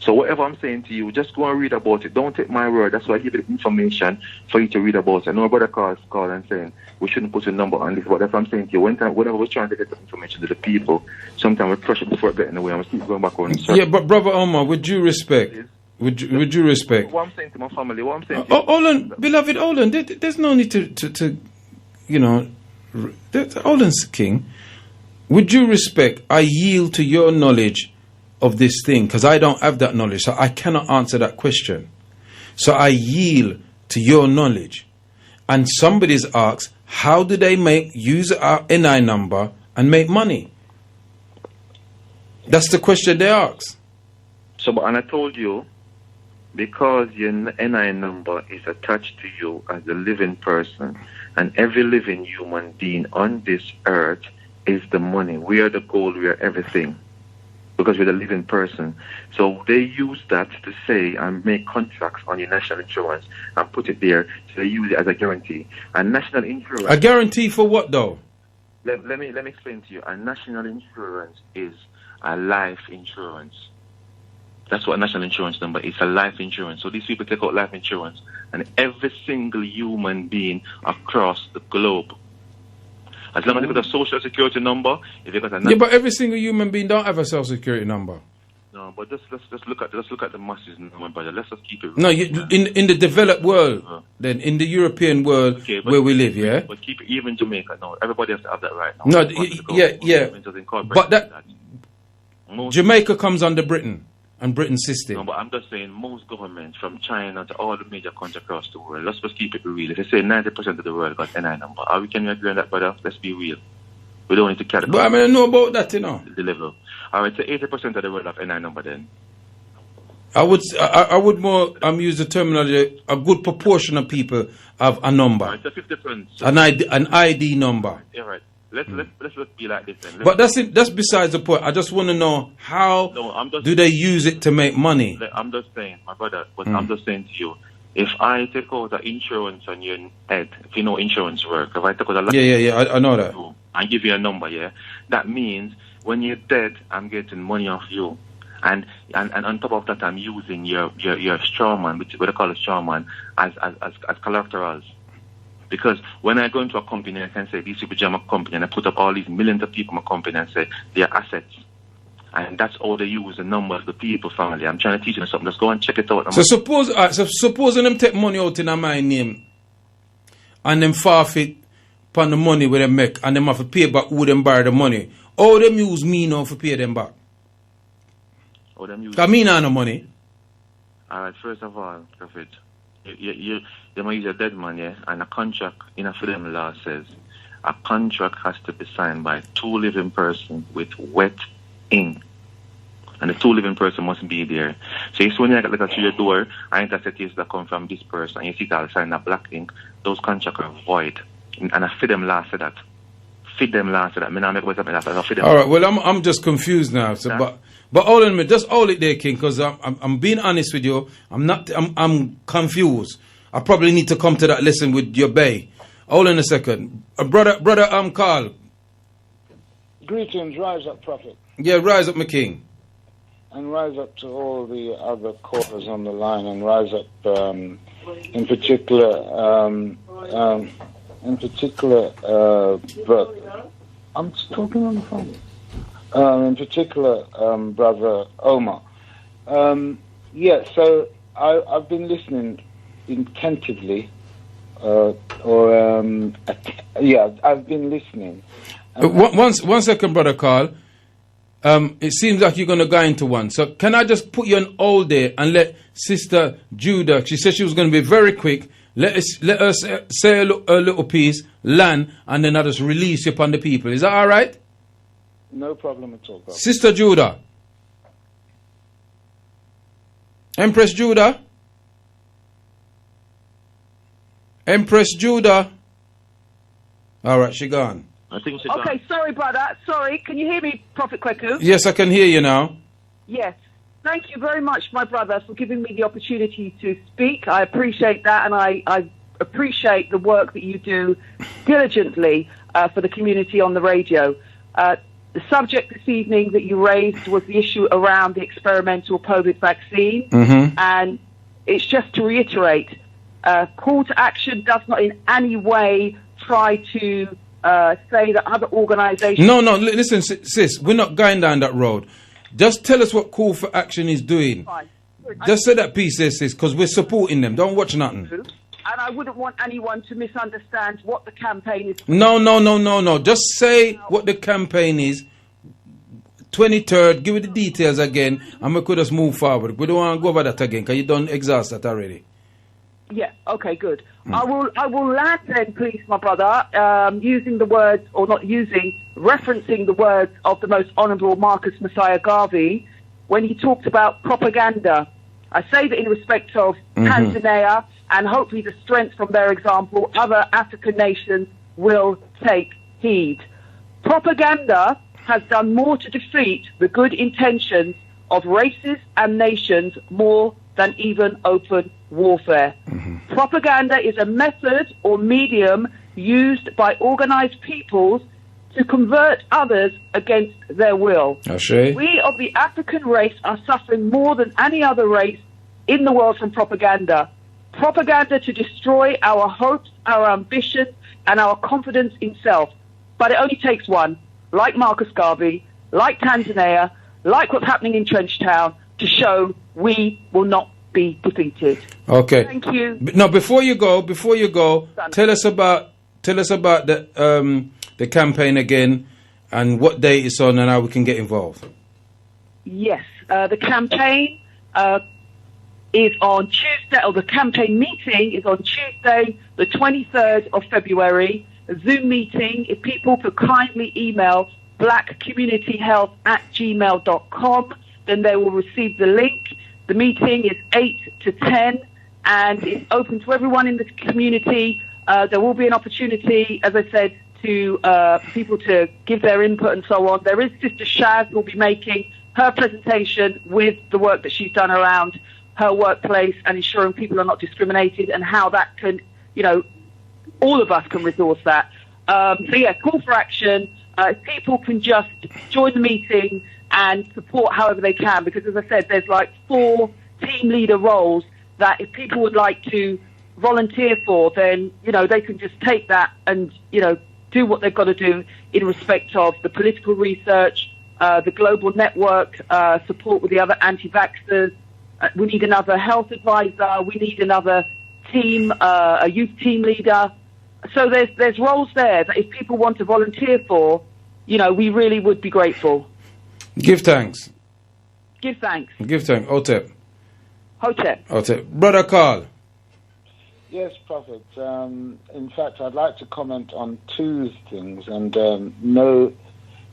So whatever I'm saying to you, just go and read about it. Don't take my word. That's why I give you the information for you to read about it. I know brother calls and saying we shouldn't put a number on this, but that's what I'm saying to you. Whenever we're trying to get the information to the people, sometimes we push it before it gets in the way. I'm keep going back on. Yeah, but Brother Omar, with due respect. Would you respect? What I'm saying to my family, what I'm saying to hold on, beloved, hold on. There's no need to you know, hold on, King. With due respect, I yield to your knowledge of this thing, because I don't have that knowledge, so I cannot answer that question. So I yield to your knowledge. And somebody's asked, how do they use our NI number and make money? That's the question they ask. So, and I told you, because your NI number is attached to you as a living person, and every living human being on this earth is the money. We are the gold, we are everything, because we're the living person. So they use that to say and make contracts on your national insurance and put it there, so they use it as a guarantee. And national insurance... A guarantee for what, though? Let me explain to you. A national insurance is a life insurance. That's what a national insurance number is, a life insurance. So these people take out life insurance, and every single human being across the globe, as long as they got a social security number, if they got a but every single human being don't have a social security number. No, but let's look at the masses, my brother. Let's just keep it. No, in the developed world, then in the European world where we live, yeah. But keep it even Jamaica. No, everybody has to have that right now. No, yeah. But that Jamaica comes under Britain. And Britain's system. No, but I'm just saying most governments, from China to all the major countries across the world, let's just keep it real. If you say 90% of the world got NI number, can you agree on that, brother? Let's be real. We don't need to carry. But I know about that, you know. The level. All right, so 80% of the world have NI number then. I would more use the terminology. A good proportion of people have a number. Right, so 50%. So An ID number. Yeah, right. Let's be like this then. But that's besides the point. I just want to know how do they use it to make money? I'm just saying, my brother, but I'm just saying to you, if I take out the insurance on your head, if you know insurance work, if I take out I know that. And give you a number, yeah, that means when you're dead, I'm getting money off you. And on top of that, I'm using your straw man, which what they call a straw man, as collaterals. Because when I go into a company, I can say, these people jam a company, and I put up all these millions of people in my company and say, they're assets. And that's all they use, the numbers, the people, family. I'm trying to teach them something. Let's go and check it out. So supposing them take money out in my name, and them forfeit upon the money where they make, and them have to pay back who them borrow the money. All them use me now to pay them back. Because me not no money. Alright, first of all, Prophet, you might use a dead man, yeah? And a contract in a freedom law says a contract has to be signed by 2 living persons with wet ink. And the 2 living person must be there. So it's when you get a letter to your door, and it says that come from this person, and you see that sign a black ink, those contracts are void. And a freedom law said that. Freedom law said that. Alright, well I'm just confused now. So but hold on a minute, just hold it there, King, because I'm being honest with you. I'm confused. I probably need to come to that lesson with your bay. Hold on a second. Brother Carl. Greetings, rise up, Prophet. Yeah, rise up, my king. And rise up to all the other callers on the line, and rise up in particular, but I'm just talking on the phone. In particular, Brother Omar. So I've been listening attentively, I've been listening. One second, Brother Carl. It seems like you're going to go into one. So can I just put you on hold there and let Sister Judah, she said she was going to be very quick, let us say a little piece, land, and then I'll just release you upon the people. Is that all right? No problem at all, brother. Sister Judah. Empress Judah. Empress Judah. All right, she gone. I think she Okay, sorry, brother. Sorry, can you hear me, Prophet Kwaku? Yes, I can hear you now. Yes. Thank you very much, my brother, for giving me the opportunity to speak. I appreciate that, and I appreciate the work that you do diligently for the community on the radio. The subject this evening that you raised was the issue around the experimental COVID vaccine, and it's just to reiterate, call to action does not in any way try to say that other organizations... No, listen, sis, we're not going down that road. Just tell us what Call for Action is doing. Fine. Just say that piece, sis, because we're supporting them. Don't watch nothing. And I wouldn't want anyone to misunderstand what the campaign is. No. Just say what the campaign is. 23rd, give it the details again, and we could just move forward. We don't want to go over that again, because you don't exhaust that already. Yeah, okay, good. I will land then, please, my brother, using the words, or not using, referencing the words of the most honourable Marcus Messiah Garvey, when he talked about propaganda. I say that in respect of Tanzania, and hopefully the strength from their example, other African nations will take heed. Propaganda has done more to defeat the good intentions of races and nations more than even open warfare. Propaganda is a method or medium used by organized peoples to convert others against their will. We of the African race are suffering more than any other race in the world from propaganda. Propaganda to destroy our hopes, our ambitions, and our confidence in self. But it only takes one, like Marcus Garvey, like Tanzania, like what's happening in Trenchtown, to show we will not be defeated. Okay. Thank you. Now, before you go, tell us about the campaign again, and what day it's on, and how we can get involved. Yes, the campaign is on Tuesday, or the campaign meeting is on Tuesday, the 23rd of February. A Zoom meeting. If people could kindly email blackcommunityhealth@gmail.com, then they will receive the link. The meeting is 8 to 10, and it's open to everyone in the community. There will be an opportunity, as I said, to people to give their input and so on. There is Sister Shaz who will be making her presentation with the work that she's done around her workplace and ensuring people are not discriminated, and how that can, all of us can resource that. Call for action. People can just join the meeting and support however they can, because as I said, there's like 4 team leader roles that if people would like to volunteer for, then, they can just take that and, do what they've got to do in respect of the political research, the global network, support with the other anti-vaxxers. We need another health advisor. We need another team, a youth team leader. So there's roles there that if people want to volunteer for, we really would be grateful. Give thanks. Give thanks. Give thanks. Hotep. Brother Carl. Yes, Prophet. In fact, I'd like to comment on 2 things, and no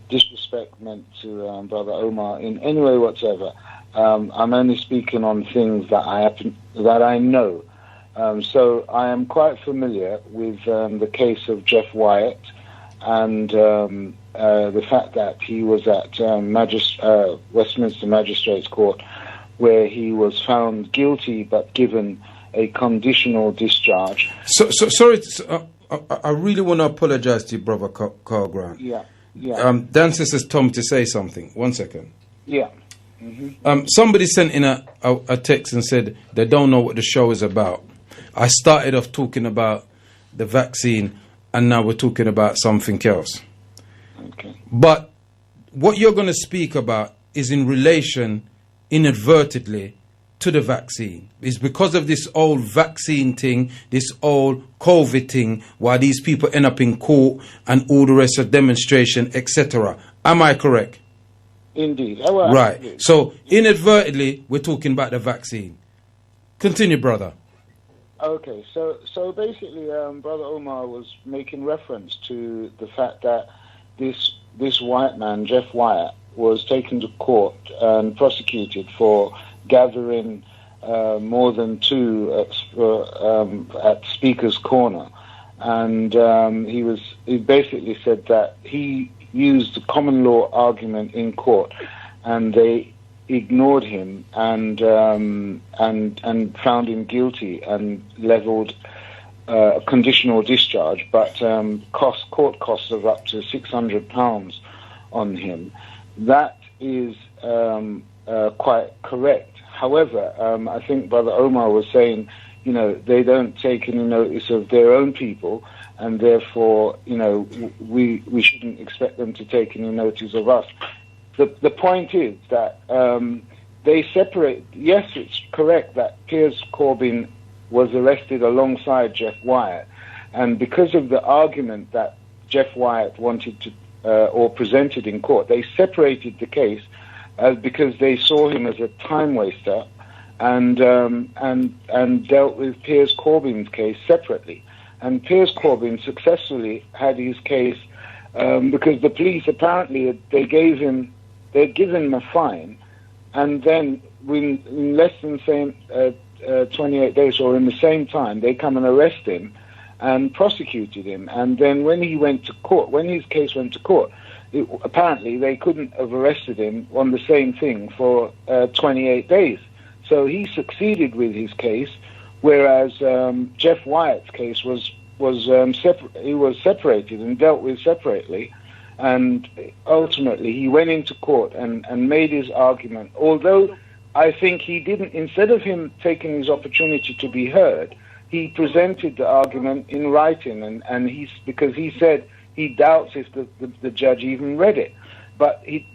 disrespect meant to Brother Omar in any way whatsoever. I'm only speaking on things that I know. So I am quite familiar with the case of Jeff Wyatt and the fact that he was at Westminster Magistrates Court, where he was found guilty but given a conditional discharge. Sorry, I really want to apologize to you, Brother Carl Grant. Yeah. Dan says Tom to say something. 1 second. Yeah. Somebody sent in a text and said they don't know what the show is about. I started off talking about the vaccine, and now we're talking about something else. Okay. But what you're going to speak about is in relation, inadvertently, to the vaccine. It's because of this old vaccine thing, this old COVID thing, why these people end up in court and all the rest of demonstration, etc. Am I correct? Indeed. Right. Absolutely. So, inadvertently, we're talking about the vaccine. Continue, brother. Okay, so basically, Brother Omar was making reference to the fact that this white man, Jeff Wyatt, was taken to court and prosecuted for gathering more than 2 at Speaker's Corner, and he basically said that he used the common law argument in court, and they ignored him and found him guilty and leveled a conditional discharge, but court costs of up to £600 on him. That is quite correct. However, I think Brother Omar was saying, they don't take any notice of their own people, and therefore, we shouldn't expect them to take any notice of us. The point is that they separate. Yes, it's correct that Piers Corbyn was arrested alongside Jeff Wyatt, and because of the argument that Jeff Wyatt wanted to or presented in court, they separated the case because they saw him as a time waster, and dealt with Piers Corbyn's case separately. And Piers Corbyn successfully had his case because the police apparently they'd given him a fine, and then in less than 28 days, or in the same time, they come and arrest him and prosecuted him. And then when he went to court, when his case went to court, apparently they couldn't have arrested him on the same thing for 28 days. So he succeeded with his case, whereas Jeff Wyatt's case was separated and dealt with separately. And ultimately, he went into court and made his argument. Although I think he didn't, instead of him taking his opportunity to be heard, he presented the argument in writing, because he said he doubts if the judge even read it. But they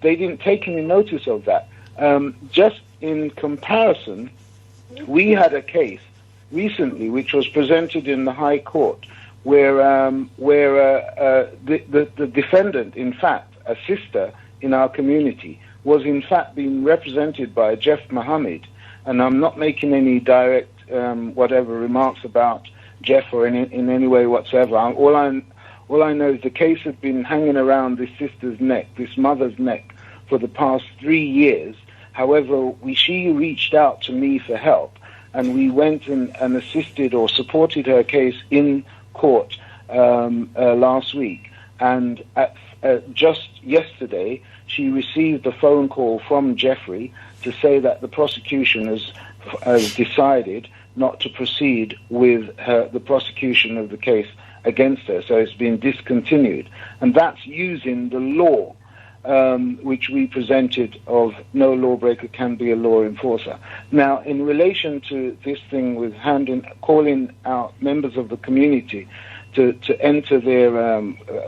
didn't take any notice of that. Just in comparison, we had a case recently which was presented in the High Court, where the defendant, in fact, a sister in our community, was in fact being represented by Jeff Mohammed. And I'm not making any direct whatever remarks about Jeff or in any way whatsoever. All I know is the case has been hanging around this sister's neck, this mother's neck, for the past 3 years, However, she reached out to me for help, and we went and assisted or supported her case in court last week. And just yesterday, she received a phone call from Jeffrey to say that the prosecution has decided not to proceed with the prosecution of the case against her, so it's been discontinued. And that's using the law which we presented of no lawbreaker can be a law enforcer. Now, in relation to this thing with calling out members of the community to enter their,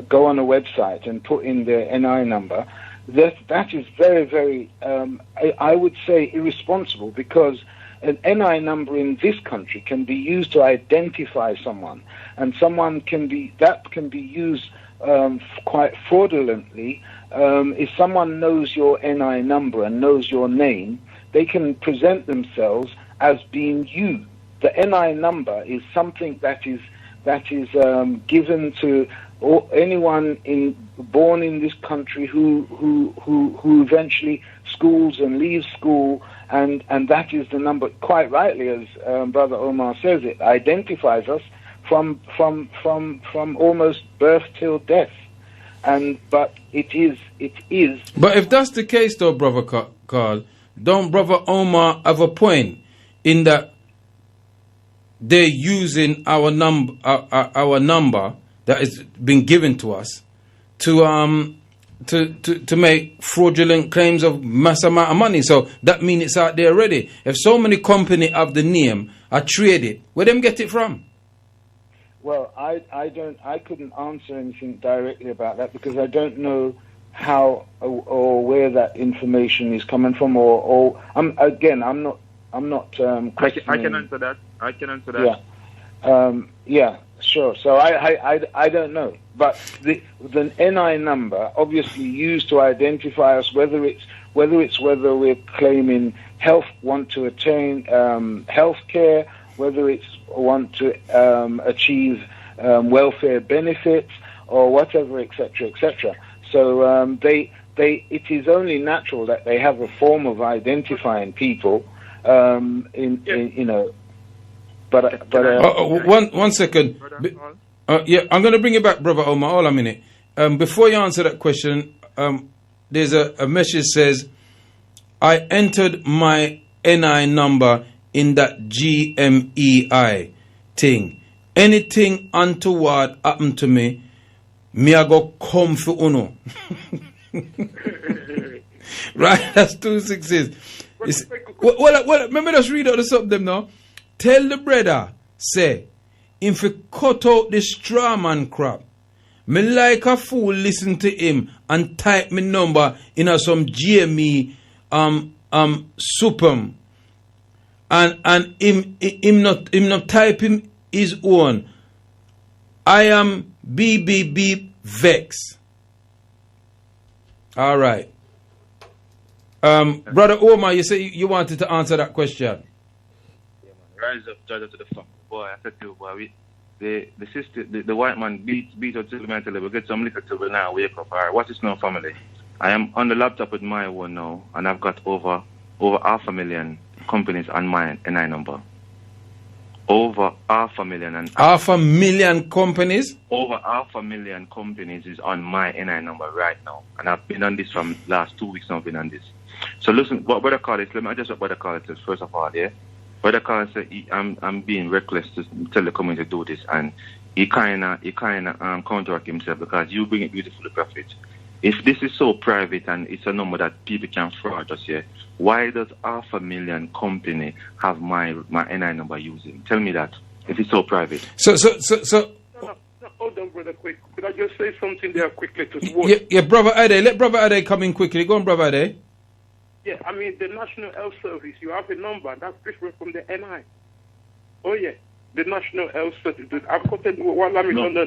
go on a website and put in their NI number, that is very, very, I would say irresponsible, because an NI number in this country can be used to identify someone, and someone can be used quite fraudulently. If someone knows your NI number and knows your name, they can present themselves as being you. The NI number is something that is given to anyone born in this country who eventually schools and leaves school, and that is the number. Quite rightly, as Brother Omar says, it identifies us from almost birth till death. But it is. But if that's the case, though, Brother Carl, don't Brother Omar have a point in that they're using our number that has been given to us to make fraudulent claims of mass amount of money? So that means it's out there already. If so many companies have the name, are traded, where them get it from? Well, I couldn't answer anything directly about that, because I don't know how or where that information is coming from, or I'm not questioning. I can answer that. Yeah, sure. So I don't know, but the NI number obviously used to identify us, whether we're claiming want to attain health care, whether it's want to achieve welfare benefits or whatever, etc., etc. So it is only natural that they have a form of identifying people. One second. I'm going to bring you back, Brother Omar. Hold a minute. Before you answer that question, there's a message says, I entered my NI number in that GMEI thing. Anything untoward happened to me, I go come for uno. Right? That's 2 6s. Well, let me just read out the sub them now. Tell the brother, say, if you cut out the straw man crap, me like a fool listen to him and type me number in some GME supum. And him not type him his own. I am BBB Vex. All right. Brother Omar, you say you wanted to answer that question. Yeah, man. Rise up, judge up to the fuck, boy. I said to you, boy, the white man beat up till mentally. We get some liquor till we now wake up. All right, what is now, family? I am on the laptop with my one now, and I've got over 500,000 companies on my NI number. Over 500,000. 500,000 companies? Over 500,000 companies is on my NI number right now. And I've been on this from last 2 weeks now. I've been on this. So listen, what Brother Carl is, let me just what Brother Carl says, first of all, yeah. Brother Carl said, I'm being reckless to tell the community to do this, and he kind of counteract himself, because you bring it beautifully, Prophet. If this is so private and it's a number that people can fraud us here, why does 500,000 company have my NI number using? Tell me that, if it's so private. So. No, hold on, brother, quick. Could I just say something there quickly to Yeah, Brother Ade. Let Brother Ade come in quickly. Go on, Brother Ade. Yeah, I mean, the National Health Service, you have a number. That's different from the NI. Oh, yeah. The National Health Service. I've got it while I'm on the...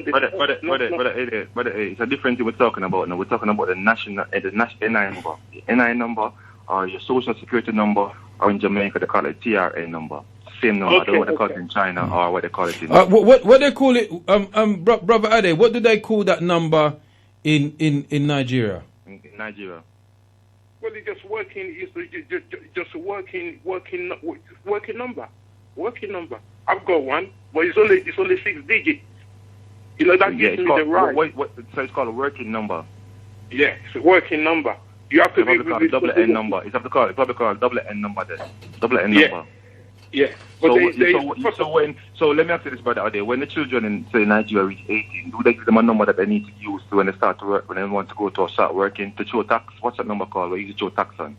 But it's a different thing we're talking about now. We're talking about the national NI number. The NI number, or your Social Security number, or in Jamaica, they call it TRA number. Same number. I don't know what they call it in China, or what they call it in... what they call it, Brother Ade, what do they call that number in Nigeria? In Nigeria. basically just working is just working number. Working number. I've got one, but it's only 6 digits. You know, that gives me the right. So it's called a working number. Yeah, it's a working number. You have to be called double N number. It's probably called double N number then. Double N number. Yeah. So let me ask you this, brother. When the children in say Nigeria reach 18, do they give them a number that they need to use to when they start to work, when they want to go to start working to show tax? What's that number called? Where you show tax on?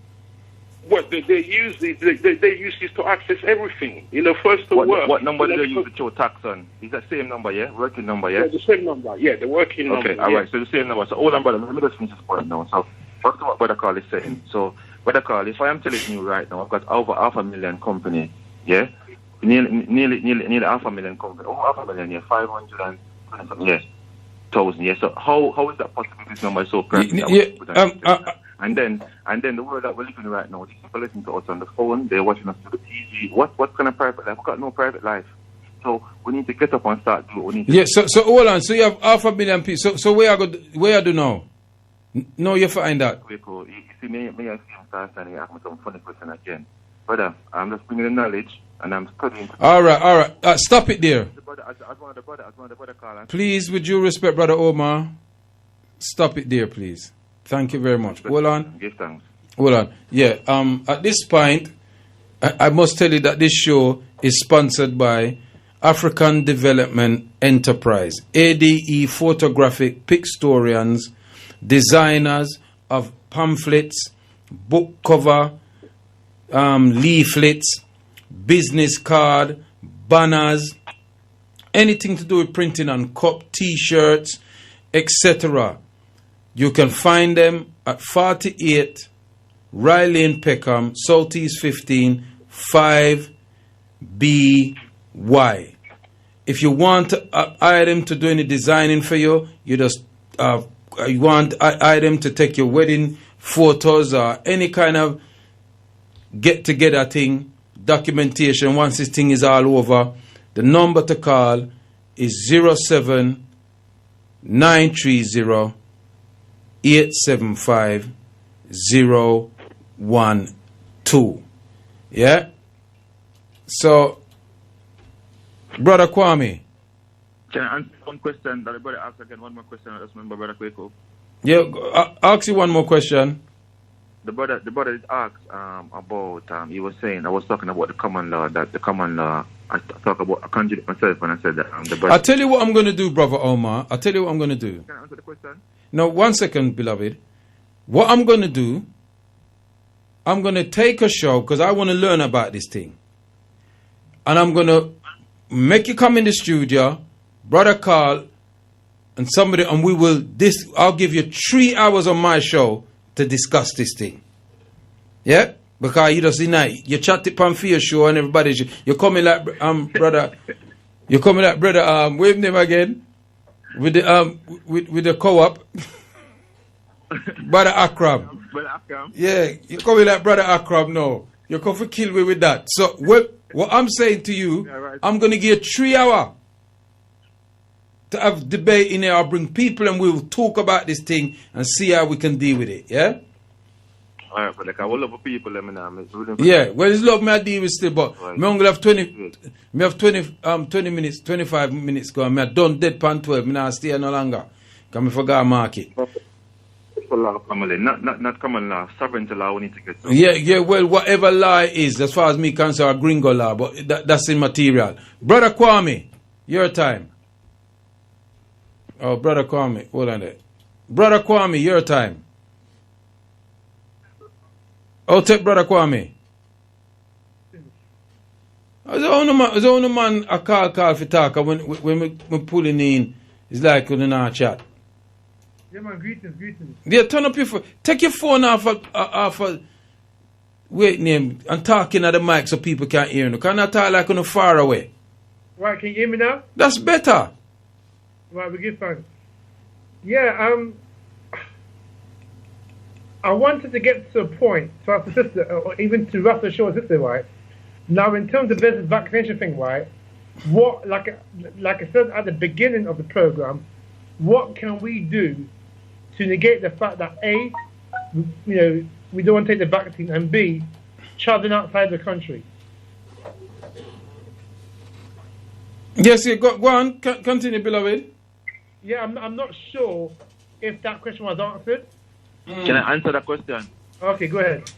What they use this to access everything. You know, first to work. What number do they use to show tax on? Is that same number, yeah? Working number, yeah? Yeah, the same number. Yeah, the working number. Okay, all right. So the same number. So hold on, brother. Let me just finish this point now. So first of what Brother Carl is saying. So Brother Carl, if I am telling you right now, I've got over 500,000 company, yeah? Nearly 500,000 company. Over 500,000, yeah. 520,000, yeah. Yeah. So how is that possible? This number is so perfect. And then the world that we're living in right now, these people listening to us on the phone, they're watching us through the TV. What kind of private life? We've got no private life. So we need to get up and start doing what we need to do. So hold on. So you have 500,000 people. So where I do now? No, you find that. You see, me I see him start standing ask me some funny question again. Brother, I'm just bringing the knowledge and I'm studying. All right. Stop it there. As one of the brother Carl. Please, with due respect, Brother Omar, stop it there, please. Thank you very much. Hold on. Give thanks. Hold on. Yeah. At this point, I must tell you that this show is sponsored by African Development Enterprise, ADE Photographic Pictorians, designers of pamphlets, book cover, leaflets, business card, banners, anything to do with printing on cup, T-shirts, etc. You can find them at 48 Riley and Peckham, Southeast 15, 5BY. If you want an item to do any designing for you, you just you want an item to take your wedding photos or any kind of get-together thing, documentation, once this thing is all over, the number to call is 07930 875-012. Yeah? So, Brother Kwame. Can I answer one question that the brother asked again? One more question. I just remember Brother Kwaku. Yeah, I'll ask you one more question. The brother is asked about, he was saying, I was talking about the common law, I conjured myself when I said that. The brother. I'll tell you what I'm going to do, Brother Omar. I'll tell you what I'm going to do. Can I answer the question? Now, 1 second, beloved. What I'm going to do, I'm going to take a show because I want to learn about this thing. And I'm going to make you come in the studio, Brother Carl, and somebody, and I'll give you 3 hours on my show to discuss this thing. Yeah? Because you just you chat it on for your show and everybody, you're coming like, brother, wave name again, with the co-op. Brother Akram. Yeah, you're coming like Brother Akram now. You're going to kill me with that. So what I'm saying to you, I'm going to give you 3 hours to have debate in here. I'll bring people and we'll talk about this thing and see how we can deal with it. Yeah? Alright, but like I will love people. Yeah, well, it's love me I deal with still, but right. Me only have 20 minutes, 25 minutes go. Me I done dead pan 12. Me not stay no longer. Because me forgot market. Family, not common law, sovereignty law. We need to get to. Yeah. Well, whatever law is, as far as me concerned, gringo law, but that's immaterial. Brother Kwame, your time. Oh, Brother Kwame, hold on there. Brother Kwame, your time. Oh, take Brother Kwame. As only man a call for talk, when we pulling in, it's like we don't chat. Yeah, man, greetings. Yeah, turn up your phone. Take your phone off wait name and talking at the mic so people can't hear you. Can I talk like on far away? Right, can you hear me now? That's better. Right, we give thanks. Yeah, I wanted to get to a point to ask the sister, or even to Russell Shaw's sister, right? Now, in terms of this vaccination thing, right? What, like I said at the beginning of the program, what can we do to negate the fact that we don't want to take the vaccine, and B, traveling outside the country. Yes, go on, continue, beloved. Yeah, I'm not sure if that question was answered. Can I answer that question? Okay, go ahead.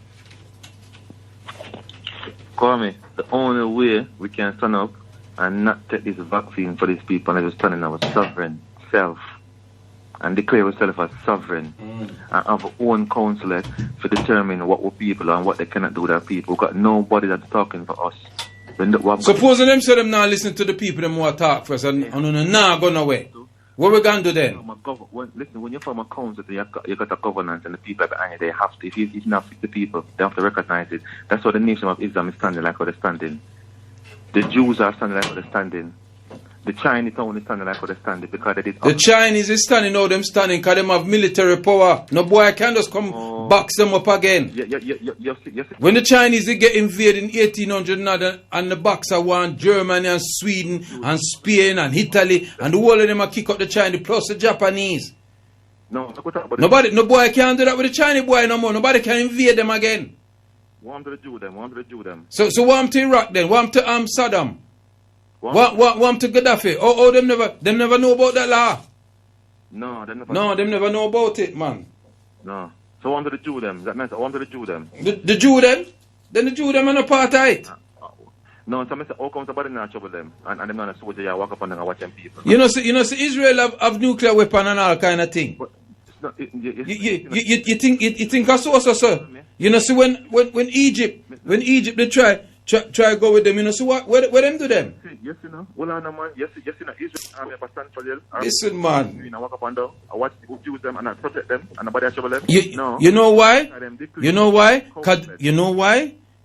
Call me. The only way we can stand up and not take this vaccine for these people is to stand in our sovereign self and declare ourselves as sovereign and have our own council to determine what our people are and what they cannot do with our people. We've got nobody that's talking for us. Supposing them say them now listen to the people them who are talk first and now go nowhere. What we going to do then? Listen, when you form a council, you got a governance and the people behind it, they have to, if you not fit the people, they have to recognize it. That's what the nation of Islam is standing like how they're standing. The Jews are standing like how they're standing. The Chinese town is standing like how they're standing because they did. The Chinese is standing how them standing because them have military power. No boy can just come box them up again. When the Chinese they get invaded in 1800 and the Boxer want Germany and Sweden and Spain and Italy and the whole of them are kick up the Chinese plus the Japanese. No boy can do that with the Chinese boy no more. Nobody can invade them again. Want to do them. So want to Iraq then? Want to Saddam? Want to Gaddafi? Oh, them never know about that law. No, them never know about it, man. No. So I wanted to do them. That means I wanted to do them. The Jew them? Then the Jew them are not part of it. No, so I say, how come somebody not trouble them? And them not a soldier, you walk up and watch them people. You know, see Israel have nuclear weapon and all kind of thing. But you think I saw so, sir? You know, see when Egypt they try go with them, you know, so what them do them? Yes, you know. Well, no, man. Yes, you know, Israel army have a stand for them. Listen, man. You know, walk up and down. I watch people use them and I protect them and nobody trouble them. You know why? You know why?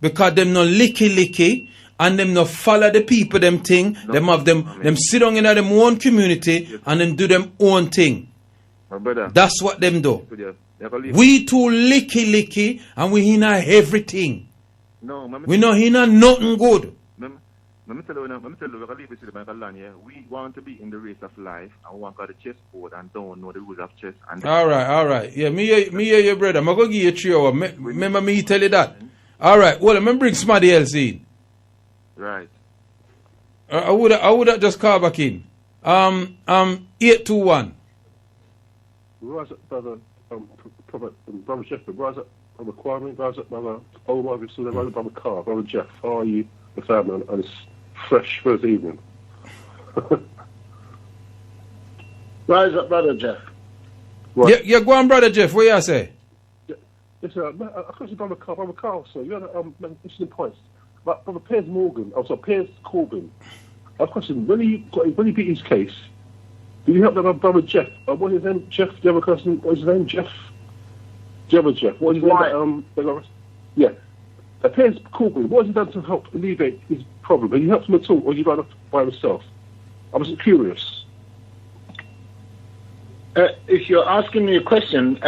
Because them no licky and them no follow the people them thing. No, them have them sit down in them own community and them do them own thing. My brother. That's what them do. We too licky and we in everything. No, we know he not nothing good. Let me tell you, we want to be in the race of life and we want to go to the chessboard and don't know the rules of chess. All right. Yeah, me hear your brother. I'm going to give you 3 hours. Remember me tell you that. All right. Well, let me bring somebody else in. Right. I would have just call back in. 821. Rise up, brother. Brother Jeff, rise up. Brother Kwame, rise up, brother Omar, brother Carr, brother Jeff. How are you, the family, on this fresh Thursday evening? Rise up, brother Jeff. Right. Yeah, go on, brother Jeff. What you say? Yes, I can't see brother Carr, sir. You had interesting points. But brother Piers Corbyn. I have a question. When he beat his case, did you help that brother Jeff? What's his name? Jeff, the other person, what's his name? Jeff? The other Jeff. What is his name? Yeah. Piers Corbyn, what has he done to help alleviate his problem? Have you helped him at all, or you ran off by himself? I was curious. If you're asking me a question,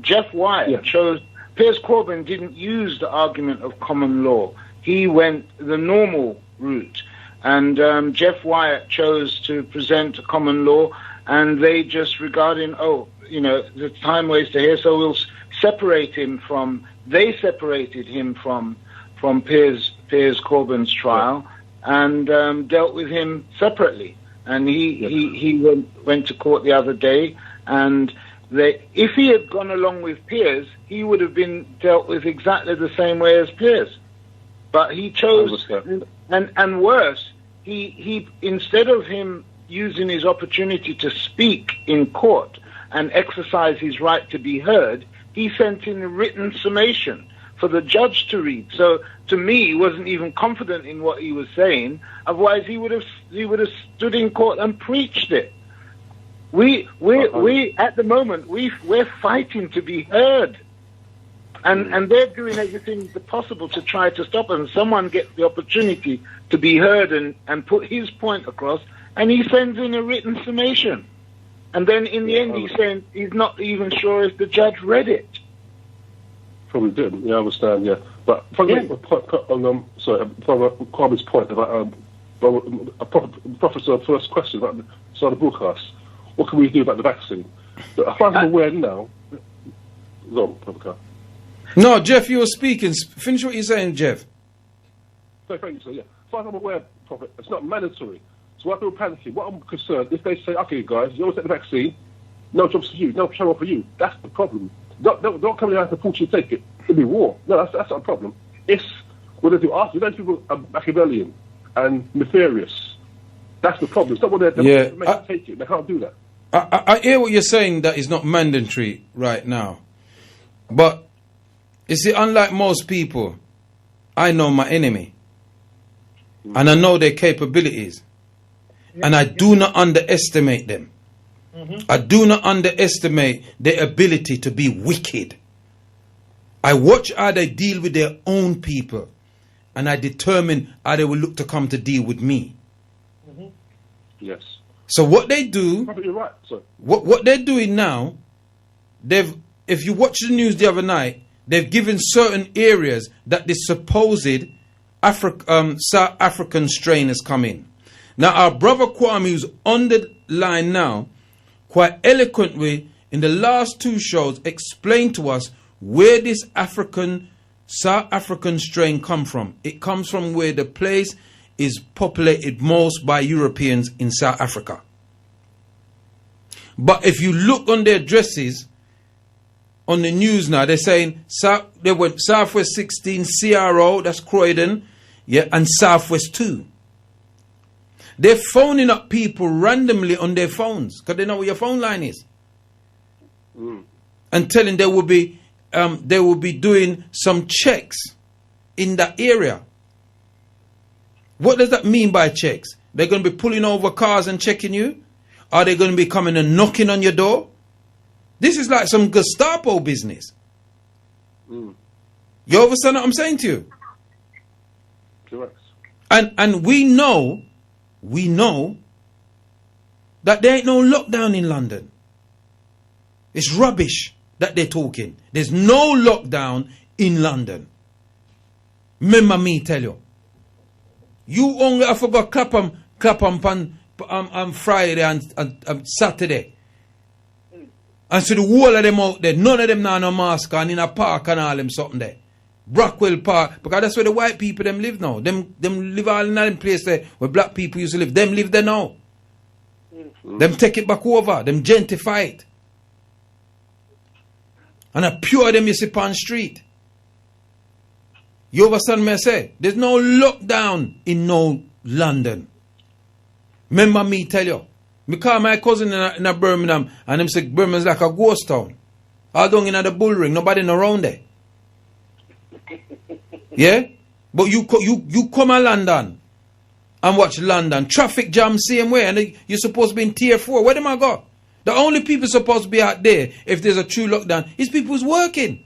Jeff Wyatt chose... Piers Corbyn didn't use the argument of common law. He went the normal route. And Jeff Wyatt chose to present a common law, and they just regarding, the time waster here, so we'll separate him from... They separated him from Piers Corbyn's trial and dealt with him separately. And he went to court the other day, and if he had gone along with Piers, he would have been dealt with exactly the same way as Piers. But he chose, and worse, he instead of him using his opportunity to speak in court and exercise his right to be heard, he sent in a written summation for the judge to read. So to me, he wasn't even confident in what he was saying. Otherwise, he would have stood in court and preached it. We at the moment we're fighting to be heard, and they're doing everything possible to try to stop us. And someone gets the opportunity to be heard and put his point across, and he sends in a written summation. And then in the end, he's saying he's not even sure if the judge read it. Probably didn't. Yeah, I understand. Yeah, but from Kwame's point about Prophet's first question about the broadcast. What can we do about the vaccine? But as far as I'm aware now, No, Jeff, you were speaking. Finish what you're saying, Jeff. So thank you, sir. Yeah. As far as I'm aware, Prophet, it's not mandatory. So why people panicking? What I'm concerned, if they say, okay, guys, you always take the vaccine, no jobs for you, no travel for you. That's the problem. Don't come here to force you to take it. It'll be war. No, that's not a problem. It's what they do after. Those people are Machiavellian and nefarious. That's the problem. It's not what they're make you take it. They can't do that. I hear what you're saying, that is not mandatory right now. But, you see, unlike most people, I know my enemy. And I know their capabilities. And I do not underestimate them. I do not underestimate their ability to be wicked. I watch how they deal with their own people. And I determine how they will look to come to deal with me. Yes. So what they do, you're right, sir. What they're doing now, if you watch the news the other night, they've given certain areas that the supposed South African strain has come in. Now our brother Kwame, who's on the line now, quite eloquently in the last two shows explained to us where this South African strain come from. It comes from where the place is populated most by Europeans in South Africa. But if you look on their dresses on the news now, they're saying they went Southwest 16 CRO, that's Croydon, and Southwest 2. They're phoning up people randomly on their phones because they know where your phone line is, and telling they will be doing some checks in that area. What does that mean by checks? They're going to be pulling over cars and checking you? Are they going to be coming and knocking on your door? This is like some Gestapo business. You understand what I'm saying to you? Correct. And we know that there ain't no lockdown in London. It's rubbish that they're talking. There's no lockdown in London. Remember me tell you. You only have to go clap on Friday and Saturday. And so the whole of them out there, none of them now no mask and in a park and all them something there. Brockwell Park, because that's where the white people them live now. Them live all in that place there where black people used to live. Them live there now. Them take it back over. Them gentrify it. And a pure them you see on street. You understand me I say? There's no lockdown in no London. Remember me tell you. Me call my cousin in a Birmingham and them say Birmingham's like a ghost town. All down in the bull ring, nobody around there. Yeah? But you come to London and watch London. Traffic jam same way and you're supposed to be in tier 4. Where them I go? The only people supposed to be out there if there's a true lockdown is people who's working.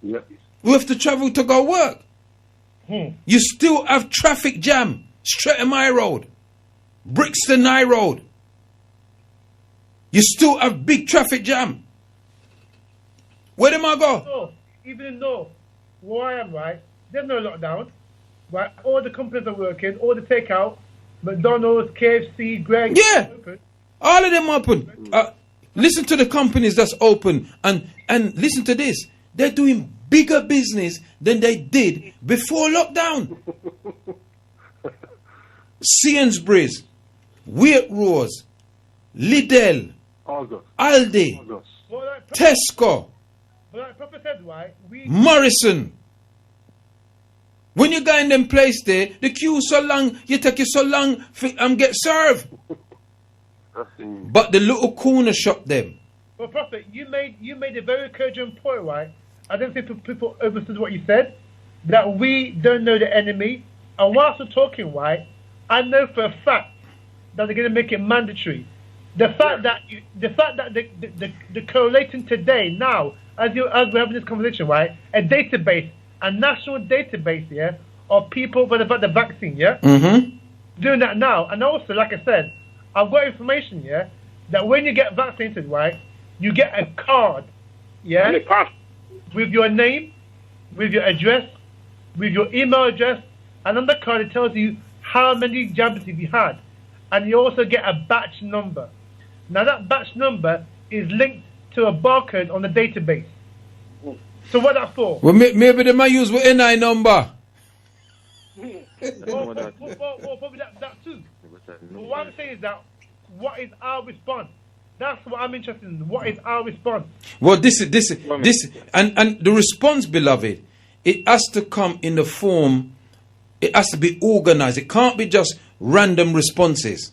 Yeah. We have to travel to go work. You still have traffic jam. Streatham High Road. Brixton High Road. You still have big traffic jam. Where am I go? No, even though where I am, right, there's no lockdown. Right, all the companies are working, all the takeout, McDonald's, KFC, Greg's, open. All of them open. Listen to the companies that's open and listen to this. They're doing bigger business than they did before lockdown. Sainsbury's, Waitrose, Lidl, Aldi, Tesco, Morrison. When you go in them place there, the queue so long, you take it so long for get served. But the little corner shop them. Well, Prophet, you made a very cogent point, right? I don't think people understood what you said. That we don't know the enemy. And whilst we're talking, right, I know for a fact that they're going to make it mandatory. The fact that the correlating today now, as we're having this conversation, right, a database, a national database, yeah, of people that have had the vaccine, yeah, doing that now. And also, like I said, I've got information, yeah, that when you get vaccinated, right, you get a card, yeah, with your name, with your address, with your email address, and on the card it tells you how many jabs have you had. And you also get a batch number. Now that batch number is linked to a barcode on the database. So what that for? Well, maybe they might use with NI number. Well, probably that too. But what I'm saying is that, what is our response? That's what I'm interested in. What is our response? Well, this, and the response, beloved, it has to come in the form. It has to be organized. It can't be just random responses.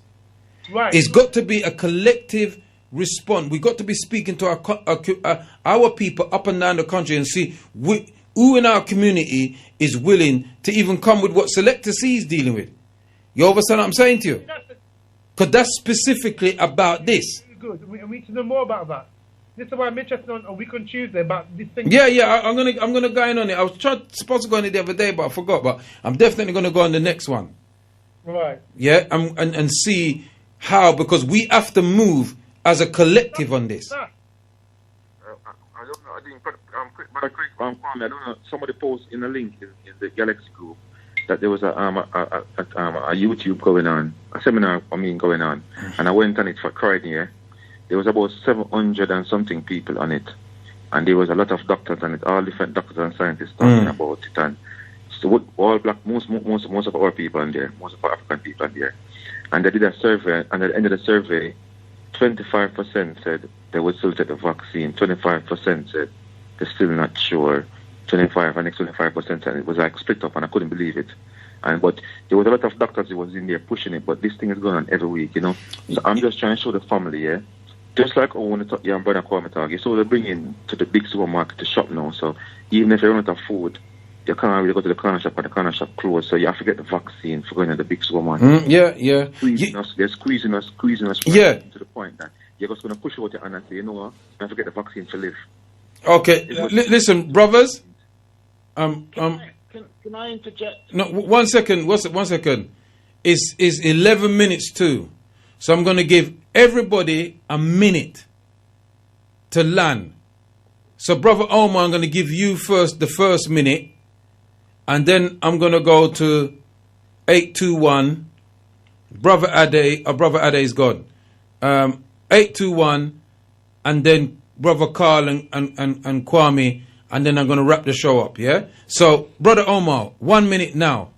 Right. It's got to be a collective response. We got to be speaking to our people up and down the country and see who in our community is willing to even come with what Selector C is dealing with. You understand what I'm saying to you? Because that's specifically about this. Good. We need to know more about that. This is why I'm interested on a week on Tuesday about this thing. Yeah. I'm gonna go in on it. I was supposed to go on it the other day, but I forgot. But I'm definitely gonna go on the next one. Right. Yeah, and see how, because we have to move as a collective on this. I don't know. I think, I don't know. Somebody posted in a link in the Galaxy group that there was a YouTube going on, a seminar going on, and I went on it for Friday. Yeah? There was about 700 and something people on it, and there was a lot of doctors on it, all different doctors and scientists talking about it, and so all black, most of our people in there, most of our African people in there, and they did a survey, and at the end of the survey, 25% said they would still take the vaccine, 25% said they're still not sure, 25 and next 25%, and it was like split up, and I couldn't believe it. But there was a lot of doctors who was in there pushing it, but this thing is going on every week, you know. So I'm just trying to show the family, yeah. Just like when the young brother Kwame talk, so they bring in to the big supermarket to shop now. So even if you run out of food, you can't really go to the corner shop, and the corner shop closed. So you have to get the vaccine for going to the big supermarket. Yeah. They're squeezing us yeah. To the point that you're just going to push out your hand and say, you know what, you have to get the vaccine to live. Okay, listen, brothers. Can I interject? No, 1 second. What's it? 1 second. It's 11 minutes too, so I'm going to give everybody a minute to land. So, Brother Omar, I'm going to give you the first minute, and then I'm going to go to 821. Brother Ade is gone. 821, and then Brother Carl and Kwame, and then I'm going to wrap the show up, yeah? So, Brother Omar, 1 minute now.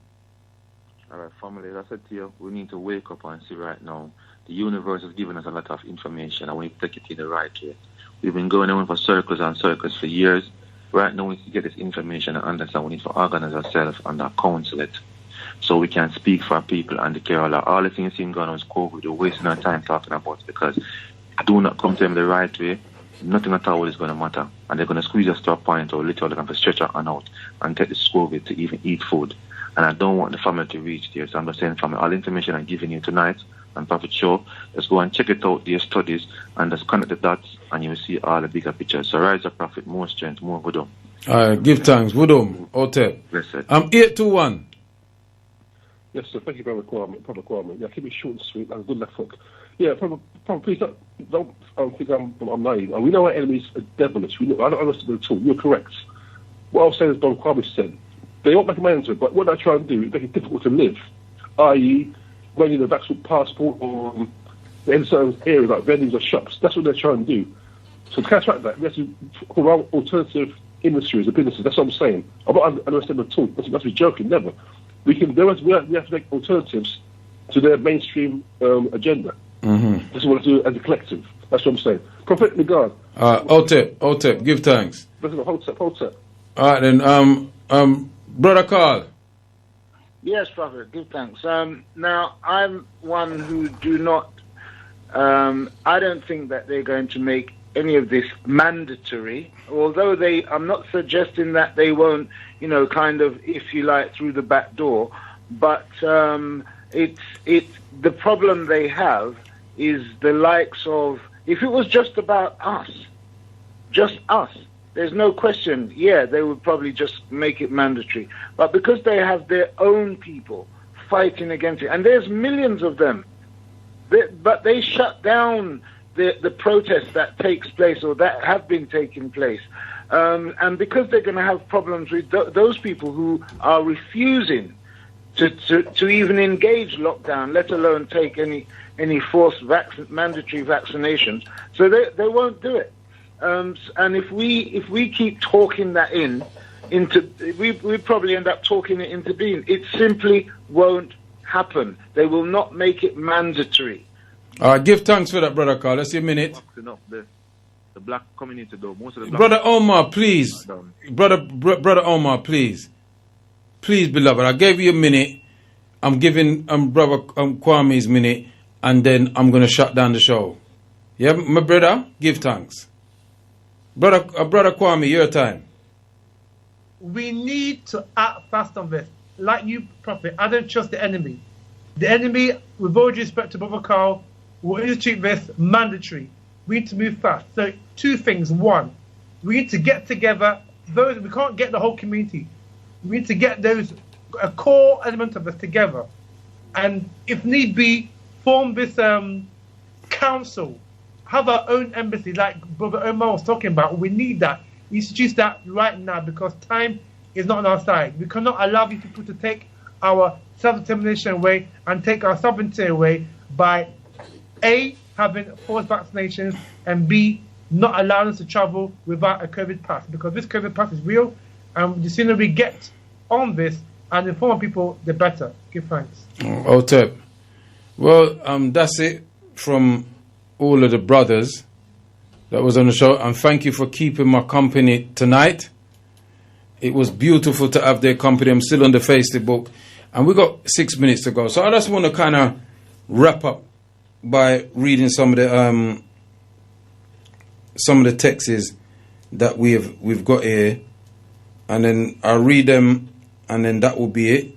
All right, family, as I said to you, we need to wake up and see right now. The universe has given us a lot of information, and we take it in the right way. We've been going on for circles and circles for years. Right now, we need to get this information and understand. We need to organize ourselves and counsel it, so we can speak for our people and care all the things going on with COVID. We're wasting our time talking about it, because do not come to them the right way. Nothing at all is going to matter, and they're going to squeeze us to a point, or literally going to stretch our hand out and take this COVID to even eat food. And I don't want the family to reach there, so I'm just saying, family, all the information I'm giving you tonight on Prophet Show, just go and check it out, their studies, and just connect the dots, and you will see all the bigger pictures. So rise up, Prophet, more strength, more wisdom. Give thanks, wisdom, Otep. Blessed. 821. Yes, sir. Thank you, Brother Kwame. Yeah, keep it short and sweet and good luck, folk. Yeah, Brother, please don't think I'm naive. We know our enemies are devilish. I don't understand at all. You're correct. What I was saying is, Brother Kwame said, they won't make a man into it, but what they're trying to do is make it difficult to live, i.e., when you have an actual passport or in certain areas like vendings or shops. That's what they're trying to do. So to counteract that, we have to call out alternative industries or businesses. That's what I'm saying. I'm not understanding at all. That's be joking. Never. We have to make alternatives to their mainstream agenda. Mm-hmm. This is what we do as a collective. That's what I'm saying. Prophet regard. Otep, give thanks. Hold up. All right then. Brother Carl. Yes, Prophet, give thanks. Now, I'm one who do not, I don't think that they're going to make any of this mandatory, although I'm not suggesting that they won't, kind of, if you like, through the back door, but it's the problem they have is the likes of, if it was just about us, there's no question, they would probably just make it mandatory. But because they have their own people fighting against it, and there's millions of them, but they shut down the protests that takes place or that have been taking place. And because they're going to have problems with those people who are refusing to even engage lockdown, let alone take any forced mandatory vaccinations, so they won't do it. And if we keep talking that we probably end up talking it into being. It simply won't happen. They will not make it mandatory. Give thanks for that, Brother Carl. Let's see a minute. The black community, though, most of the black Brother Omar, please. Brother Omar, please. Please, beloved, I gave you a minute. I'm giving Brother Kwame's minute, and then I'm going to shut down the show. Yeah, my brother, give thanks. Brother Kwame, your time. We need to act fast on this. Like you, Prophet, I don't trust the enemy. The enemy, with all due respect to Brother Carl, will institute this mandatory. We need to move fast. So, two things. One, we need to get together. We can't get the whole community. We need to get a core element of us together. And if need be, form this council. Have our own embassy, like Brother Omar was talking about. We need that. We should choose that right now because time is not on our side. We cannot allow these people to take our self-determination away and take our sovereignty away by A, having forced vaccinations, and B, not allowing us to travel without a COVID pass, because this COVID pass is real, and the sooner we get on this and inform people, the better. Give thanks. Otep. Well, that's it from all of the brothers that was on the show, and thank you for keeping my company tonight. It was beautiful to have their company. I'm still on the Facebook, and we got 6 minutes to go, so I just want to kind of wrap up by reading some of the texts that we've got here, and then I'll read them, and then that will be it.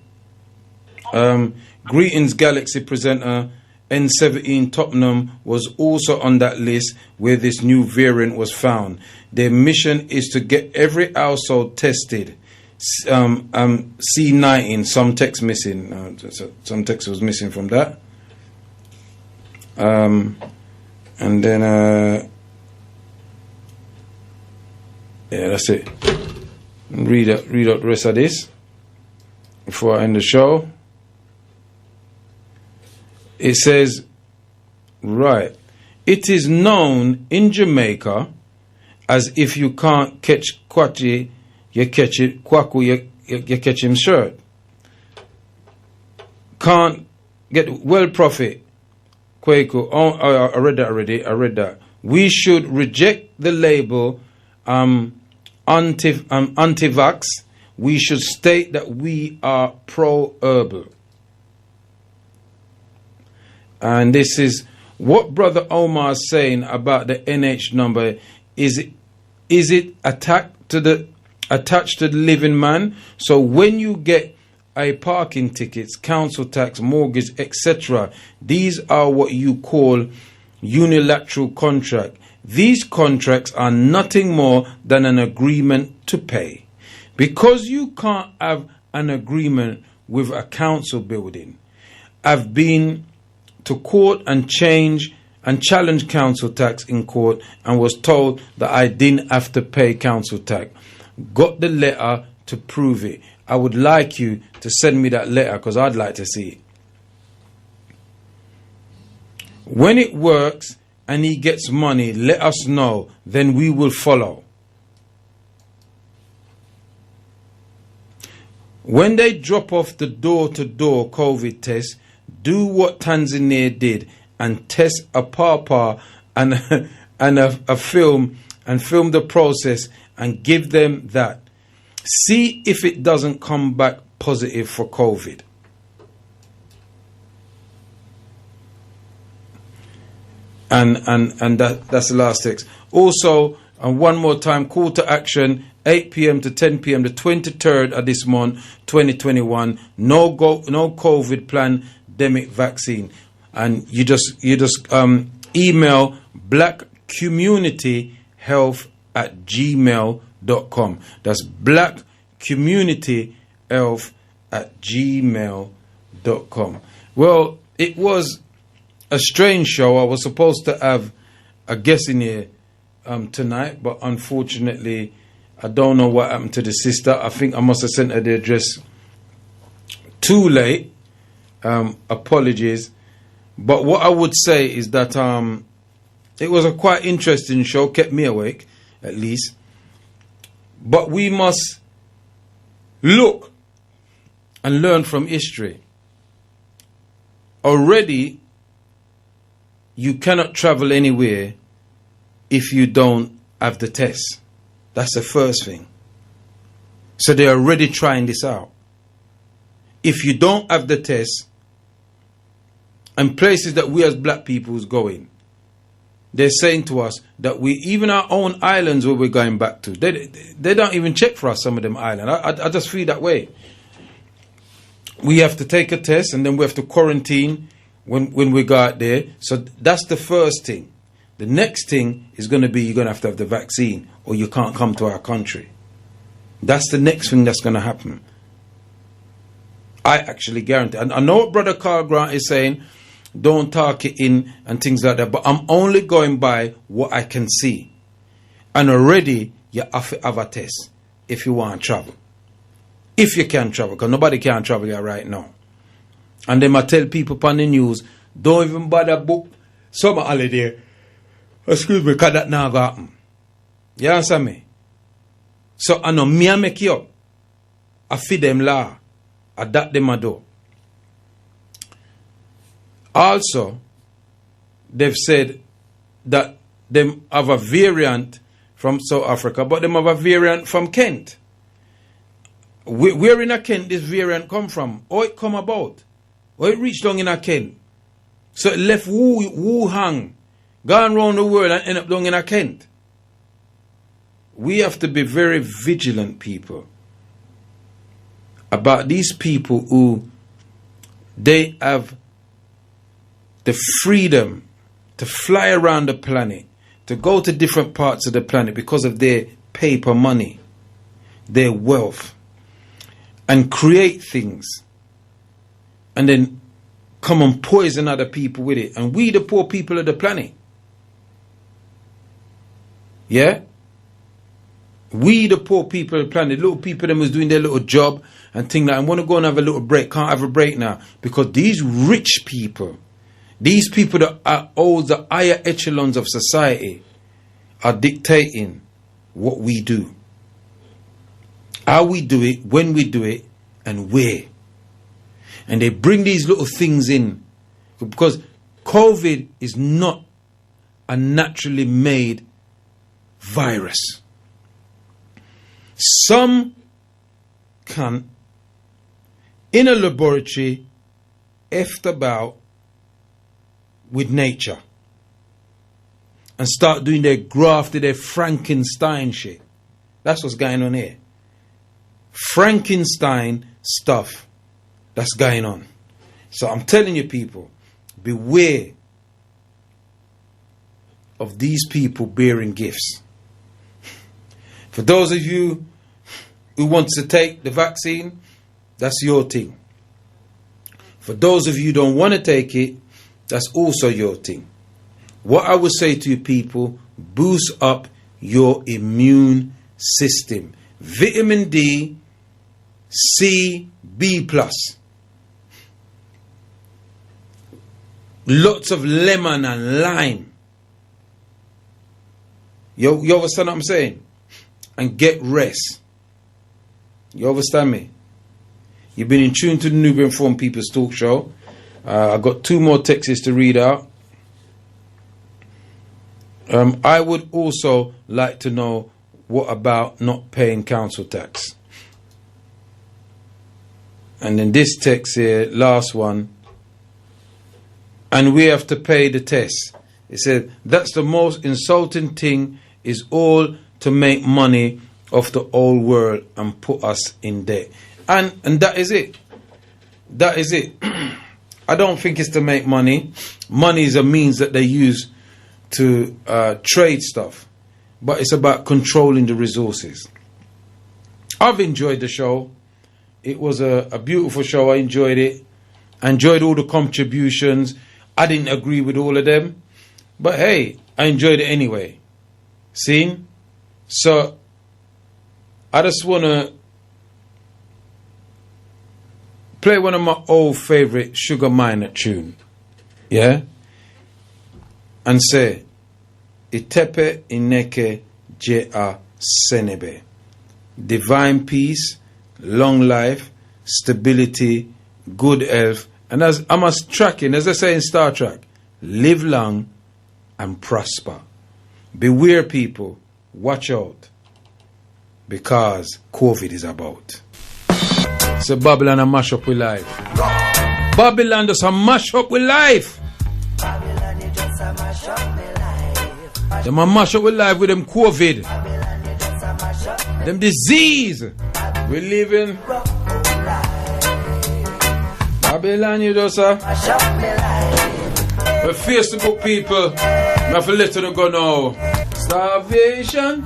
Greetings, Galaxy presenter. N17 Tottenham was also on that list where this new variant was found. Their mission is to get every household tested. C19, some text missing. Some text was missing from that. And then, yeah, that's it. Read out the rest of this before I end the show. It says, right, it is known in Jamaica as if you can't catch Kwaku, you catch it, Kwaku, you catch him shirt. Can't get, well, Prophet, Kwaku, I read that already, We should reject the label anti-vax. We should state that we are pro-herbal. And this is what Brother Omar is saying about the NH number. Is it attached to the living man? So when you get a parking tickets, council tax, mortgage, etc., these are what you call unilateral contract. These contracts are nothing more than an agreement to pay. Because you can't have an agreement with a council building. I've been to court and challenge council tax in court and was told that I didn't have to pay council tax. Got the letter to prove it. I would like you to send me that letter because I'd like to see it. When it works and he gets money, let us know, then we will follow. When they drop off the door-to-door COVID test, do what Tanzania did and test a pawpaw and a film and film the process and give them that. See if it doesn't come back positive for COVID. And that's the last text. Also, and one more time, call to action, 8 p.m. to 10 p.m. the 23rd of this month, 2021. No COVID pandemic vaccine. And you just email blackcommunityhealth@gmail.com. That's blackcommunityhealth@gmail.com. Well, it was a strange show. I was supposed to have a guest in here tonight, but unfortunately, I don't know what happened to the sister. I think I must have sent her the address too late. Apologies. But what I would say is that It was a quite interesting show, kept me awake, at least. But we must look and learn from history. Already, you cannot travel anywhere if you don't have the test. That's the first thing. So they're already trying this out. If you don't have the test, and places that we as black people is going, they're saying to us that we, even our own islands where we're going back to, they don't even check for us, some of them islands. I just feel that way. We have to take a test and then we have to quarantine when we go out there. So that's the first thing. The next thing is going to be you're going to have the vaccine or you can't come to our country. That's the next thing that's going to happen. I actually guarantee. I know what Brother Carl Grant is saying, don't talk it in and things like that, but I'm only going by what I can see. And already you have to have a test if you want to travel. If you can travel, because nobody can travel here right now. And then I tell people upon the news, don't even bother book summer holiday. Excuse me, because that now got happen. You understand me? So I know me I make you up. I feed them law. I that them I do. Also, they've said that them have a variant from South Africa, but them have a variant from Kent. Where in a Kent this variant come from? How it come about? How it reached down in a Kent? So it left Wuhan, gone around the world and end up down in a Kent. We have to be very vigilant, people, about these people who they have the freedom to fly around the planet, to go to different parts of the planet because of their paper money, their wealth, and create things, and then come and poison other people with it. And we, the poor people of the planet, yeah? We, the poor people of the planet, little people them was doing their little job and thing like, I want to go and have a little break, can't have a break now, because these rich people, these people that are all the higher echelons of society are dictating what we do. How we do it, when we do it, and where. And they bring these little things in. Because COVID is not a naturally made virus. Some can, in a laboratory, effed about with nature and start doing their grafted, their Frankenstein shit. That's what's going on here. Frankenstein stuff that's going on. So I'm telling you, people, beware of these people bearing gifts. For those of you who want to take the vaccine, that's your thing. For those of you who don't want to take it, that's also your thing. What I would say to you, people, boost up your immune system. Vitamin D, C, B+. Lots of lemon and lime. You understand what I'm saying? And get rest. You understand me? You've been in tune to the Newbie Informed People's Talk Show. I've got 2 more texts to read out. I would also like to know, what about not paying council tax? And then this text here, last one. And we have to pay the test. It said, that's the most insulting thing, is all to make money off the whole world and put us in debt. And that is it. That is it. I don't think it's to make money. Money is a means that they use to trade stuff. But it's about controlling the resources. I've enjoyed the show. It was a beautiful show. I enjoyed it. I enjoyed all the contributions. I didn't agree with all of them. But hey, I enjoyed it anyway. See? So, I just want to play one of my old favorite Sugar Minott tune. Yeah? And say, Itepe Ineke Jea Senebe. Divine peace, long life, stability, good health, and as I must tracking, as I say in Star Trek, live long and prosper. Beware, people, watch out, because COVID is about. So Babylon a mash up with life. Babylon does a mash up with life. Them a mash up with life with them COVID. Them disease. We live in Babylon, you know, sir. The Facebook people, I have to let them go now. Starvation.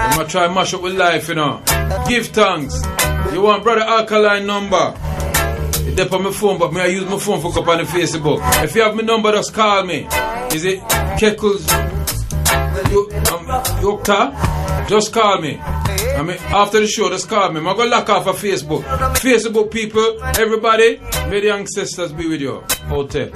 I'm going to try mash up with life, you know. Give thanks. You want Brother Alkaline number? It's there on my phone, but I use my phone for up on the Facebook. If you have my number, just call me. Is it Keckles? Yokta? Just call me. I mean, after the show, just call me. I'm going to lock off of Facebook. Facebook people, everybody, may the ancestors be with you. Hotel.